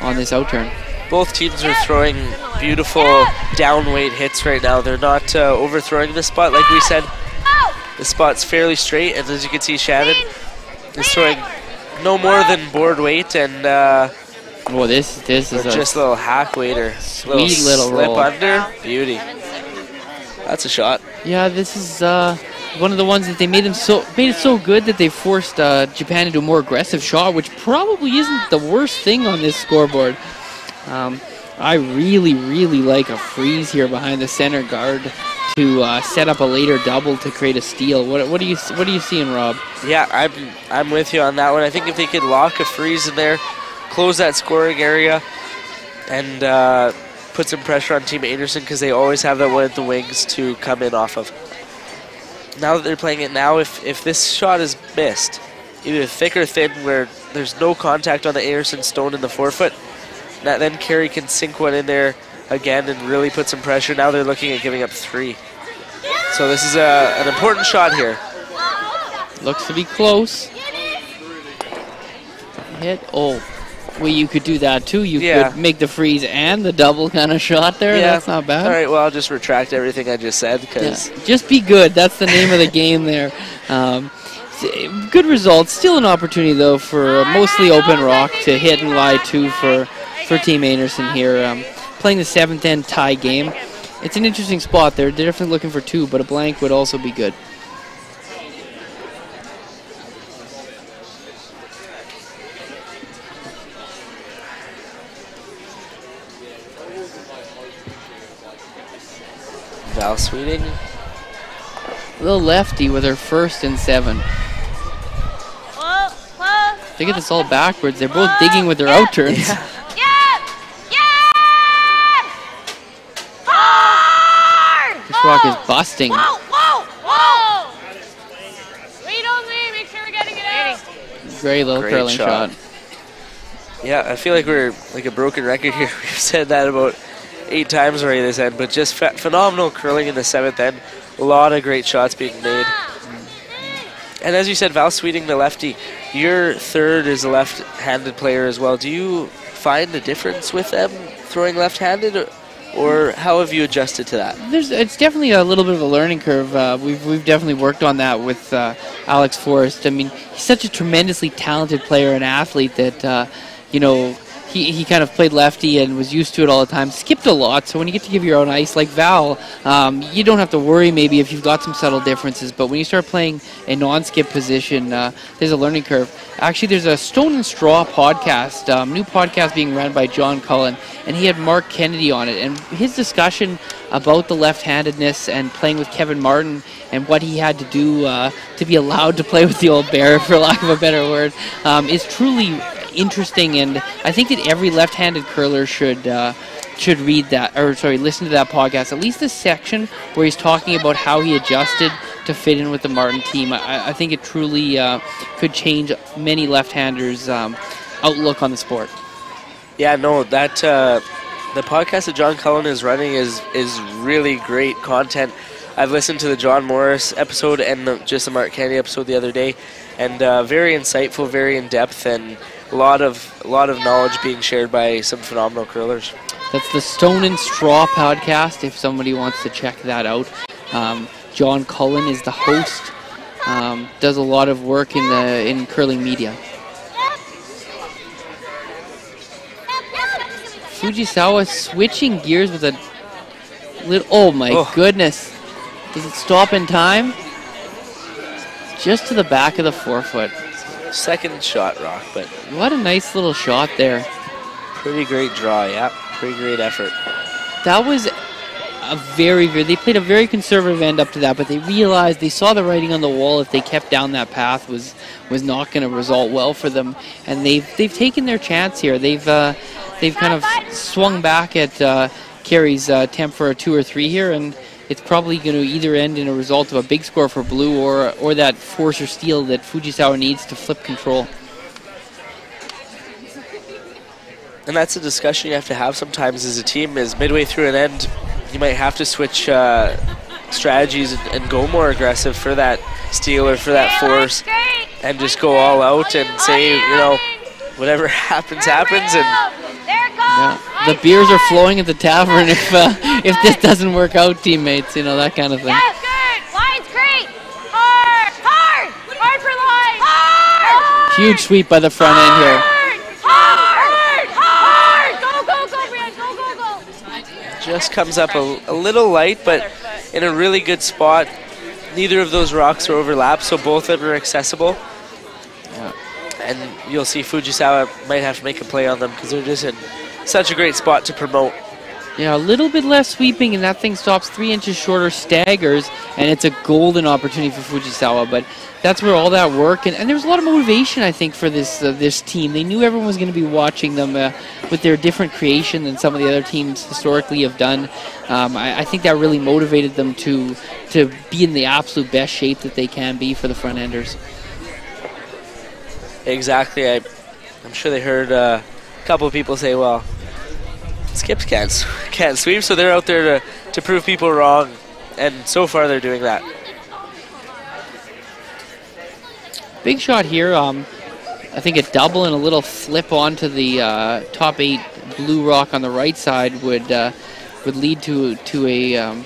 Speaker 1: on this outturn.
Speaker 2: Both teams are throwing beautiful downweight hits right now. They're not overthrowing the spot, like we said. The spot's fairly straight, and as you can see, Shannon is throwing no more than board weight, and
Speaker 1: well, this is
Speaker 2: just a little hack weight or
Speaker 1: sweet little
Speaker 2: slip
Speaker 1: roll.
Speaker 2: under. Beauty. That's a shot.
Speaker 1: Yeah, this is one of the ones that they made it so good that they forced Japan into a more aggressive shot, which probably isn't the worst thing on this scoreboard. I really like a freeze here behind the center guard to set up a later double to create a steal. What are you seeing, Rob?
Speaker 2: Yeah, I'm with you on that one. I think if they could lock a freeze in there, close that scoring area, and put some pressure on Team Anderson, because they always have that one at the wings to come in off of. Now that they're playing it now, if this shot is missed, either thick or thin, where there's no contact on the Anderson stone in the forefoot, then Kerry can sink one in there again and really put some pressure. Now they're looking at giving up 3. So this is an important shot here.
Speaker 1: Looks to be close. Hit. Oh, well, you could do that too. You could make the freeze and the double kind of shot there.
Speaker 2: Yeah.
Speaker 1: That's not bad.
Speaker 2: All right, well, I'll just retract everything I just said.
Speaker 1: Just be good. That's the name of the game there. Good results. Still an opportunity, though, for a mostly open rock to hit and lie 2 for Team Anderson here. Playing the 7th end tie game. It's an interesting spot. They're definitely looking for 2, but a blank would also be good.
Speaker 2: Val Sweeting.
Speaker 1: Little lefty with her first and 7. They get this all backwards. They're both digging with their out turns.
Speaker 2: Yeah.
Speaker 1: This rock is busting.
Speaker 5: Whoa! Wait on me. Make sure we're getting it out.
Speaker 1: Great little curling shot.
Speaker 2: Yeah, I feel like we're like a broken record here. We've said that about 8 times already this end, but just phenomenal curling in the 7th end. A lot of great shots being made. And as you said, Val Sweeting, the lefty, your third is a left-handed player as well. Do you find a difference with them throwing left-handed, or how have you adjusted to that?
Speaker 1: It's definitely a little bit of a learning curve. We've definitely worked on that with Alex Forrest. I mean, he's such a tremendously talented player and athlete that, you know, he kind of played lefty and was used to it all the time. Skipped a lot, so when you get to give your own ice, like Val, you don't have to worry maybe if you've got some subtle differences, but when you start playing a non-skip position, there's a learning curve. Actually, there's a Stone and Straw podcast, new podcast being run by John Cullen, and he had Mark Kennedy on it, and his discussion about the left-handedness and playing with Kevin Martin and what he had to do to be allowed to play with the old bear, for lack of a better word, is truly interesting. And I think that every left-handed curler should read that, or sorry, listen to that podcast, at least this section where he's talking about how he adjusted to fit in with the Martin team. I think it truly could change many left-handers' outlook on the sport.
Speaker 2: Yeah, no, that the podcast that John Cullen is running is really great content. I've listened to the John Morris episode and just the Mark Kennedy episode the other day, and very insightful, very in-depth, and a lot of knowledge being shared by some phenomenal curlers.
Speaker 1: That's the Stone and Straw podcast, if somebody wants to check that out. John Cullen is the host, does a lot of work in curling media. Fujisawa switching gears with a little, oh my goodness. Does it stop in time? Just to the back of the forefoot.
Speaker 2: Second shot, Rock, but
Speaker 1: what a nice little shot there.
Speaker 2: Pretty great draw, yeah. Pretty great effort.
Speaker 1: That was a they played a very conservative end up to that, but they realized, they saw the writing on the wall. If they kept down that path, was not going to result well for them, and they've taken their chance here. They've kind of swung back at Kerry's attempt for a 2 or 3 here, and it's probably going to either end in a result of a big score for blue or that force or steal that Fujisawa needs to flip control.
Speaker 2: And that's a discussion you have to have sometimes as a team, is midway through an end, you might have to switch strategies and go more aggressive for that steal or for that force, and just go all out and say, whatever happens, happens. And
Speaker 1: yeah, the beers are flowing at the tavern if this doesn't work out, teammates, that kind of thing.
Speaker 3: That's good. Line's great. Hard for line. Hard.
Speaker 1: Huge sweep by the front end here.
Speaker 2: Just comes up a little light, but in a really good spot. Neither of those rocks are overlapped, so both of them are accessible. Yeah. And you'll see Fujisawa might have to make a play on them because they're just in such a great spot to promote.
Speaker 1: Yeah, a little bit less sweeping, and that thing stops 3 inches shorter, staggers, and it's a golden opportunity for Fujisawa. But that's where all that work, and there was a lot of motivation, I think, for this team. They knew everyone was going to be watching them with their different creation than some of the other teams historically have done. I think that really motivated them to be in the absolute best shape that they can be for the front enders.
Speaker 2: Exactly. I'm sure they heard a couple of people say, well, skips can't sweep, so they're out there to prove people wrong, and so far they're doing that.
Speaker 1: Big shot here. I think a double and a little flip onto the top 8 blue rock on the right side would lead to a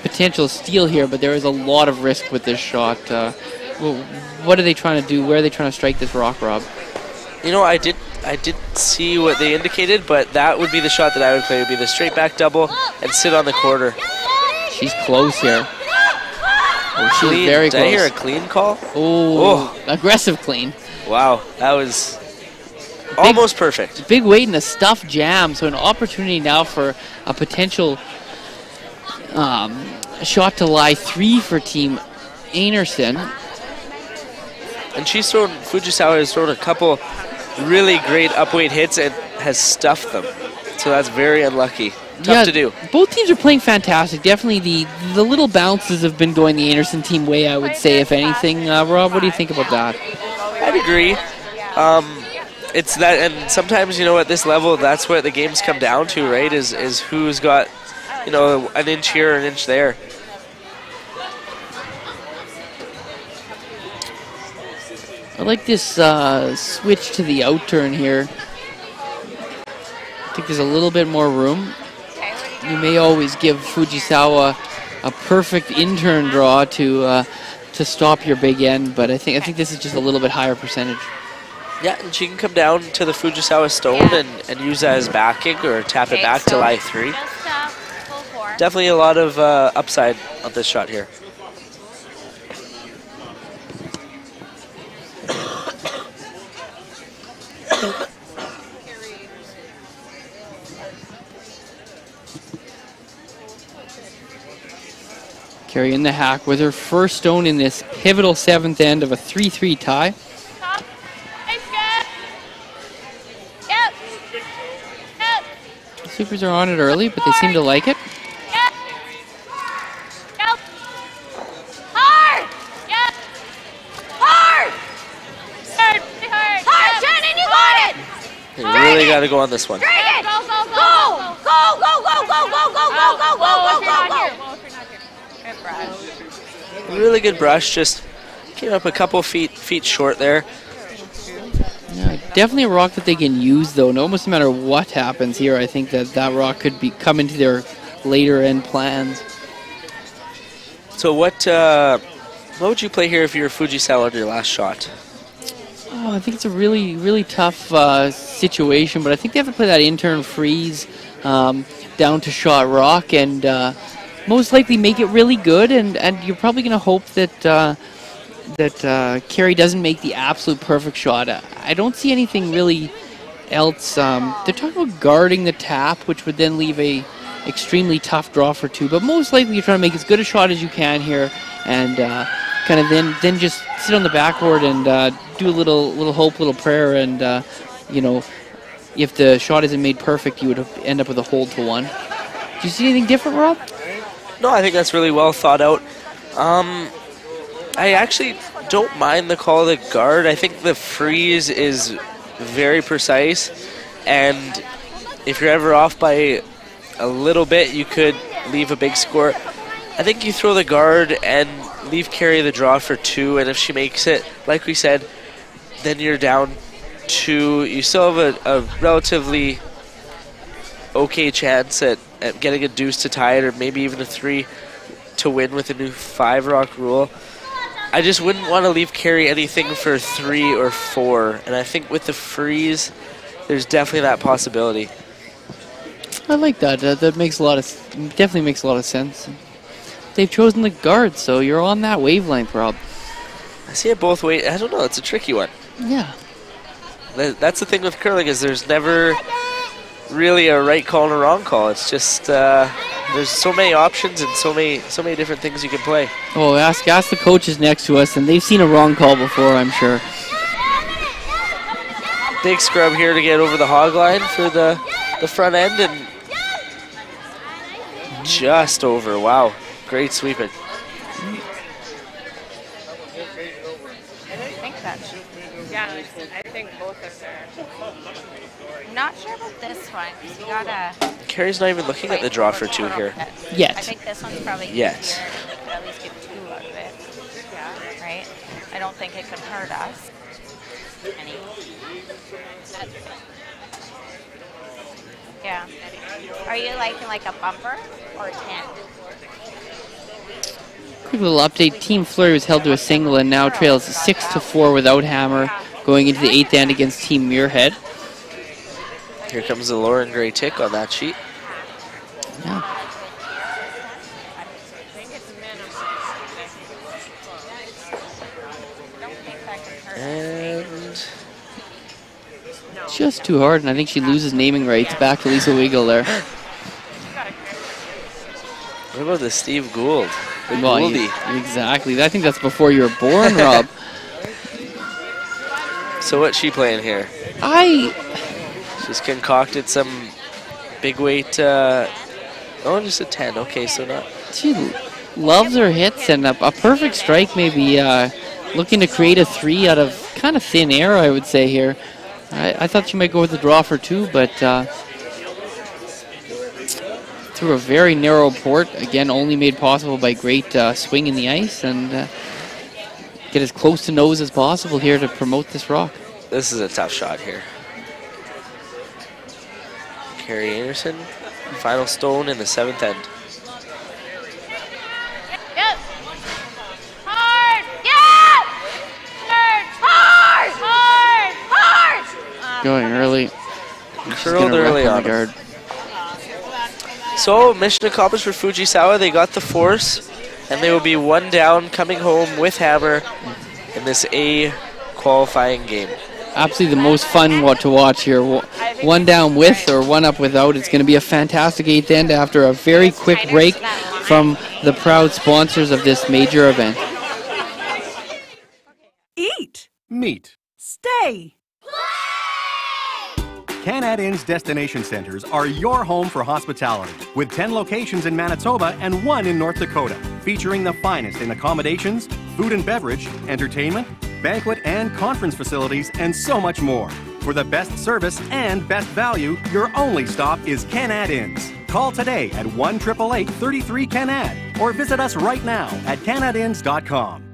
Speaker 1: potential steal here, but there is a lot of risk with this shot. What are they trying to do? Where are they trying to strike this rock, Rob?
Speaker 2: I did see what they indicated, but that would be the shot that I would play. It would be the straight back double and sit on the quarter.
Speaker 1: She's close here. Oh, she's
Speaker 2: clean.
Speaker 1: very close.
Speaker 2: Did I hear a clean call?
Speaker 1: Oh, aggressive clean.
Speaker 2: Wow, that was almost perfect.
Speaker 1: Big weight in a stuffed jam, so an opportunity now for a potential shot to lie 3 for Team Anderson.
Speaker 2: And Fujisawa has thrown a couple really great upweight hits and has stuffed them. So that's very unlucky. Tough to do.
Speaker 1: Both teams are playing fantastic. Definitely the little bounces have been going the Anderson team way, I would say, if anything. Rob, what do you think about that?
Speaker 2: I'd agree. It's that, and sometimes, at this level, that's what the games come down to, right? Is who's got, an inch here, an inch there.
Speaker 1: I like this switch to the out turn here. I think there's a little bit more room. You may always give Fujisawa a perfect in-turn draw to stop your big end, but I think this is just a little bit higher percentage.
Speaker 2: Yeah, and she can come down to the Fujisawa stone and use that as backing or tap it back to lie 3. Definitely a lot of upside on this shot here.
Speaker 1: Kerry in the hack with her first stone in this pivotal 7th end of a 3-3 tie. Supers are on it early, but they seem to like it.
Speaker 3: Shannon, you got it!
Speaker 2: You really got to go on this one.
Speaker 3: Drag it! Go, go, go, go, go, go, go, go, go, go, go, go, go, go, go. Good brush.
Speaker 2: Really good brush, just came up a couple feet short there.
Speaker 1: Yeah, definitely a rock that they can use, though. No, almost no matter what happens here, I think that rock could come into their later end plans.
Speaker 2: So what would you play here if you were Fujisawa on your last shot?
Speaker 1: Oh, I think it's a really, really tough situation, but I think they have to play that intern freeze down to shot rock and most likely make it really good, and you're probably going to hope that Kerry doesn't make the absolute perfect shot. I don't see anything really else. They're talking about guarding the tap, which would then leave a extremely tough draw for 2, but most likely you're trying to make as good a shot as you can here, and kind of then just sit on the backboard and do a little hope, little prayer, and you know, if the shot isn't made perfect, you would end up with a hold to 1. Do you see anything different, Rob?
Speaker 2: No, I think that's really well thought out. I actually don't mind the call of the guard. I think the freeze is very precise, and if you're ever off by a little bit, you could leave a big score. I think you throw the guard and leave Kerry the draw for 2, and if she makes it, like we said, then you're down 2. You still have a relatively okay chance at getting a deuce to tie it, or maybe even a 3 to win with the new 5 rock rule. I just wouldn't want to leave Kerry anything for 3 or 4, and I think with the freeze, there's definitely that possibility.
Speaker 1: I like that. That definitely makes a lot of sense. They've chosen the guard, so you're on that wavelength, Rob.
Speaker 2: I see it both ways. I don't know. It's a tricky one.
Speaker 1: Yeah.
Speaker 2: That's the thing with curling, is there's never really a right call and a wrong call. It's just there's so many options and so many different things you can play.
Speaker 1: Oh, ask the coaches next to us, and they've seen a wrong call before, I'm sure.
Speaker 2: Big scrub here to get over the hog line for the front end, and just over. Wow, great sweeping.
Speaker 5: I think both are there.
Speaker 3: I'm not sure about this one. You gotta.
Speaker 2: Kerry's not even looking at the draw for 2 here.
Speaker 1: Yet.
Speaker 3: I think this one's probably.
Speaker 2: Yet.
Speaker 3: But at least get 2 out of it. Yeah. Right. I don't think it can hurt us. Any. Yeah. Are you liking like a bumper or a 10?
Speaker 1: Quick little update. Team Flurry was held to a single and now trails 6-4 without hammer, going into the 8th end against Team Muirhead.
Speaker 2: Here comes the Lauren Gray tick on that sheet.
Speaker 1: Yeah.
Speaker 2: And
Speaker 1: just too hard, and I think she loses naming rights back to Lisa Weigel there.
Speaker 2: what about the Steve Gould? The
Speaker 1: Well,
Speaker 2: Gouldie.
Speaker 1: exactly. I think that's before you were born, Rob.
Speaker 2: So what's she playing here? She's concocted some big weight. Just a 10. Okay, so not.
Speaker 1: She loves her hits, and a perfect strike maybe looking to create a 3 out of kind of thin air, I would say here. I thought she might go with the draw for 2, but through a very narrow port, again, only made possible by great swing in the ice, and get as close to nose as possible here to promote this rock.
Speaker 2: This is a tough shot here. Kerry Anderson, final stone in the 7th end.
Speaker 5: Yep. Hard. Yeah. Hard. Hard. Hard.
Speaker 1: Going early. She's
Speaker 2: Curled
Speaker 1: gonna
Speaker 2: early
Speaker 1: wrap
Speaker 2: on
Speaker 1: the guard.
Speaker 2: So, mission accomplished for Fujisawa. They got the force, and they will be 1 down coming home with hammer in this A qualifying game.
Speaker 1: Absolutely the most fun to watch here. 1 down with or 1 up without. It's going to be a fantastic 8th end after a very quick break. from the proud sponsors of this major event.
Speaker 6: Eat.
Speaker 4: Meet.
Speaker 6: Stay.
Speaker 4: Canad Inn's destination centers are your home for hospitality, with 10 locations in Manitoba and 1 in North Dakota, featuring the finest in accommodations, food and beverage, entertainment, banquet and conference facilities, and so much more. For the best service and best value, your only stop is Canad Inns. Call today at 1-888-33-CANAD or visit us right now at canadinns.com.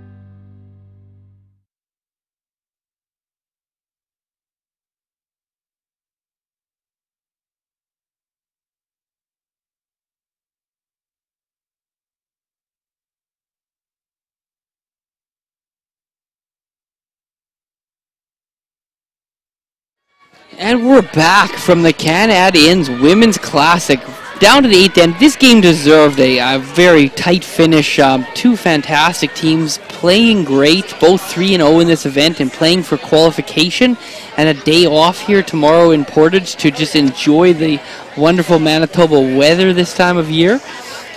Speaker 1: And we're back from the Canad Inn's Women's Classic. Down to the 8th end. This game deserved a very tight finish. Two fantastic teams playing great, both 3-0 in this event and playing for qualification. And a day off here tomorrow in Portage to just enjoy the wonderful Manitoba weather this time of year.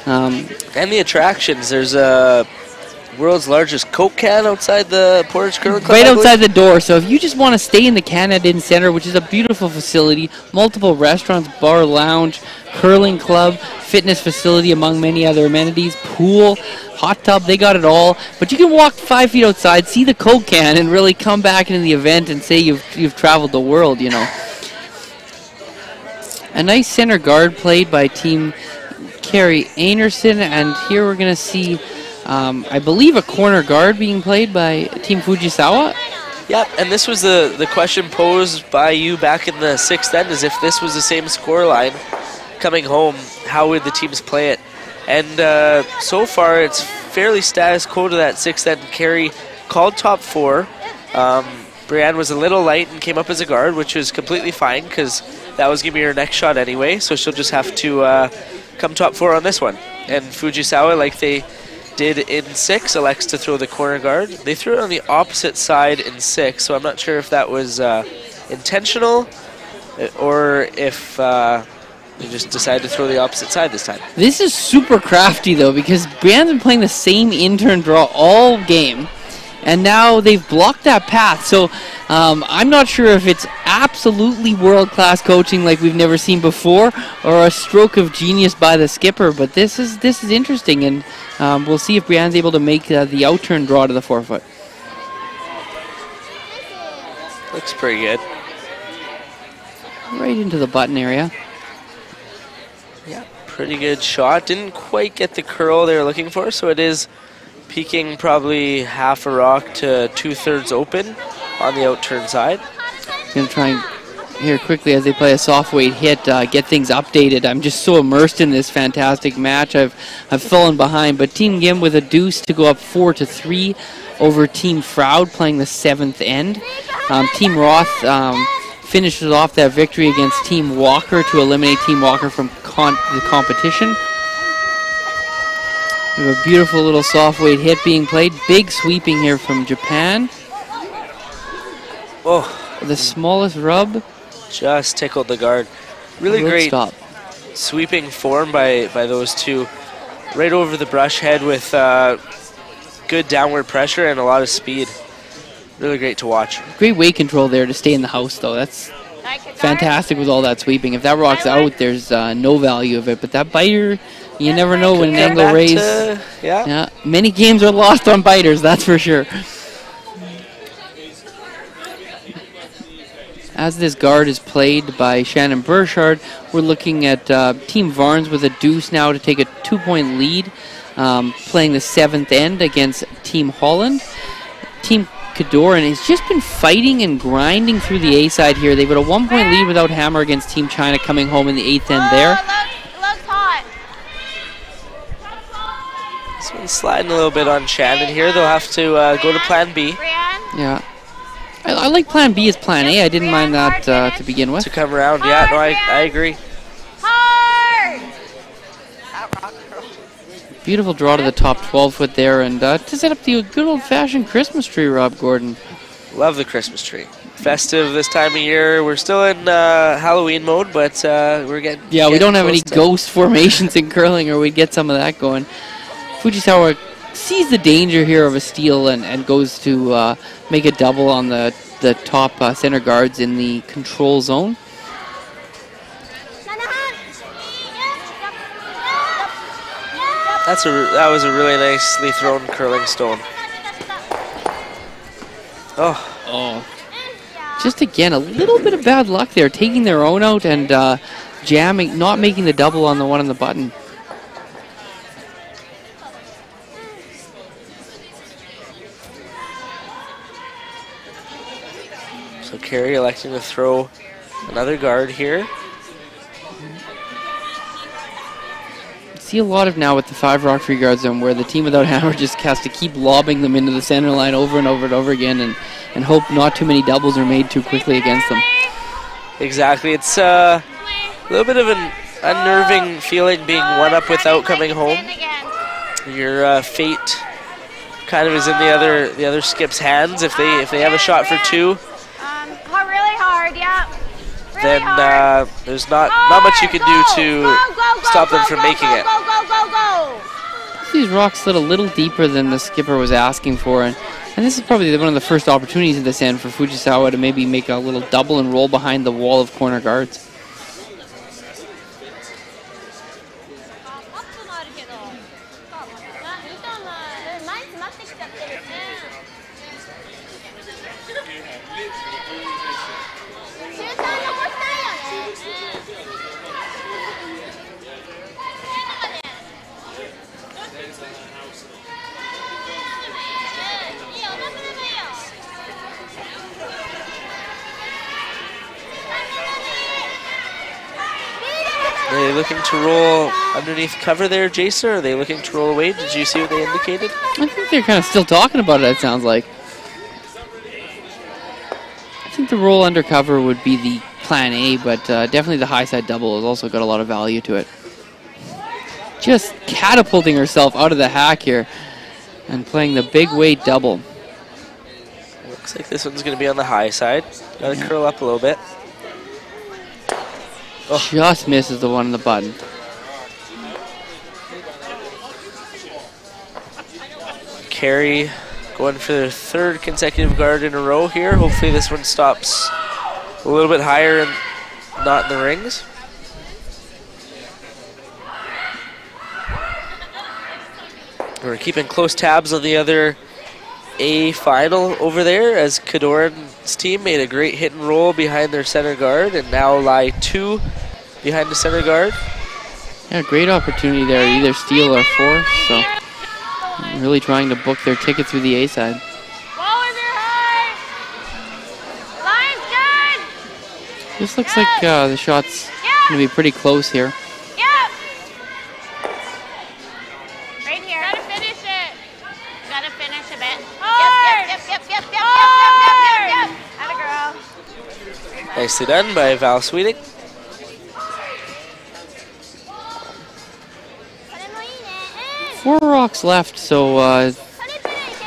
Speaker 2: And the attractions. There's a world's largest Coke can outside the Portage Curling Club.
Speaker 1: Right outside the door. So if you just want to stay in the Canad Inn Center, which is a beautiful facility, multiple restaurants, bar, lounge, curling club, fitness facility, among many other amenities, pool, hot tub, they got it all. But you can walk 5 feet outside, see the Coke can, and really come back into the event and say you've traveled the world, you know. A nice center guard played by Team Kerry Anderson, and here we're going to see I believe a corner guard being played by Team Fujisawa.
Speaker 2: Yep, and this was the question posed by you back in the 6th end, is if this was the same scoreline coming home, how would the teams play it? And so far, it's fairly status quo to that 6th end. Kerry called top 4. Brienne was a little light and came up as a guard, which was completely fine because that was going to be her next shot anyway, so she'll just have to come top 4 on this one. And Fujisawa, like they did in 6, elects to throw the corner guard. They threw it on the opposite side in 6, so I'm not sure if that was intentional or if they just decided to throw the opposite side this time.
Speaker 1: This is super crafty, though, because Brienne's been playing the same in-turn draw all game, and now they've blocked that path. So I'm not sure if it's absolutely world-class coaching like we've never seen before, or a stroke of genius by the skipper. But this is interesting, and we'll see if Brienne's able to make the out-turn draw to the forefoot.
Speaker 2: Looks pretty good.
Speaker 1: Right into the button area.
Speaker 2: Yeah, pretty good shot. Didn't quite get the curl they were looking for, so it is peaking probably half a rock to 2/3 open on the out-turn side.
Speaker 1: Going to try and here quickly as they play a soft weight hit, get things updated. I'm just so immersed in this fantastic match. I've fallen behind, but Team Gim with a deuce to go up 4-3 over Team Froud playing the 7th end. Team Roth finishes off that victory against Team Walker to eliminate Team Walker from the competition. We have a beautiful little soft weight hit being played. Big sweeping here from Japan.
Speaker 2: Oh,
Speaker 1: The smallest rub.
Speaker 2: just tickled the guard. Really great
Speaker 1: stop.
Speaker 2: sweeping form by those two. Right over the brush head with good downward pressure and a lot of speed. Really great to watch.
Speaker 1: Great weight control there to stay in the house, though. That's fantastic with all that sweeping. If that rock's out, there's no value of it. But that biter, you never know when an angle raise. Yeah, many games are lost on biters, that's for sure. As this guard is played by Shannon Burchard, we're looking at Team Varnes with a deuce now to take a 2-point lead, playing the 7th end against Team Holland. Team Cadoran has just been fighting and grinding through the A side here. They've got a 1-point lead without hammer against Team China coming home in the 8th end there.
Speaker 3: Looks hot.
Speaker 2: This one's sliding a little bit on Shannon here. They'll have to go to plan B.
Speaker 1: Yeah. I like plan B as plan A. I didn't mind that to begin with.
Speaker 2: To come around, yeah, no, I agree.
Speaker 3: Hard! That rock curl.
Speaker 1: Beautiful draw to the top 12-foot there, and to set up the good old-fashioned Christmas tree, Rob Gordon.
Speaker 2: Love the Christmas tree. festive this time of year. We're still in Halloween mode, but we're getting
Speaker 1: we don't have any
Speaker 2: close to-
Speaker 1: ghost formations in curling, or we'd get some of that going. Fujisawa sees the danger here of a steal and goes to make a double on the top center guards in the control zone.
Speaker 2: That was a really nicely thrown curling stone.
Speaker 1: Oh. Just again, a little bit of bad luck there, taking their own out and jamming, not making the double on the one on the button.
Speaker 2: So Kerry electing to throw another guard here.
Speaker 1: See a lot of now with the 5 rock free guard zone where the team without hammer just has to keep lobbing them into the center line over and over and over again and hope not too many doubles are made too quickly against them.
Speaker 2: Exactly. It's a little bit of an unnerving feeling being one up without coming home. Your fate kind of is in the other skip's hands. If they have a shot for 2,
Speaker 3: Really hard, yeah.
Speaker 2: then there's not much you can do to stop them from making it.
Speaker 1: These rocks slid a little deeper than the skipper was asking for, and this is probably one of the first opportunities in this end for Fujisawa to maybe make a little double and roll behind the wall of corner guards.
Speaker 2: Are they looking to roll underneath cover there, Jason, or are they looking to roll away? Did you see what they indicated?
Speaker 1: I think they're kind of still talking about it, it sounds like. I think the roll undercover would be the plan A, but definitely the high side double has also got a lot of value to it. Just catapulting herself out of the hack here and playing the big weight double.
Speaker 2: Looks like this one's going to be on the high side. Got to curl up a little bit.
Speaker 1: Just misses the one on the button.
Speaker 2: Kerry going for their 3rd consecutive guard in a row here. Hopefully this one stops a little bit higher and not in the rings. We're keeping close tabs on the other A final over there as Kadoran's team made a great hit and roll behind their center guard and now lie 2 behind the center guard.
Speaker 1: Yeah, great opportunity there, either steal or force. So really trying to book their ticket through the A side. This looks like the shot's going to be pretty close here.
Speaker 3: Right here. Gotta finish it. Gotta finish a bit. Yep. Atta girl.
Speaker 2: Nicely done by Val Sweeting.
Speaker 1: Four rocks left, so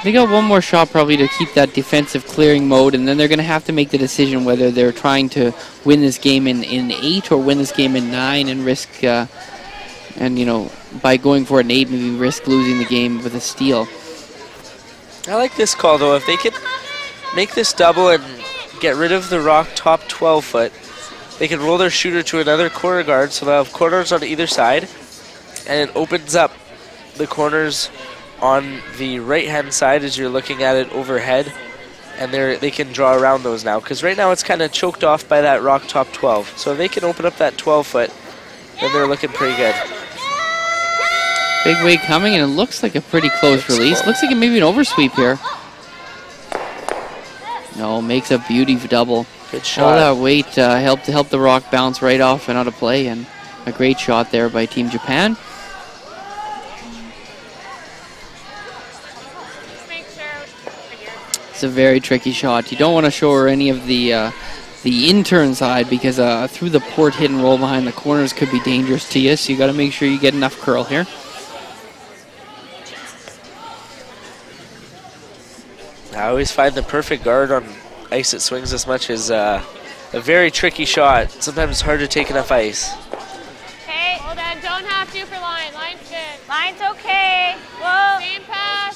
Speaker 1: they got one more shot probably to keep that defensive clearing mode, and then they're going to have to make the decision whether they're trying to win this game in 8 or win this game in 9 and risk, and you know, by going for an 8, maybe risk losing the game with a steal.
Speaker 2: I like this call though. If they could make this double and get rid of the rock top 12 foot, they can roll their shooter to another corner guard, so they'll have corners on either side, and it opens up the corners on the right hand side as you're looking at it overhead, and they can draw around those now, because right now it's kind of choked off by that rock top 12. So if they can open up that 12 foot, then they're looking pretty good.
Speaker 1: Big weight coming, and it looks like a pretty close release. Looks like it may be an oversweep here. No, makes a beauty double.
Speaker 2: Good shot.
Speaker 1: All that weight helped the rock bounce right off and out of play, and a great shot there by Team Japan. It's a very tricky shot. You don't want to show her any of the intern side, because through the port hit and roll behind the corners could be dangerous to you, so you got to make sure you get enough curl here. I
Speaker 2: always find the perfect guard on ice that swings this much is a very tricky shot. Sometimes it's hard to take enough ice.
Speaker 5: Okay. Hold on. Don't have to for line. Line's good.
Speaker 3: Line's okay. Whoa.
Speaker 5: Same pass.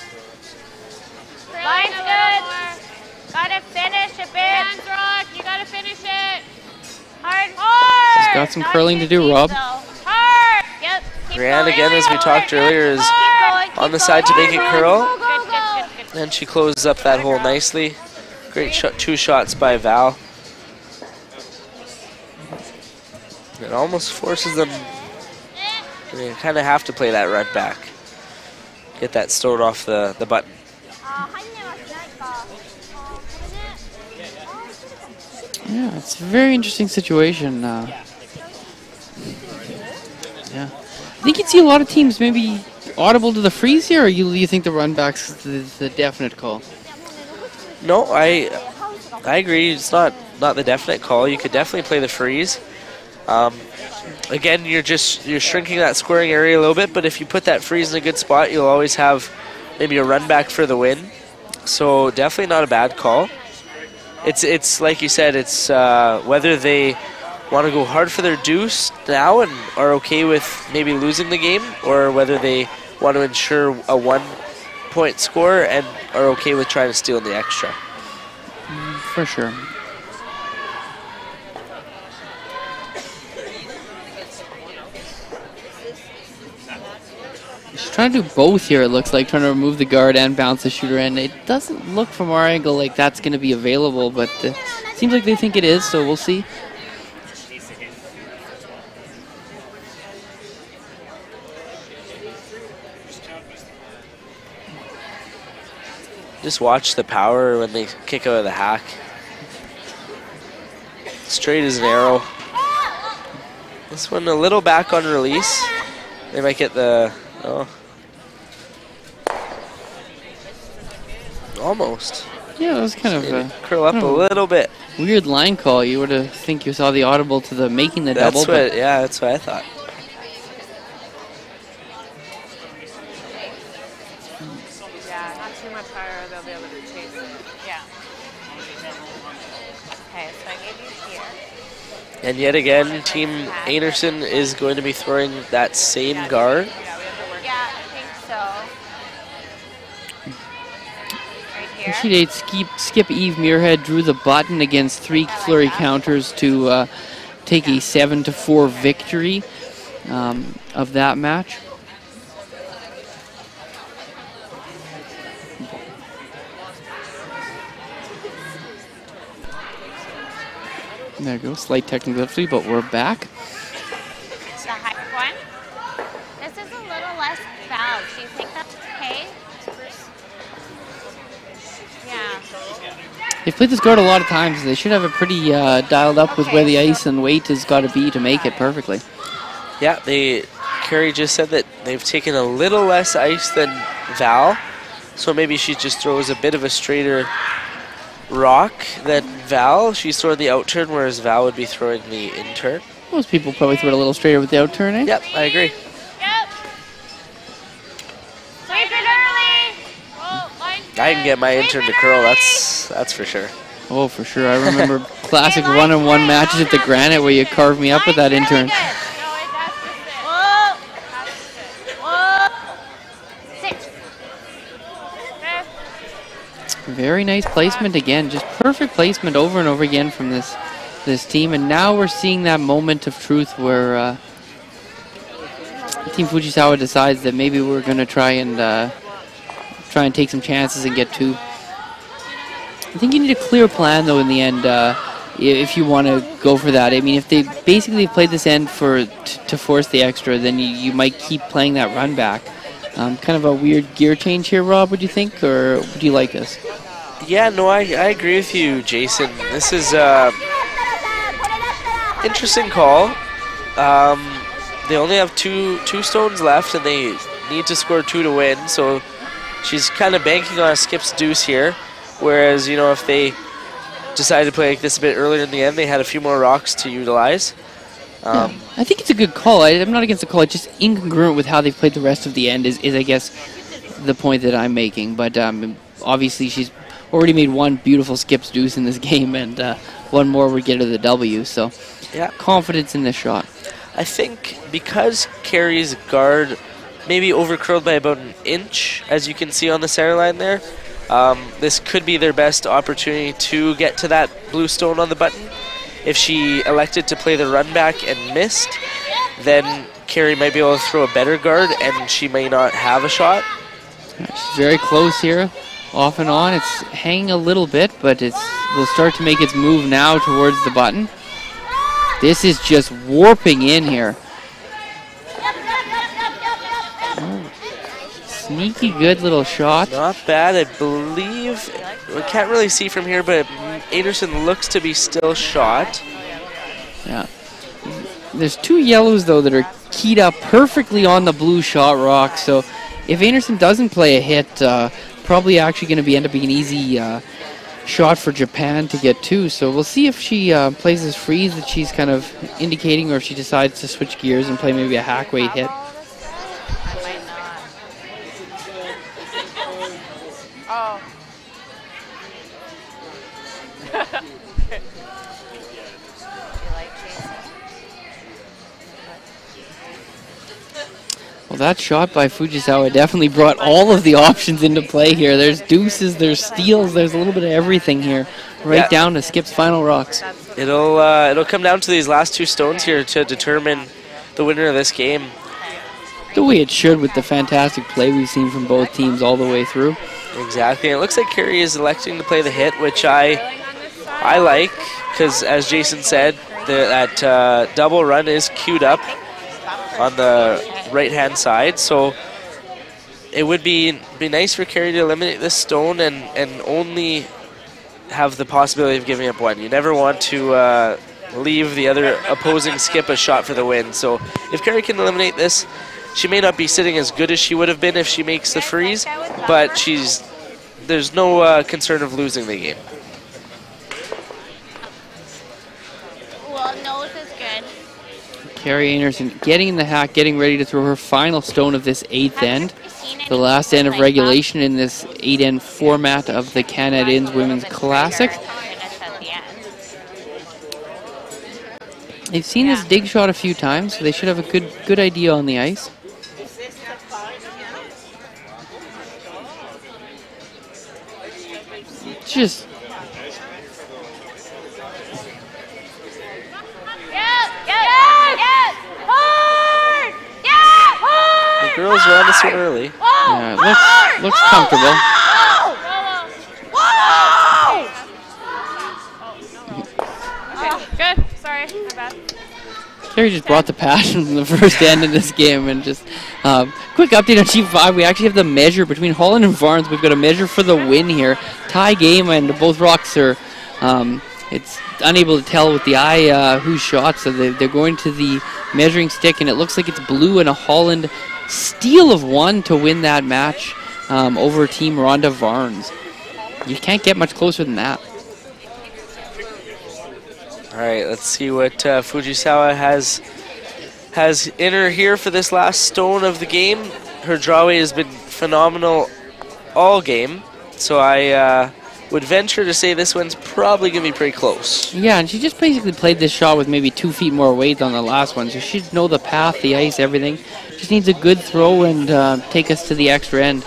Speaker 3: Line's good. Gotta finish a bit.
Speaker 5: Hands rock. You gotta finish it.
Speaker 3: Hard.
Speaker 1: She's got some curling to do, Rob.
Speaker 3: Hard. Yep.
Speaker 2: Brienne, again, as we talked earlier, is on the side to make it curl. And she closes up that hole nicely. Great shot, 2 shots by Val. It almost forces them. They kind of have to play that run back. Get that stowed off the button.
Speaker 1: Yeah, it's a very interesting situation. Yeah. I think you'd see a lot of teams maybe audible to the freeze here, or you think the run back's the definite call?
Speaker 2: No, I agree. It's not the definite call. You could definitely play the freeze. Again, you're shrinking that scoring area a little bit, but if you put that freeze in a good spot, you'll always have maybe a run back for the win. So definitely not a bad call. It's like you said, it's whether they want to go hard for their deuce now and are okay with maybe losing the game, or whether they want to ensure a 1-point score and are okay with trying to steal in the extra.
Speaker 1: For sure. She's trying to do both here, it looks like, trying to remove the guard and bounce the shooter, and it doesn't look from our angle like that's going to be available, but it seems like they think it is, so we'll see.
Speaker 2: Just watch the power when they kick out of the hack. Straight as an arrow. This one a little back on release. They might get the... Oh. Almost.
Speaker 1: Yeah, it was kind of
Speaker 2: curl up a little bit.
Speaker 1: Weird line call. You would have think you saw the audible to the making the double.
Speaker 2: Yeah, that's what I thought.
Speaker 5: Yeah, not too much higher. They'll be able to chase it.
Speaker 3: Yeah. Okay, so I gave you here.
Speaker 2: And yet again, Team Anderson is going to be throwing that same guard.
Speaker 3: Yeah, I think so. Right here.
Speaker 1: Sheet 8 skip Eve Muirhead drew the button against 3 flurry counters to take a 7-4 victory of that match. There goes, slight technical difficulty, but we're back.
Speaker 3: The high one. This is a little less fouled. Do you think that's okay? Yeah.
Speaker 1: They've played this guard a lot of times. They should have it pretty dialed up with where the ice and weight has got to be to make it perfectly.
Speaker 2: Yeah, Kerry just said that they've taken a little less ice than Val, so maybe she just throws a bit of a straighter rock than Val. She's throwing the out turn, whereas Val would be throwing the in turn.
Speaker 1: Most people probably throw it a little straighter with the out turn, eh?
Speaker 2: Yep, I agree.
Speaker 3: Yep. Sweep it early.
Speaker 2: I can get my in turn to curl, that's for sure.
Speaker 1: Oh, for sure. I remember classic one-on-one matches at the Granite where you carved me up with that in turn. Very nice placement again, just perfect placement over and over again from this team, and now we're seeing that moment of truth where Team Fujisawa decides that maybe we're going to try and take some chances and get 2. I think you need a clear plan though in the end if you want to go for that. I mean, if they basically played this end to force the extra, then you might keep playing that run back. Kind of a weird gear change here, Rob, would you think, or would you like this?
Speaker 2: Yeah, no, I agree with you, Jason. This is interesting call. They only have two stones left, and they need to score 2 to win, so she's kind of banking on a skip's deuce here, whereas, you know, if they decided to play like this a bit earlier in the end, they had a few more rocks to utilize.
Speaker 1: Yeah, I think it's a good call. I'm not against the call. It's just incongruent with how they've played the rest of the end is I guess, the point that I'm making. But obviously she's already made one beautiful skips deuce in this game, and one more would get her the W. So,
Speaker 2: yeah,
Speaker 1: confidence in this shot.
Speaker 2: I think because Kerry's guard maybe overcurled by about an inch, as you can see on the center line there, this could be their best opportunity to get to that blue stone on the button. If she elected to play the run back and missed, then Kerry might be able to throw a better guard and she may not have a shot.
Speaker 1: She's very close here, off and on. It's hanging a little bit, but it will start to make its move now towards the button. This is just warping in here. Oh, sneaky good little shot.
Speaker 2: Not bad, I believe. We can't really see from here, but Anderson looks to be still shot.
Speaker 1: Yeah. There's 2 yellows, though, that are keyed up perfectly on the blue shot rock. So if Anderson doesn't play a hit, probably actually going to end up being an easy shot for Japan to get 2. So we'll see if she plays this freeze that she's kind of indicating, or if she decides to switch gears and play maybe a hack weight hit.
Speaker 5: Oh.
Speaker 1: Well, that shot by Fujisawa definitely brought all of the options into play here. There's deuces, there's steals, there's a little bit of everything here, right down to Skip's final rocks.
Speaker 2: It'll come down to these last 2 stones here to determine the winner of this game.
Speaker 1: The way it should, with the fantastic play we've seen from both teams all the way through.
Speaker 2: Exactly. It looks like Kerry is electing to play the hit, which I like, because as Jason said, that double run is queued up on the right-hand side, so it would be nice for Kerry to eliminate this stone and only have the possibility of giving up 1. You never want to leave the other opposing skip a shot for the win. So if Kerry can eliminate this, she may not be sitting as good as she would have been if she makes the freeze, but there's no concern of losing the game.
Speaker 3: Well, nose is good.
Speaker 1: Kerry Anderson getting in the hack, getting ready to throw her final stone of this 8th end. The last end of regulation in this 8-end format of the Canad Inns Women's Classic. They've seen this dig shot a few times, so they should have a good idea on the ice. Just
Speaker 2: the girls are on this one early.
Speaker 1: Yeah, it looks comfortable.
Speaker 5: Okay, good. Sorry, my bad.
Speaker 1: Kerry just brought the passion from the first end in this game. And just quick update on G5. We actually have the measure between Holland and Varnes. We've got a measure for the win here. Tie game, and both rocks are it's unable to tell with the eye who's shot. So they're going to the measuring stick, and it looks like it's blue and a Holland steal of 1 to win that match over Team Rhonda Varnes. You can't get much closer than that.
Speaker 2: All right, let's see what Fujisawa has in her here for this last stone of the game. Her drawway has been phenomenal all game, so I would venture to say this one's probably going to be pretty close.
Speaker 1: Yeah, and she just basically played this shot with maybe 2 feet more weight than the last one, so she'd know the path, the ice, everything. Just needs a good throw and take us to the extra end.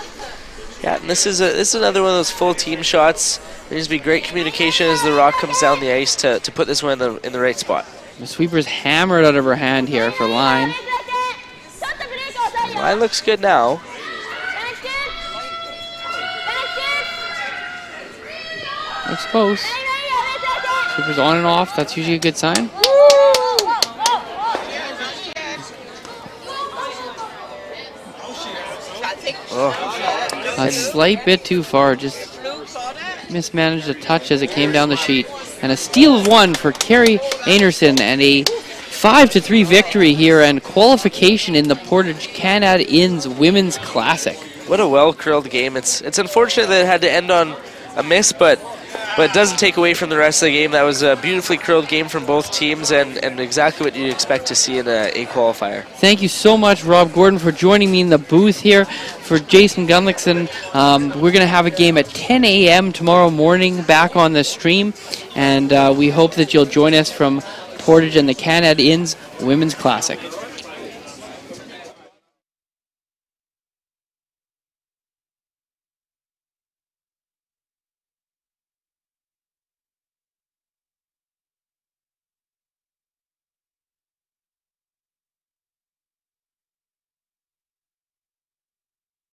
Speaker 2: Yeah, and this is another one of those full team shots. There needs to be great communication as the rock comes down the ice to put this one in the right spot.
Speaker 1: The sweeper's hammered out of her hand here for line.
Speaker 2: Line looks good now.
Speaker 1: Looks close. Sweeper's on and off. That's usually a good sign.
Speaker 2: Oh.
Speaker 1: A slight bit too far. Just mismanaged a touch as it came down the sheet. And a steal of 1 for Kerry Anderson, and a 5-3 victory here and qualification in the Portage Canad Inns Women's Classic.
Speaker 2: What a well-curled game. It's unfortunate that it had to end on a miss, but But it doesn't take away from the rest of the game. That was a beautifully curled game from both teams and exactly what you'd expect to see in a qualifier.
Speaker 1: Thank you so much, Rob Gordon, for joining me in the booth here. For Jason Gunlickson, we're going to have a game at 10 a.m. tomorrow morning back on the stream, and we hope that you'll join us from Portage and the Canad Inn's Women's Classic.